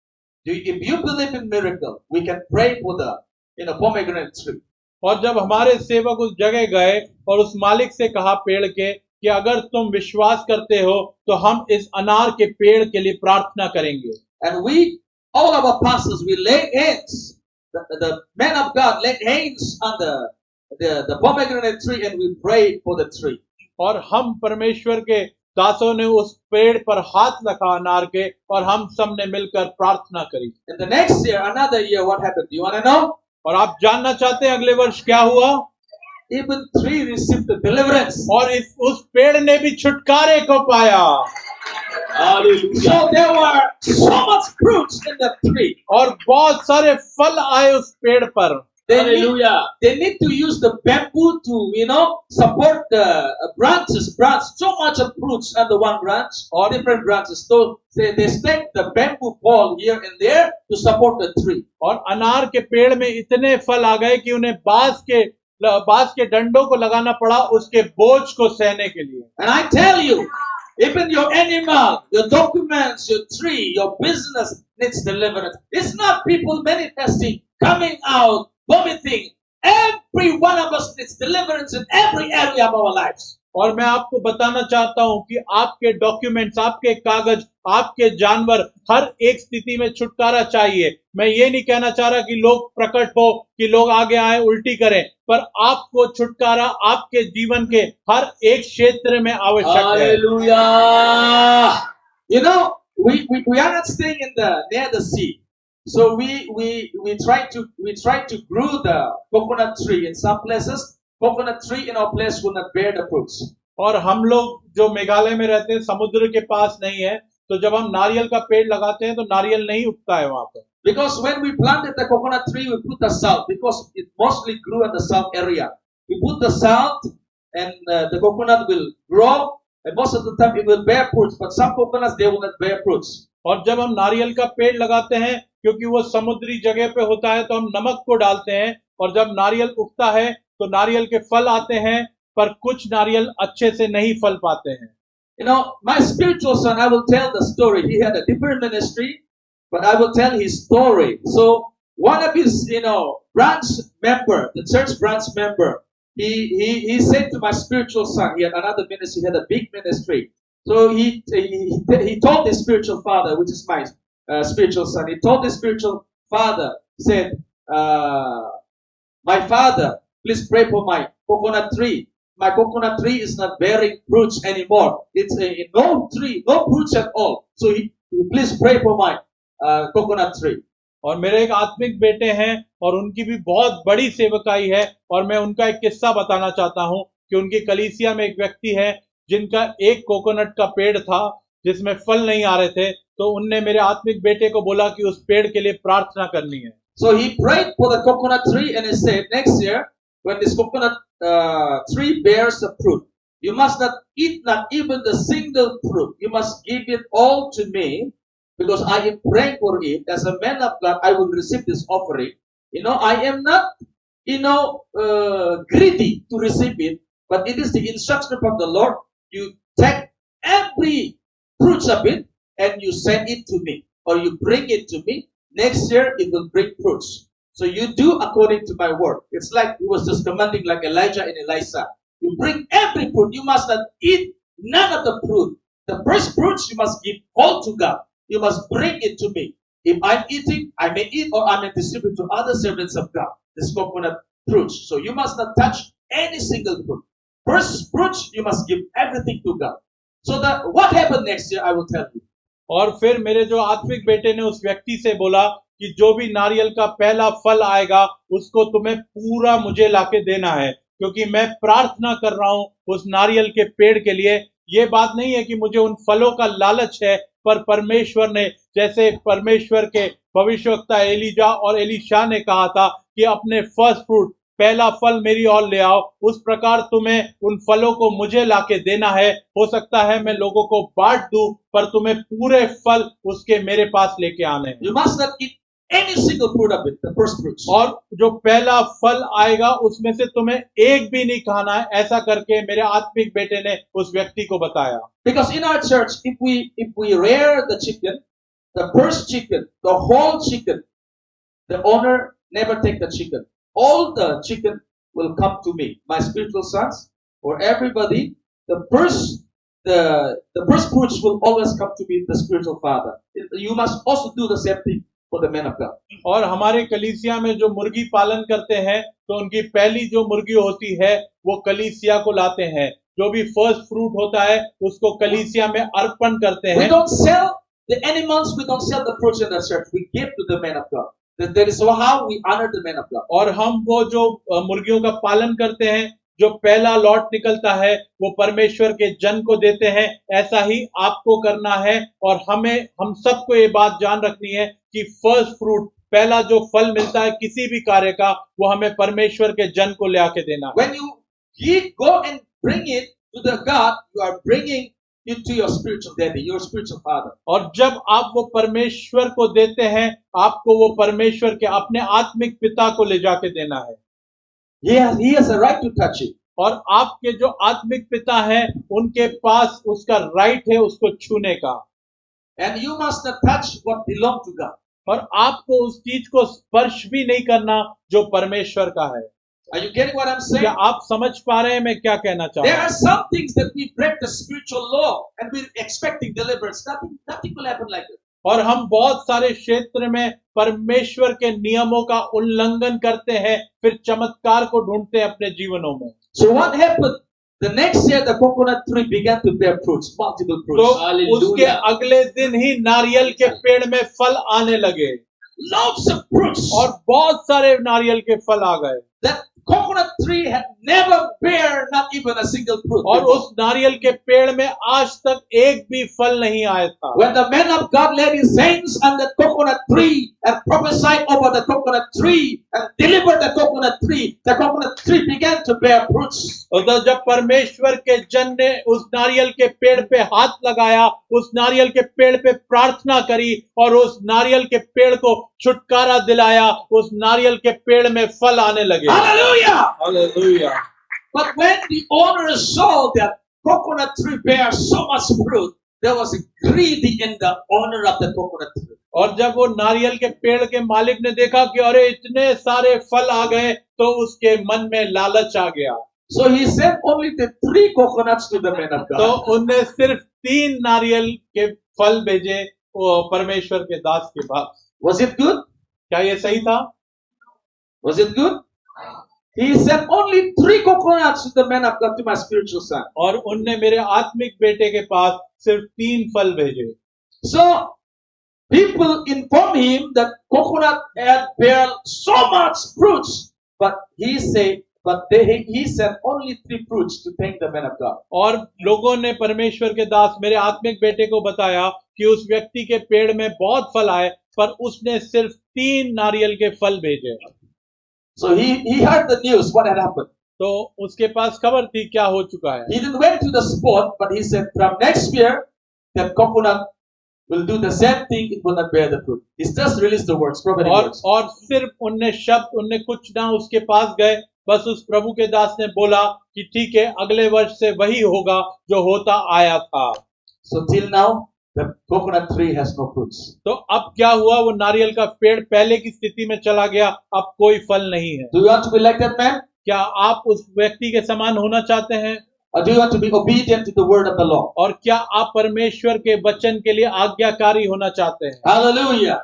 if you believe in miracle, we can pray for the pomegranate tree. और जब हमारे सेवक उस जगह गए और उस मालिक से कहा पेड़ के कि अगर तुम विश्वास करते हो तो हम इस अनार के पेड़ के लिए प्रार्थना करेंगे। And all our pastors, we laid hands. The men of God laid hands on the pomegranate tree and we prayed for the tree. और हम परमेश्वर के दासों ने उस पेड़ पर हाथ रखा अनार के, और हम सब ने मिलकर प्रार्थना करी। In the next year, another year, what happened? Do you want to know? और आप जानना चाहते हैं अगले वर्ष क्या हुआ? Even tree received the deliverance. और उस पेड़ ने भी छुटकारे को पाया। Hallelujah. So there were so much fruits in the tree. और बहुत सारे फल आए उस पेड़ पर। Hallelujah. They need to use the bamboo to, support the branches. So much of fruits on the one branch, or different branches. So they stack the bamboo pole here and there to support the tree. और अनार के पेड़ में इतने फल आ गए कि उन्हें बांस के डंडों को लगाना पड़ा उसके बोझ को सहने के लिए। And I tell you, even your animal, your documents, your tree, your business needs deliverance. It's not people manifesting, coming out, vomiting. Every one of us needs deliverance in every area of our lives. और मैं आपको बताना चाहता हूं कि आपके documents, आपके कागज, आपके जानवर, हर एक स्थिति में छुटकारा चाहिए। मैं ये नहीं कहना चाह रहा कि लोग प्रकट हो, कि लोग आगे आए उल्टी करें, पर आपको छुटकारा आपके जीवन के हर एक क्षेत्र में आवश्यक है। Hallelujah. We are not staying near the sea. So we try to grow the coconut tree in some places. Coconut tree in our place will not bear the fruits. और हम लोग जो मेघालय में रहते हैं, समुद्र के पास नहीं है, तो जब हम नारियल का पेड़ लगाते हैं तो नारियल नहीं उगता है वहां पर। Because when we planted the coconut tree, we put the salt, because it mostly grew in the salt area. We put the salt, and the coconut will grow, and most of the time it will bear fruits. But some coconuts, they will not bear fruits. और जब हम नारियल का पेड़ लगाते हैं, क्योंकि वो समुद्री जगह पे होता है, तो हम नमक को डालते हैं, और जब नारियल उगता है तो नारियल के फल आते हैं, पर कुछ नारियल अच्छे से नहीं फल पाते हैं। My spiritual son, I will tell the story. He had a different ministry, but I will tell his story. So one of his, branch member, the church branch member, he said to my spiritual son, he had another ministry, he had a big ministry. So he told his spiritual father, which is my spiritual son, he told his spiritual father, said, my father, please pray for my coconut tree. My coconut tree is not bearing fruits anymore. It's no tree, no fruits at all. So please pray for my coconut tree. और मेरे एक आत्मिक बेटे हैं, और उनकी भी बहुत बड़ी सेवकाई है, और मैं उनका एक किस्सा बताना चाहता हूं कि उनकी कलीसिया में एक व्यक्ति है जिनका एक कोकोनट का पेड़ था जिसमें फल नहीं आ रहे थे। तो उनने मेरे आत्मिक बेटे को बोला कि उस पेड़ के लिए प्रार्थना करनी है। So he prayed for the coconut tree, and he said, next year when this coconut tree bears the fruit, you must not eat not even the single fruit. You must give it all to me, because I am praying for it. As a man of God, I will receive this offering. I am not, greedy to receive it, but it is the instruction from the Lord. You take every fruits of it and you send it to me, or you bring it to me. Next year it will bring fruits. So you do according to my word. It's like he was just commanding, like Elijah and Elisha. You bring every fruit. You must not eat none of the fruit. The first fruits you must give all to God. You must bring it to me. If I'm eating, I may eat, or I may distribute to other servants of God. This coconut fruits. So you must not touch any single fruit. First fruits, you must give everything to God. So what happened next year, I will tell you. और फिर मेरे जो आत्मिक बेटे ने उस व्यक्ति से बोला कि जो भी नारियल का पहला फल आएगा उसको तुम्हें पूरा मुझे लाके देना है, क्योंकि मैं प्रार्थना कर रहा हूं उस नारियल के पेड़ के लिए। ये बात नहीं है कि मुझे उन फलों का लालच है, पर परमेश्वर ने, जैसे परमेश्वर के भविष्यवक्ता एलिजा और एलीशा ने कहा था कि अपने फर्स्ट फ्रूट, पहला फल मेरी ओर ले आओ, उस प्रकार तुम्हें उन फलों को मुझे लाके देना है। हो सकता है मैं लोगों को बांट दूं, पर तुम्हें पूरे फल उसके मेरे पास लेके आने हैं। You must not eat any single fruit of it, the first fruits. और जो पहला फल आएगा उसमें से तुम्हें एक भी नहीं खाना है, ऐसा करके मेरे आत्मिक बेटे ने उस व्यक्ति को बताया। Because in our church, if we rear the chicken, the first chicken, the whole chicken, the owner never take the chicken. All the chicken will come to me, my spiritual sons, or everybody. The first fruits will always come to me, the spiritual father. You must also do the same thing for the man of God. और हमारे कलीसिया में जो मुर्गी पालन करते हैं, तो उनकी पहली जो मुर्गी होती है वो कलीसिया को लाते हैं। जो भी फर्स्ट फ्रूट होता है उसको कलीसिया में अर्पण करते We हैं। don't sell the animals, we don't sell the fruits in the church. We give to the man of God. That is how we honor the man of God. और हम वो जो मुर्गियों का पालन करते हैं, जो पहला लॉट निकलता है वो परमेश्वर के जन को देते हैं। ऐसा ही आपको करना है और हम सबको ये बात जान रखनी है कि फर्स्ट फ्रूट, पहला जो फल मिलता है किसी भी कार्य का, वो हमें परमेश्वर के जन को ले आके देना है। When you go and bring it to the God, you are bringing it to your spiritual daddy, your spiritual father. और जब आप वो परमेश्वर को देते हैं, आपको वो परमेश्वर के अपने आत्मिक पिता को ले जाके देना है। He has a right to touch it. और आपके जो आत्मिक पिता हैं, उनके पास उसका राइट है उसको छूने का। And you must not touch what belongs to God. और आपको उस चीज को स्पर्श भी नहीं करना जो परमेश्वर का है। Are you getting what I'm saying? क्या आप समझ पा रहे हैं मैं क्या कहना चाह There रहा are हूँ? some things that we break the spiritual law and we're expecting deliverance. Nothing will happen like that. और हम बहुत सारे क्षेत्र में परमेश्वर के नियमों का उल्लंघन करते हैं, फिर चमत्कार को ढूंढते हैं अपने जीवनों में। So what happened? The next year, the coconut tree began to bear fruits, multiple fruits. तो उसके अगले दिन ही नारियल के पेड़ में फल आने लगे Lots of fruits. और बहुत सारे नारियल के फल आ गए। That coconut tree had never bear not even a single fruit. और उस नारियल के पेड़ में आज तक एक भी फल नहीं आया था। When the man of God laid his hands on the coconut tree and prophesied over the coconut tree and delivered the coconut tree began to bear fruits. और तो जब परमेश्वर के जन ने उस नारियल के पेड़ पे हाथ लगाया, उस नारियल के पेड़ पे प्रार्थना करी और उस नारियल के पेड़ को छुटकारा दिलाया, उस नारियल के पेड़ में फल आने लगे। Hallelujah! Hallelujah. But when the owner saw that coconut tree bear so much fruit, there was a greedy in the owner of the coconut tree. और जब वो नारियल के पेड़ के मालिक ने देखा कि अरे इतने सारे फल आ गए, तो उसके मन में लालच आ गया। So he sent only the 3 coconuts to the man of तो God. उनने सिर्फ 3 नारियल के फल भेजे वो परमेश्वर के दास के पास। Was it good? क्या ये सही था? Was it good? He sent only 3 coconuts to the man of God, to my spiritual son. और उनने मेरे आत्मिक बेटे के पास सिर्फ 3 फल भेजे। So people inform him that coconut had bear so much fruits, but he sent only 3 fruits to thank the man of God. और लोगों ने परमेश्वर के दास मेरे आत्मिक बेटे को बताया कि उस व्यक्ति के पेड़ में बहुत फल आए, पर उसने सिर्फ 3 नारियल के फल भेजे। So he heard the news, what had happened. तो उसके पास खबर थी क्या हो चुका है। He didn't went to the spot, but he said, from next year, that coconut will do the same thing, it will not bear the fruit. He just released the words, prophetic words. और सिर्फ उनने कुछ ना उसके पास गए, बस उस प्रभु के दास ने बोला कि ठीक है, अगले वर्ष से वही होगा जो होता आया था। So till now, the coconut tree has no fruits. तो अब क्या हुआ? वो नारियल का पेड़ पहले की स्थिति में चला गया, अब कोई फल नहीं है। Do you want to be like that man? क्या आप उस व्यक्ति के समान होना चाहते हैं? Or do you want to be obedient to the word of the law? और क्या आप परमेश्वर के वचन के लिए आज्ञाकारी होना चाहते हैं? Hallelujah.